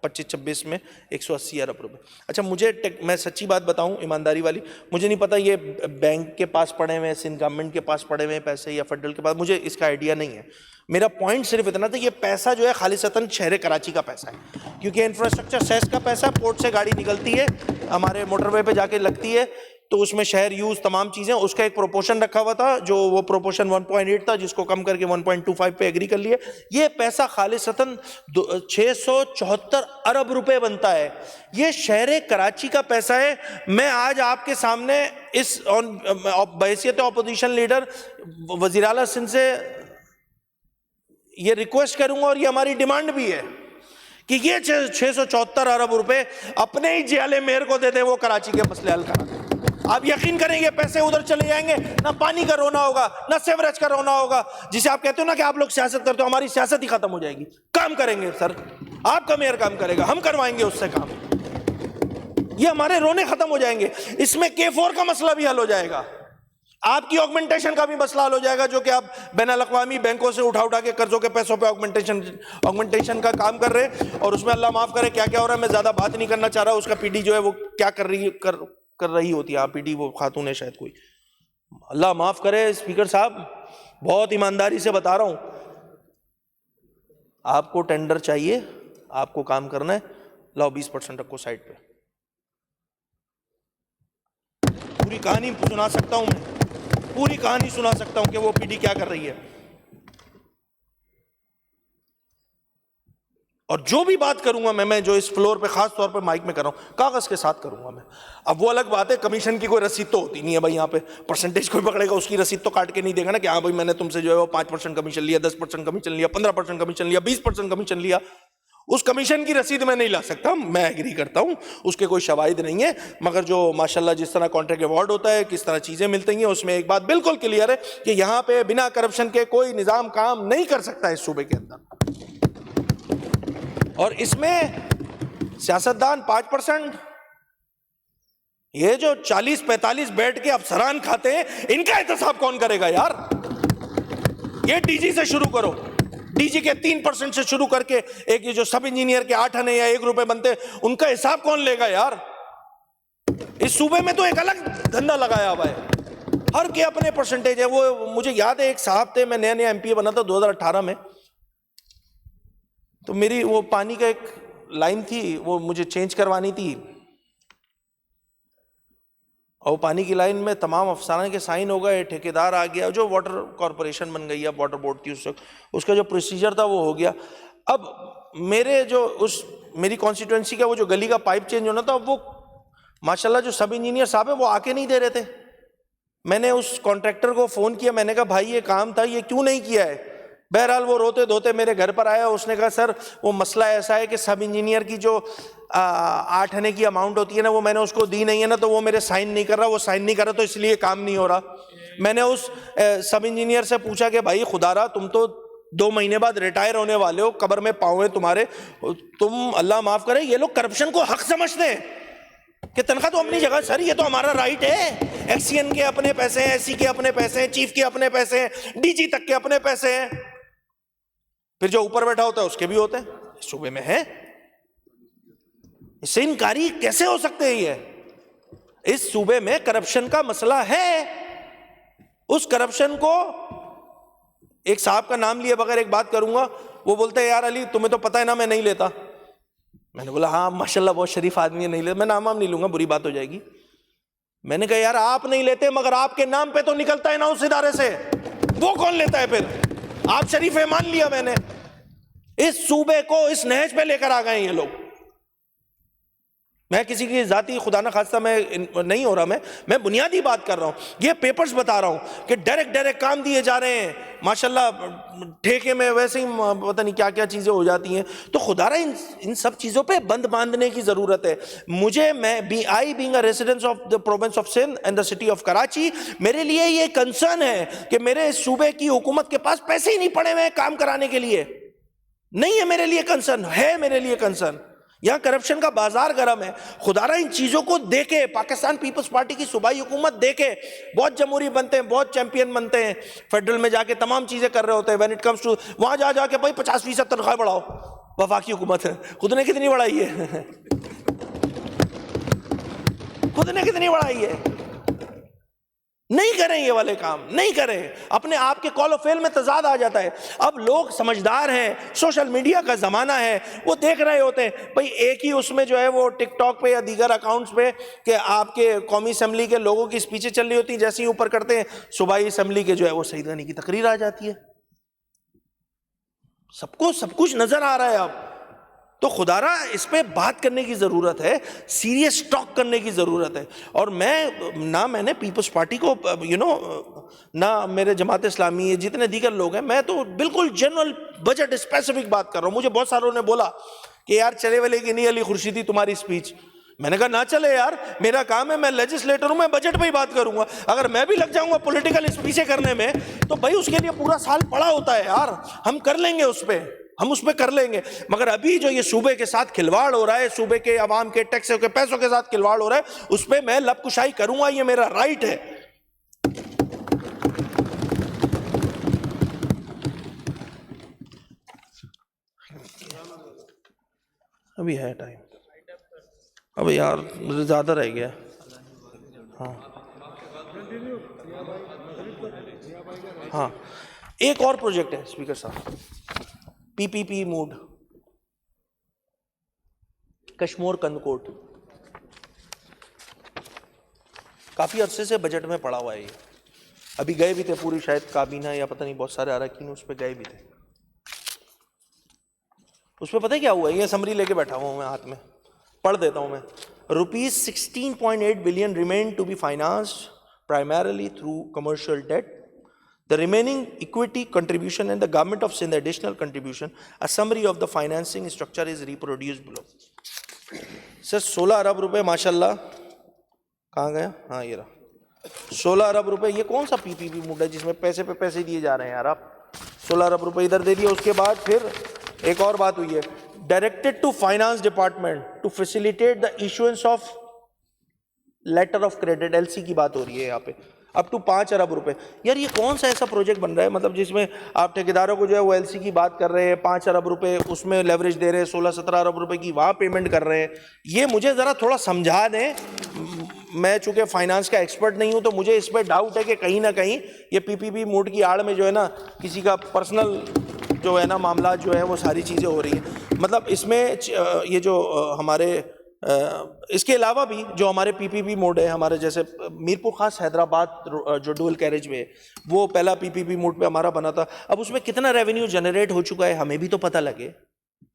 S2: 25-26 میں 180 ارب روپے. اچھا مجھے میں سچی بات بتاؤں ایمانداری والی، مجھے نہیں پتا یہ بینک کے پاس پڑے ہوئے ہیں، سندھ گورنمنٹ کے پاس پڑے ہوئے ہیں پیسے یا فیڈرل کے پاس، مجھے اس کا آئیڈیا نہیں ہے. میرا پوائنٹ صرف اتنا تھا، یہ پیسہ جو ہے خالصتاً شہر کراچی کا پیسہ ہے، کیونکہ انفراسٹرکچر سیس کا پیسہ پورٹ سے گاڑی نکلتی ہے ہمارے موٹر وے پہ جا کے لگتی ہے، تو اس میں شہر یوز تمام چیزیں، اس کا ایک پروپورشن رکھا ہوا تھا، جو وہ پروپورشن 1.8 تھا، جس کو کم کر کے 1.25 پہ ایگری کر لیے. یہ پیسہ خالصتاً 674 ارب روپے بنتا ہے. یہ شہر کراچی کا پیسہ ہے. میں آج آپ کے سامنے اس بحیثیت اپوزیشن لیڈر وزیر اعلیٰ سندھ سے یہ ریکویسٹ کروں گا، اور یہ ہماری ڈیمانڈ بھی ہے کہ یہ 674 ارب روپے اپنے ہی جیالے میئر کو دے دیں، وہ کراچی کے مسئلے حل کرا دیں. آپ یقین کریں یہ پیسے ادھر چلے جائیں گے، نہ پانی کا رونا ہوگا، نہ سیوریج کا رونا ہوگا. جسے آپ کہتے ہو نا کہ آپ لوگ سیاست کرتے ہو، ہماری سیاست ہی ختم ہو جائے گی. کام کریں گے سر، آپ کا میئر کام کرے گا، ہم کروائیں گے اس سے کام. یہ ہمارے رونے ختم ہو جائیں گے. اس میں K4 کا مسئلہ بھی حل ہو جائے گا، آپ کی آگمنٹیشن کا بھی مسئلہ حل ہو جائے گا، جو کہ آپ بین الاقوامی بینکوں سے اٹھا کے قرضوں کے پیسوں پہ آگمنٹیشن کا کام کر رہے ہیں. اور اس میں اللہ معاف کرے کیا کیا ہو رہا ہے، میں زیادہ بات نہیں کرنا چاہ رہا. اس کا پی ڈی جو ہے وہ کیا کر رہی ہوتی ہے، پی ڈی وہ خاتون ہے شاید کوئی، اللہ معاف کرے. اسپیکر صاحب بہت ایمانداری سے بتا رہا ہوں، آپ کو ٹینڈر چاہیے، آپ کو کام کرنا ہے، لاؤ 20% رکھو سائڈ پہ. پوری کہانی سنا سکتا ہوں میں، پوری کہانی سنا سکتا ہوں کہ وہ پی ڈی کیا کر رہی ہے. اور جو بھی بات کروں گا میں جو اس فلور پہ خاص طور پہ مائک میں کر رہا ہوں کاغذ کے ساتھ کروں گا میں. اب وہ الگ بات ہے کمیشن کی کوئی رسید تو ہوتی نہیں ہے بھائی, یہاں پہ پرسنٹیج کوئی پکڑے گا اس کی رسید تو کاٹ کے نہیں دے گا نا کہ ہاں بھائی میں نے تم سے جو ہے وہ 5% کمیشن لیا, 10% کمیشن لیا, 15% کمیشن لیا, 20% کمیشن لیا. اس کمیشن کی رسید میں نہیں لا سکتا, میں ایگری کرتا ہوں اس کے کوئی شواہد نہیں ہے, مگر جو ماشاءاللہ جس طرح کانٹریکٹ ایوارڈ ہوتا ہے, کس طرح چیزیں ملتی ہیں, اس میں ایک بات بالکل کلیئر ہے کہ یہاں پہ بنا کرپشن کے کوئی نظام کام نہیں کر سکتا اس صوبے کے اندر. اور اس میں سیاستدان 5%, یہ جو 40-45 بیٹھ کے افسران کھاتے ہیں ان کا احتساب کون کرے گا یار؟ یہ ڈی جی سے شروع کرو, ڈی جی کے 3% سے شروع کر کے ایک یہ جو سب انجینئر کے 8 آنے یا 1 روپے بنتے ان کا حساب کون لے گا یار؟ اس صوبے میں تو ایک الگ دھندا لگایا ہوا ہے, ہر کے اپنے پرسنٹیج ہے. وہ مجھے یاد ہے ایک صاحب تھے, میں نیا ایم پی اے بنا تھا 2018 میں, تو میری وہ پانی کا ایک لائن تھی وہ مجھے چینج کروانی تھی, اور وہ پانی کی لائن میں تمام افسران کے سائن ہو گئے, ٹھیکیدار آ گیا, جو واٹر کارپوریشن بن گئی ہے, واٹر بورڈ تھی اس کا جو پروسیجر تھا وہ ہو گیا. اب میرے جو میری کانسٹیٹوئنسی کا وہ جو گلی کا پائپ چینج ہونا تھا, وہ ماشاءاللہ جو سب انجینئر صاحب ہیں وہ آ کے نہیں دے رہے تھے. میں نے اس کانٹریکٹر کو فون کیا, میں نے کہا بھائی یہ کام تھا یہ کیوں نہیں کیا ہے؟ بہرحال وہ روتے دھوتے میرے گھر پر آیا, اس نے کہا سر وہ مسئلہ ایسا ہے کہ سب انجینئر کی جو 8 آنے کی اماؤنٹ ہوتی ہے نا وہ میں نے اس کو دی نہیں ہے نا, تو وہ میرے سائن نہیں کر رہا, وہ سائن نہیں کر رہا تو اس لیے کام نہیں ہو رہا. میں نے اس سب انجینئر سے پوچھا کہ بھائی خدا را تم تو 2 مہینے بعد ریٹائر ہونے والے ہو, قبر میں پاؤں ہیں تمہارے, تم اللہ معاف کرے یہ لوگ کرپشن کو حق سمجھتے ہیں کہ تنخواہ تو اپنی جگہ, سر یہ تو ہمارا رائٹ ہے, ایکس سی این کے اپنے پیسے ہیں, ایس سی کے اپنے پیسے ہیں, چیف کے اپنے پیسے ہیں, ڈی جی تک کے اپنے پیسے ہیں, پھر جو اوپر بیٹھا ہوتا ہے اس کے بھی ہوتے ہیں. اس صوبے میں ہے, اس سے انکاری کیسے ہو سکتے ہیں؟ یہ اس صوبے میں کرپشن کا مسئلہ ہے. اس کرپشن کو ایک صاحب کا نام لیے بغیر ایک بات کروں گا, وہ بولتے ہیں یار علی تمہیں تو پتہ ہے نا میں نہیں لیتا. میں نے بولا ہاں ماشاءاللہ بہت شریف آدمی ہے, نہیں لیتا, میں نام نہیں لوں گا بری بات ہو جائے گی. میں نے کہا یار آپ نہیں لیتے مگر آپ کے نام پہ تو نکلتا ہے نا اس ادارے سے, وہ کون لیتا ہے پھر؟ آپ شریف ہے مان لیا میں نے. اس صوبے کو اس نہج پہ لے کر آ گئے یہ لوگ. میں کسی کی ذاتی خدا نہ خواستہ میں نہیں ہو رہا, میں بنیادی بات کر رہا ہوں, یہ پیپرز بتا رہا ہوں کہ ڈائریکٹ کام دیے جا رہے ہیں ماشاءاللہ, ٹھیکے میں ویسے ہی پتہ نہیں کیا کیا چیزیں ہو جاتی ہیں. تو خدا رہا ان سب چیزوں پہ بند باندھنے کی ضرورت ہے. مجھے آئی being a resident of the province of Sindh and the city of Karachi, میرے لیے یہ کنسرن ہے کہ میرے اس صوبے کی حکومت کے پاس پیسے ہی نہیں پڑے ہوئے کام کرانے کے لیے. نہیں ہے میرے لیے کنسرن, ہے میرے لیے کنسرن. یہاں کرپشن کا بازار گرم ہے. خدا را ان چیزوں کو دیکھے پاکستان پیپلز پارٹی کی صوبائی حکومت دیکھے, بہت جمہوری بنتے ہیں, بہت چیمپئن بنتے ہیں, فیڈرل میں جا کے تمام چیزیں کر رہے ہوتے ہیں. وین اٹ کمز ٹو وہاں جا کے بھائی 50% تنخواہ بڑھاؤ, وفاقی حکومت ہے, خود نے کتنی بڑھائی ہے؟ خود نے کتنی بڑھائی ہے؟ نہیں کریں یہ والے کام, نہیں کریں. اپنے آپ کے کال و فعل میں تضاد آ جاتا ہے. اب لوگ سمجھدار ہیں, سوشل میڈیا کا زمانہ ہے, وہ دیکھ رہے ہوتے ہیں بھئی ایک ہی اس میں جو ہے وہ ٹک ٹاک پہ یا دیگر اکاؤنٹس پہ کہ آپ کے قومی اسمبلی کے لوگوں کی اسپیچیں چل رہی ہوتی ہیں, جیسے ہی اوپر کرتے ہیں صوبائی اسمبلی کے جو ہے وہ سعید غنی کی تقریر آ جاتی ہے. سب کو سب کچھ نظر آ رہا ہے اب. تو خدا را اس پہ بات کرنے کی ضرورت ہے, سیریس ٹاک کرنے کی ضرورت ہے. اور میں نے پیپلز پارٹی کو نہ میرے جماعت اسلامی جتنے دیگر لوگ ہیں, میں تو بالکل جنرل بجٹ اسپیسیفک بات کر رہا ہوں. مجھے بہت ساروں نے بولا کہ یار چلے والے کی نہیں علی خورشیدی تمہاری اسپیچ. میں نے کہا نہ چلے یار, میرا کام ہے, میں لیجسلیٹر ہوں, میں بجٹ پہ ہی بات کروں گا. اگر میں بھی لگ جاؤں گا پولیٹیکل اسپیچیں کرنے میں تو بھائی اس کے لیے پورا سال پڑا ہوتا ہے یار, ہم کر لیں گے اس پہ, ہم اس پہ کر لیں گے. مگر ابھی جو یہ صوبے کے ساتھ کھلواڑ ہو رہا ہے, صوبے کے عوام کے ٹیکسوں کے پیسوں کے ساتھ کھلواڑ ہو رہا ہے, اس پہ میں لب کشائی کروں گا, یہ میرا رائٹ ہے. ابھی ہے ٹائم, اب یار زیادہ رہ گیا. ہاں ہاں, ایک اور پروجیکٹ ہے اسپیکر صاحب, پی پی پی موڈ, کشمور کندکوٹ. کافی عرصے سے بجٹ میں پڑا ہوا ہے یہ, ابھی گئے بھی تھے پوری شاید کابینہ یا پتہ نہیں بہت سارے اراکین اس پہ گئے بھی تھے. اس پہ پتہ ہے کیا ہوا ہے؟ یہ سمری لے کے بیٹھا ہوا ہوں میں ہاتھ میں, پڑھ دیتا ہوں میں. Rupees 16.8 billion remain to be financed primarily through commercial debt. The remaining equity contribution and the government of Sindh additional contribution. A summary of the financing structure is reproduced below. سر 16 ارب روپے ماشاء اللہ کہاں گیا؟ ہاں یہ رہا 16 ارب روپے. یہ کون سا پی پی پی موڈ ہے جس میں پیسے پہ پیسے دیے جا رہے ہیں یار؟ آپ 16 ارب روپے ادھر دے دیے. اس کے بعد پھر ایک اور بات ہوئی ہے, directed to finance department to facilitate the issuance of letter of credit, L C کی بات ہو رہی ہے یہاں پہ, اپ ٹو 5 ارب روپے. یار یہ کون سا ایسا پروجیکٹ بن رہا ہے مطلب جس میں آپ ٹھیکیداروں کو جو ہے وہ ایل سی کی بات کر رہے ہیں, 5 ارب روپے اس میں لیوریج دے رہے ہیں, 16-17 ارب روپے کی وہاں پیمنٹ کر رہے ہیں. یہ مجھے ذرا تھوڑا سمجھا دیں. میں چونکہ فائنانس کا ایکسپرٹ نہیں ہوں تو مجھے اس پہ ڈاؤٹ ہے کہ کہیں نہ کہیں یہ پی پی پی موڈ کی آڑ میں جو ہے نا کسی کا پرسنل جو ہے نا معاملات جو ہے وہ ساری چیزیں ہو رہی ہیں. مطلب اس میں یہ جو ہمارے اس کے علاوہ بھی جو ہمارے پی پی پی موڈ ہے, ہمارے جیسے میرپور خاص حیدرآباد جو ڈول کیریج میں وہ پہلا پی پی پی موڈ پہ ہمارا بنا تھا. اب اس میں کتنا ریونیو جنریٹ ہو چکا ہے ہمیں بھی تو پتہ لگے,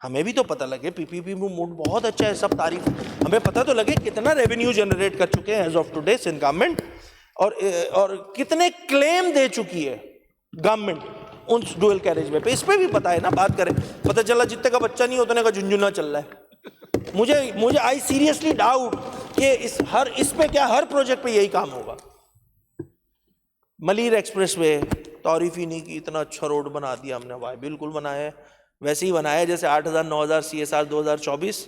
S2: ہمیں بھی تو پتہ لگے. پی پی پی موڈ بہت اچھا ہے, سب تعریف, ہمیں پتہ تو لگے کتنا ریونیو جنریٹ کر چکے ہیں as of today Sindh government, اور کتنے کلیم دے چکی ہے گورنمنٹ ان ڈوئل کیریج میں. اس پہ بھی پتہ ہے نا, بات کریں. پتہ چلا جتنے کا بچہ نہیں اتنے کا جھنجھنا چل رہا ہے. مجھے آئی سیریسلی ڈاؤٹ کہ اس پہ کیا ہر پروجیکٹ پہ یہی کام ہوگا. ملیر ایکسپریس وے تعریف ہی نہیں کی, اتنا اچھا روڈ بنا دیا ہم نے. بھائی بالکل بنایا ہے, ویسے ہی بنایا ہے جیسے 8,000 9,000 سی ایس آر 2024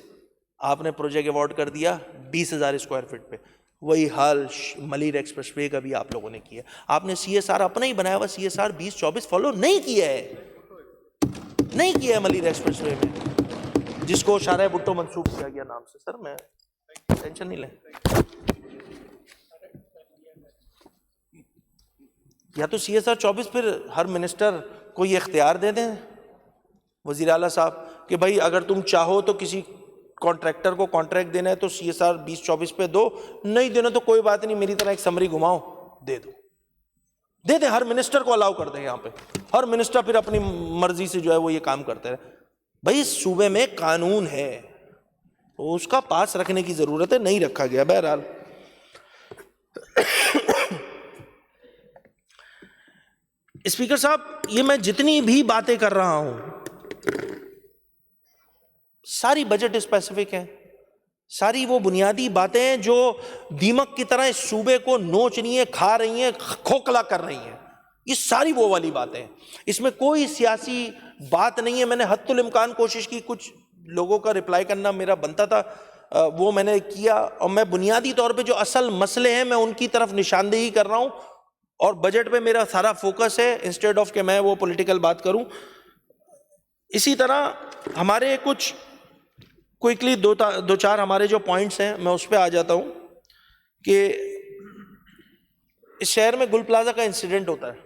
S2: آپ نے پروجیکٹ ایوارڈ کر دیا 20,000 اسکوائر فٹ پہ. وہی حال ملیر ایکسپریس وے کا بھی آپ لوگوں نے کیا. آپ نے سی ایس آر اپنا ہی بنایا ہوا, سی ایس آر 2024 فالو نہیں کیا ہے ملیر ایکسپریس وے میں, جس کو شارع بھٹو منسوخ کیا گیا نام سے. سر میں ٹینشن نہیں لیں, یا تو سی ایس آر 24 پھر ہر منسٹر کو یہ اختیار دے دیں وزیر اعلیٰ صاحب کہ بھائی اگر تم چاہو تو کسی کانٹریکٹر کو کانٹریکٹ دینا ہے تو سی ایس آر 2024 پہ دو, نہیں دینا تو کوئی بات نہیں, میری طرح ایک سمری گھماؤ دے دو, دے دیں. ہر منسٹر کو الاؤ کر دیں یہاں پہ, ہر منسٹر پھر اپنی مرضی سے جو ہے وہ یہ کام کرتے رہے. بھائی اس صوبے میں قانون ہے, اس کا پاس رکھنے کی ضرورت ہے, نہیں رکھا گیا. بہرحال اسپیکر صاحب یہ میں جتنی بھی باتیں کر رہا ہوں ساری بجٹ اسپیسیفک ہیں, ساری وہ بنیادی باتیں جو دیمک کی طرح اس صوبے کو نوچ رہی ہیں, کھا رہی ہیں, کھوکھلا کر رہی ہیں, یہ ساری وہ والی باتیں ہیں. اس میں کوئی سیاسی بات نہیں ہے. میں نے حد الامکان کوشش کی, کچھ لوگوں کا رپلائی کرنا میرا بنتا تھا وہ میں نے کیا, اور میں بنیادی طور پہ جو اصل مسئلے ہیں میں ان کی طرف نشاندہی کر رہا ہوں, اور بجٹ پہ میرا سارا فوکس ہے انسٹیڈ آف کہ میں وہ پولیٹیکل بات کروں. اسی طرح ہمارے کچھ کوئکلی دو چار ہمارے جو پوائنٹس ہیں میں اس پہ آ جاتا ہوں کہ اس شہر میں گل پلازا کا انسیڈنٹ ہوتا ہے.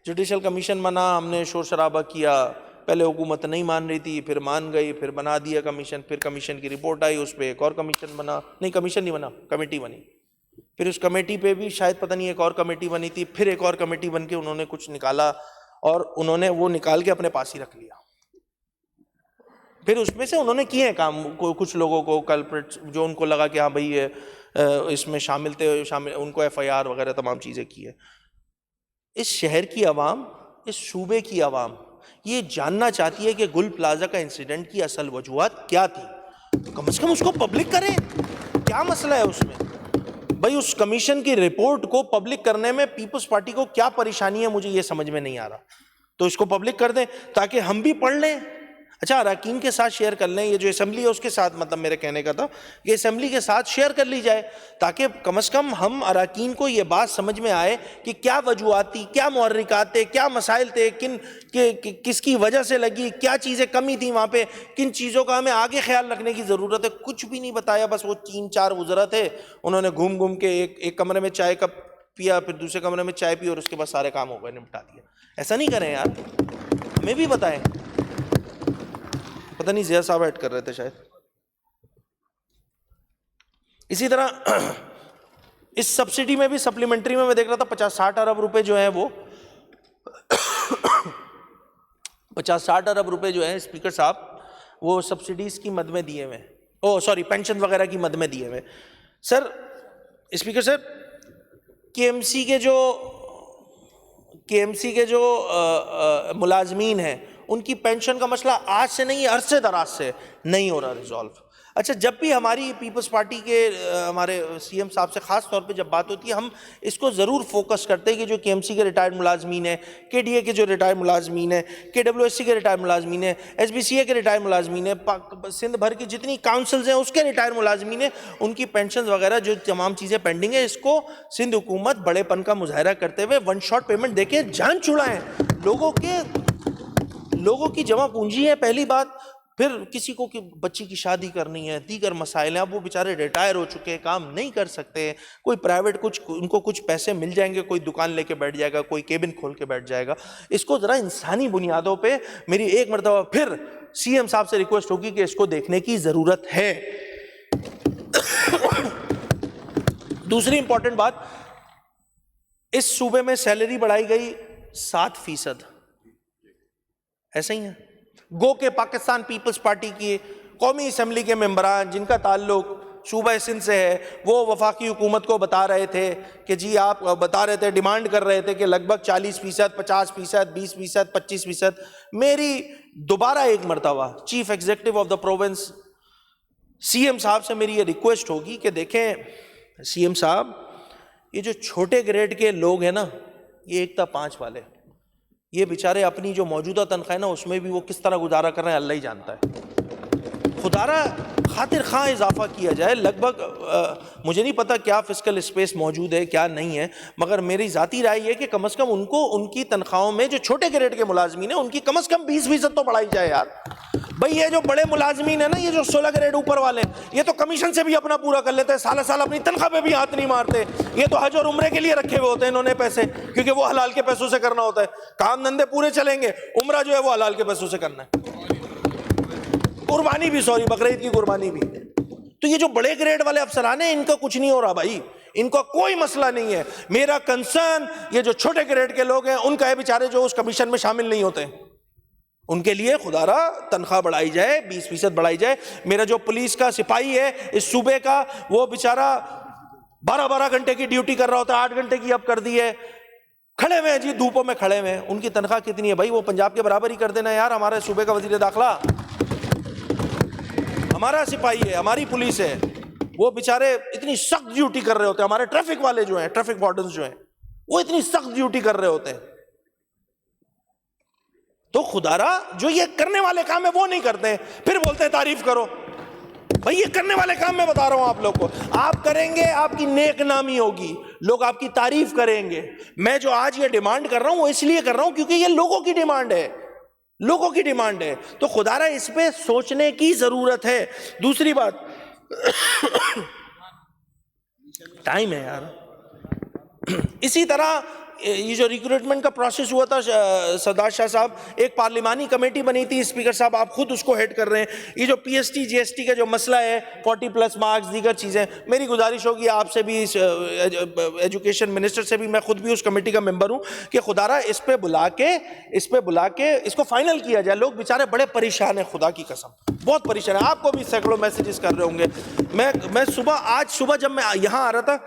S2: جوڈیشل کمیشن بنا, ہم نے شور شرابہ کیا, پہلے حکومت نہیں مان رہی تھی, پھر مان گئی, پھر بنا دیا کمیشن, پھر کمیشن کی رپورٹ آئی, اس پہ ایک اور کمیشن بنا, نہیں کمیشن نہیں بنا, کمیٹی بنی, پھر اس کمیٹی پہ بھی شاید پتہ نہیں ایک اور کمیٹی بنی تھی, پھر ایک اور کمیٹی بن کے انہوں نے کچھ نکالا اور انہوں نے وہ نکال کے اپنے پاس ہی رکھ لیا. پھر اس میں سے انہوں نے کیے ہیں کام, کچھ لوگوں کو کلپریٹ جو ان کو لگا کہ ہاں بھائی اس میں شامل تھے, ان کو ایف آئی آر وغیرہ تمام چیزیں کی ہے. اس شہر کی عوام, اس صوبے کی عوام یہ جاننا چاہتی ہے کہ گل پلازا کا انسیڈنٹ کی اصل وجوہات کیا تھی. تو کم از کم اس کو پبلک کریں, کیا مسئلہ ہے اس میں؟ بھائی اس کمیشن کی رپورٹ کو پبلک کرنے میں پیپلز پارٹی کو کیا پریشانی ہے, مجھے یہ سمجھ میں نہیں آ رہا. تو اس کو پبلک کر دیں تاکہ ہم بھی پڑھ لیں, اچھا اراکین کے ساتھ شیئر کر لیں. یہ جو اسمبلی ہے اس کے ساتھ, مطلب میرے کہنے کا تھا کہ اسمبلی کے ساتھ شیئر کر لی جائے تاکہ کم از کم ہم اراکین کو یہ بات سمجھ میں آئے کہ کیا وجوہات تھی, کیا محرکات تھے, کیا مسائل تھے, کس کی وجہ سے لگی, کیا چیزیں کمی تھیں وہاں پہ, کن چیزوں کا ہمیں آگے خیال رکھنے کی ضرورت ہے. کچھ بھی نہیں بتایا, بس وہ 3-4 وزراء تھے, انہوں نے گھوم گھوم کے ایک کمرے میں چائے کپ پیا, پھر دوسرے کمرے میں چائے پی, اور اس کے بعد سارے کام ہو گئے, نپٹا دیا. ایسا نہیں کریں یار, ہمیں بھی بتائیں. پتہ نہیں زیاد صاحب ایڈ کر رہے تھے شاید. اسی طرح اس سبسڈی میں بھی سپلیمنٹری میں دیکھ رہا تھا 50-60 ارب روپے جو ہیں وہ 50-60 ارب روپے جو ہیں اسپیکر صاحب وہ سبسڈیز کی مد میں دیے ہوئے پینشن وغیرہ کی مد میں دیے ہوئے. سر اسپیکر صاحب کے ایم سی کے جو ملازمین ہیں ان کی پینشن کا مسئلہ آج سے نہیں، عرصے دراز سے نہیں ہو رہا ریزالو. اچھا جب بھی ہماری پیپلز پارٹی کے ہمارے سی ایم صاحب سے خاص طور پہ جب بات ہوتی ہے ہم اس کو ضرور فوکس کرتے ہیں کہ جو کے ایم سی کے ریٹائرڈ ملازمین ہیں، کے ڈی اے کے جو ریٹائرڈ ملازمین ہیں، کے ڈبلیو ایس سی کے ریٹائرڈ ملازمین ہیں، ایس بی سی اے کے ریٹائرڈ ملازمین ہیں، سندھ بھر کی جتنی کاؤنسلز ہیں اس کے ریٹائرڈ ملازمین ہیں، ان کی پینشنز وغیرہ جو تمام چیزیں پینڈنگ ہیں، اس کو سندھ حکومت بڑے پن کا مظاہرہ کرتے ہوئے ون شاٹ پیمنٹ دے کے جان چھڑائیں. لوگوں کی جمع پونجی ہے پہلی بات، پھر کسی کو بچی کی شادی کرنی ہے، دیگر مسائل ہیں، اب وہ بیچارے ریٹائر ہو چکے ہیں، کام نہیں کر سکتے، کوئی پرائیویٹ ان کو کچھ پیسے مل جائیں گے، کوئی دکان لے کے بیٹھ جائے گا، کوئی کیبن کھول کے بیٹھ جائے گا. اس کو ذرا انسانی بنیادوں پہ میری ایک مرتبہ پھر سی ایم صاحب سے ریکویسٹ ہوگی کہ اس کو دیکھنے کی ضرورت ہے. دوسری امپورٹنٹ بات، اس صوبے میں سیلری بڑھائی گئی 7%. ایسا ہی ہے گو کہ پاکستان پیپلز پارٹی کی قومی اسمبلی کے ممبران جن کا تعلق صوبہ سندھ سے ہے وہ وفاقی حکومت کو بتا رہے تھے کہ جی آپ بتا رہے تھے، ڈیمانڈ کر رہے تھے کہ لگ بھگ 40%، 50%، 20%، 25%. میری دوبارہ ایک مرتبہ chief executive of the province C M صاحب سے میری یہ ریکویسٹ ہوگی کہ دیکھیں سی ایم صاحب، یہ جو چھوٹے گریڈ کے لوگ ہیں نا، یہ 1 تا 5 والے، یہ بیچارے اپنی جو موجودہ تنخواہ ہے نا اس میں بھی وہ کس طرح گزارا کر رہے ہیں اللہ ہی جانتا ہے. خدارہ خاطر خواہ اضافہ کیا جائے. لگ بھگ مجھے نہیں پتا کیا فسکل اسپیس موجود ہے کیا نہیں ہے، مگر میری ذاتی رائے یہ کہ کم از کم ان کو ان کی تنخواہوں میں جو چھوٹے گریڈ کے ملازمین ہیں ان کی کم از کم 20% تو بڑھائی جائے یار. بھئی یہ جو بڑے ملازمین ہیں نا، یہ جو 16 گریڈ اوپر والے، یہ تو کمیشن سے بھی اپنا پورا کر لیتے ہیں، سالہ سال اپنی تنخواہ پہ بھی ہاتھ نہیں مارتے. یہ تو حج اور عمرے کے لیے رکھے ہوئے ہوتے ہیں انہوں نے پیسے، کیونکہ وہ حلال کے پیسوں سے کرنا ہوتا ہے. کام دھندے پورے چلیں گے، عمرہ جو ہے وہ حلال کے پیسوں سے کرنا ہے، قربانی بھی بقرعید کی قربانی بھی. تو یہ جو بڑے گریڈ والے افسران ہیں ان کا کچھ نہیں ہو رہا بھائی، ان کا کوئی مسئلہ نہیں ہے. میرا کنسرن یہ جو چھوٹے گریڈ کے لوگ ہیں ان کا ہے بیچارے جو اس کمیشن میں شامل نہیں ہوتے، ان کے لیے خدا را تنخواہ بڑھائی جائے، 20% بڑھائی جائے. میرا جو پولیس کا سپاہی ہے اس صوبے کا، وہ بیچارہ 12 گھنٹے کی ڈیوٹی کر رہا ہوتا ہے، 8 گھنٹے کی اب کر دی ہے، کھڑے ہوئے ہیں جی دھوپوں میں کھڑے ہوئے ہیں. ان کی تنخواہ کتنی ہے بھائی؟ وہ پنجاب کے برابر ہی کر دینا یار. ہمارے صوبے کا وزیر داخلہ، ہمارا سپاہی ہے، ہماری پولیس ہے، وہ بیچارے اتنی سخت ڈیوٹی کر رہے ہوتے ہیں. ہمارے ٹریفک والے جو ہیں، ٹریفک وارڈنز جو ہیں، وہ اتنی سخت ڈیوٹی کر رہے ہوتے ہیں. تو خدا را جو یہ کرنے والے کام ہے وہ نہیں کرتے ہیں، پھر بولتے ہیں تعریف کرو. بھائی یہ کرنے والے کام میں بتا رہا ہوں آپ لوگ کو، آپ کریں گے آپ کی نیک نامی ہوگی، لوگ آپ کی تعریف کریں گے. میں جو آج یہ ڈیمانڈ کر رہا ہوں وہ اس لیے کر رہا ہوں کیونکہ یہ لوگوں کی ڈیمانڈ ہے، لوگوں کی ڈیمانڈ ہے. تو خدا را اس پہ سوچنے کی ضرورت ہے. دوسری بات، ٹائم ہے یار. اسی طرح یہ جو ریکروٹمنٹ کا پروسیس ہوا تھا سردار شاہ صاحب، ایک پارلیمانی کمیٹی بنی تھی، اسپیکر صاحب آپ خود اس کو ہیڈ کر رہے ہیں. یہ جو P S T G S T کا جو مسئلہ ہے، 40+ مارکس دیگر چیزیں، میری گزارش ہوگی آپ سے بھی، ایجوکیشن منسٹر سے بھی، میں خود بھی اس کمیٹی کا ممبر ہوں، کہ خدا را اس پہ بلا کے اس کو فائنل کیا جائے. لوگ بیچارے بڑے پریشان ہیں، خدا کی قسم بہت پریشان ہیں. آپ کو بھی سینکڑوں میسیجز کر رہے ہوں گے. میں آج صبح جب میں یہاں آ رہا تھا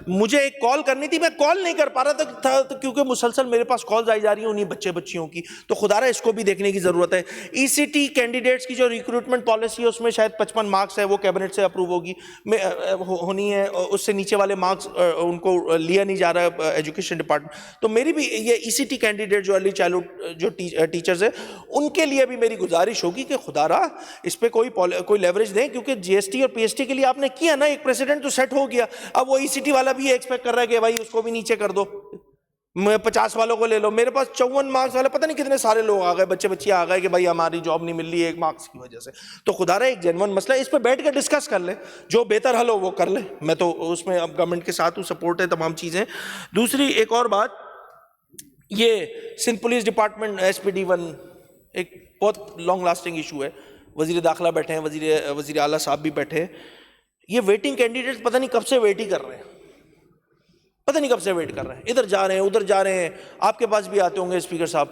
S2: مجھے ایک کال کرنی تھی، میں کال نہیں کر پا رہا تھا کیونکہ مسلسل میرے پاس کالز آئی جا رہی ہیں انہیں بچیوں کی. تو خدا را اس کو بھی دیکھنے کی ضرورت ہے. ای سی ٹی کینڈیڈیٹس کی جو ریکروٹمنٹ پالیسی ہے اس میں شاید 55 مارکس ہے، وہ کیبنٹ سے اپروو ہونی ہے. اس سے نیچے والے مارکس ان کو لیا نہیں جا رہا ایجوکیشن ڈپارٹمنٹ. تو میری بھی یہ ای سی ٹی کینڈیڈیٹ جو ارلی چائلڈہڈ جو ٹیچرز ہیں ان کے لیے بھی میری گزارش ہوگی کہ خدا را اس پہ کوئی لیوریج دیں، کیونکہ جی ایس ٹی اور پی ایس ٹی کے لیے آپ نے کیا نا، ایک پریسیڈنٹ تو سیٹ ہو گیا. اب وہ ای سی ٹی والا بھی ایکسپیکٹ کر رہا ہے کہ بھائی اس کو بھی نیچے کر دو، 50 والوں کو لے لو. میرے پاس 54 مارکس والے پتہ نہیں کتنے سارے لوگ آ گئے، بچیاں آ گئے کہ بھائی ہماری جاب نہیں مل رہی ہے 1 مارکس کی وجہ سے. تو خدا رہا ایک جینون مسئلہ ہے، اس پہ بیٹھ کے ڈسکس کر لیں، جو بہتر حل ہو وہ کر لیں. میں تو اس میں اب گورنمنٹ کے ساتھ ہوں، سپورٹ ہے تمام چیزیں. دوسری ایک اور بات، یہ سندھ پولیس ڈپارٹمنٹ SPD-1 ایک بہت لانگ لاسٹنگ ایشو ہے. وزیر داخلہ بیٹھے ہیں، وزیر اعلیٰ صاحب بھی بیٹھے ہیں. یہ ویٹنگ کینڈیڈیٹ پتہ نہیں کب سے ویٹ ہی کر رہے ہیں، پتہ نہیں کب سے ویٹ کر رہے ہیں، ادھر جا رہے ہیں ادھر جا رہے ہیں. آپ کے پاس بھی آتے ہوں گے اسپیکر صاحب،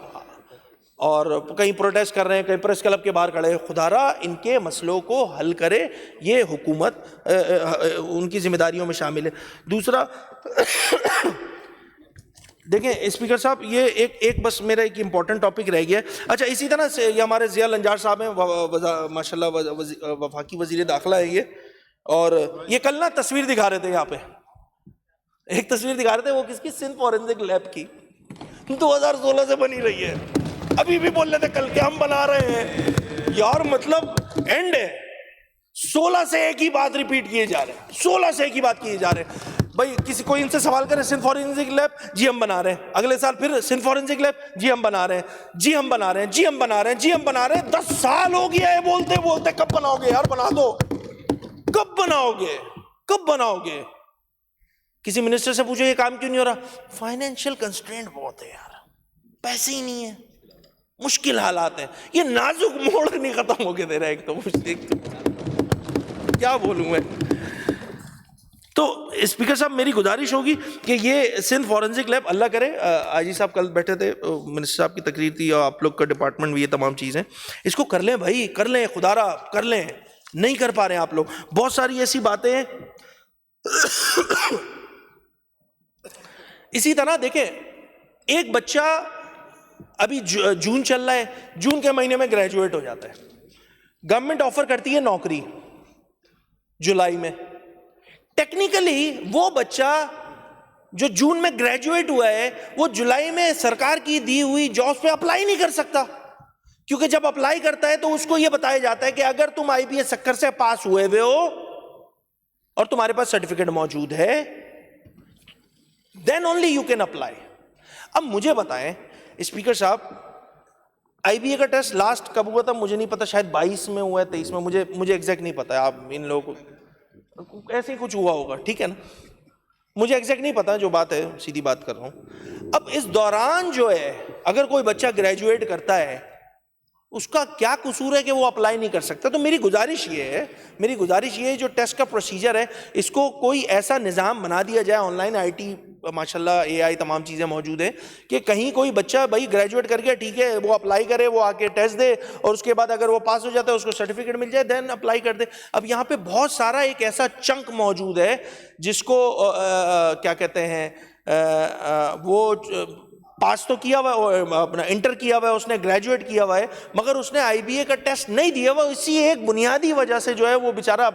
S2: اور کہیں پروٹیسٹ کر رہے ہیں, کہیں پریس کلب کے باہر کھڑے ہیں. خدا را ان کے مسئلوں کو حل کرے, یہ حکومت ان کی ذمہ داریوں میں شامل ہے. دوسرا دیکھیں اسپیکر صاحب, یہ ایک بس میرا ایک امپورٹنٹ ٹاپک رہ گیا ہے. اچھا اسی طرح سے یہ ہمارے ضیاء الانجار صاحب ہیں, ماشاء اللہ وفاقی وزیر داخلہ ہے یہ, اور یہ کل نا تصویر دکھا رہے تھے یہاں پہ, ایک تصویر دکھا رہے تھے وہ کس کی, سندھ فورینسک لیب کی, 2016 سے بنی رہی ہے. ابھی بھی بول رہے تھے کل کے ہم بنا رہے ہیں. یار مطلب اینڈ ہے, 16 سے ایک ہی بات ریپیٹ کیے جا رہے ہیں, 16 سے ایک ہی بات کیے جا رہے ہیں. بھائی کسی کوئی ان سے سوال کرے سندھ فورینسک لیب, جی ہم بنا رہے ہیں. اگلے سال پھر سندھ فورینسک لیب, جی ہم بنا رہے ہیں, جی ہم بنا رہے ہیں, جی ہم بنا رہے ہیں, جی ہم بنا رہے ہیں. 10 سال ہو گیا ہے بولتے بولتے. کب بناؤ گے یار, بنا دو. کب بناؤ گے, کب بناؤ گے؟ کسی منسٹر سے پوچھو یہ کام کیوں نہیں ہو رہا, فائنینشیل کنسٹرینٹ بہت ہے یار, پیسے ہی نہیں ہے, مشکل حالات ہیں. یہ نازک موڑ نہیں ختم ہو کے دے رہا ہے. ایک تو کیا بولوں میں. تو اسپیکر صاحب میری گزارش ہوگی کہ یہ سندھ فورینسک لیب, اللہ کرے آئی جی صاحب کل بیٹھے تھے, منسٹر صاحب کی تقریر تھی, اور آپ لوگ کا ڈپارٹمنٹ بھی, یہ تمام چیزیں اس کو کر لیں بھائی, کر لیں, خدا را کر لیں. نہیں کر پا رہے ہیں آپ لوگ, بہت ساری ایسی باتیں ہیں. اسی طرح دیکھیں ایک بچہ ابھی جون چل رہا ہے, جون کے مہینے میں گریجویٹ ہو جاتا ہے, گورنمنٹ آفر کرتی ہے نوکری جولائی میں. ٹیکنیکلی وہ بچہ جو جون میں گریجویٹ ہوا ہے وہ جولائی میں سرکار کی دی ہوئی جابس پہ اپلائی نہیں کر سکتا, کیونکہ جب اپلائی کرتا ہے تو اس کو یہ بتایا جاتا ہے کہ اگر تم آئی بی ایس سکر سے پاس ہوئے ہو اور تمہارے پاس سرٹیفکیٹ موجود ہے, then only you can apply. اب مجھے بتائیں اسپیکر صاحب, آئی بی اے کا ٹیسٹ لاسٹ کب ہوا تھا مجھے نہیں پتا, شاید 22 میں ہوا ہے, 23 میں, مجھے ایگزیکٹ نہیں پتا. آپ ان لوگوں کو ایسے ہی کچھ ہوا ہوگا, ٹھیک ہے نا, مجھے ایگزیکٹ نہیں پتا, جو بات ہے سیدھی بات کر رہا ہوں. اب اس دوران جو ہے اگر کوئی بچہ گریجویٹ کرتا ہے, اس کا کیا قصور ہے کہ وہ اپلائی نہیں کر سکتا؟ تو میری گزارش یہ ہے جو ٹیسٹ کا پروسیجر ہے اس کو کوئی ایسا نظام بنا دیا جائے, آن لائن آئی ٹی ماشاءاللہ اے آئی تمام چیزیں موجود ہیں, کہ کہیں کوئی بچہ بھائی گریجویٹ کر کے ٹھیک ہے وہ اپلائی کرے, وہ آ کے ٹیسٹ دے, اور اس کے بعد اگر وہ پاس ہو جاتا ہے اس کو سرٹیفکیٹ مل جائے, دین اپلائی کر دے. اب یہاں پہ بہت سارا ایک ایسا چنک موجود ہے جس کو کیا کہتے ہیں, وہ پاس تو کیا ہوا ہے, اپنا انٹر کیا ہوا ہے, اس نے گریجویٹ کیا ہوا ہے, مگر اس نے آئی بی اے کا ٹیسٹ نہیں دیا ہوا, اسی ایک بنیادی وجہ سے جو ہے وہ بیچارہ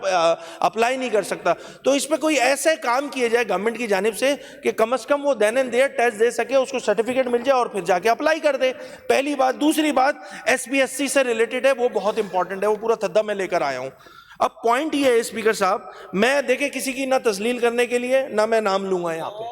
S2: اپلائی نہیں کر سکتا. تو اس پہ کوئی ایسے کام کیے جائے گورنمنٹ کی جانب سے کہ کم از کم وہ دین اینڈ دیئر ٹیسٹ دے سکے, اس کو سرٹیفکیٹ مل جائے اور پھر جا کے اپلائی کر دے. پہلی بات. دوسری بات ایس پی ایس سی سے ریلیٹڈ ہے, وہ بہت امپورٹنٹ ہے, وہ پورا تھدا میں لے کر آیا ہوں. اب پوائنٹ یہ ہے اسپیکر صاحب, میں دیکھیں کسی کی نہ تذلیل کرنے کے لیے نہ میں نام لوں گا یہاں پہ,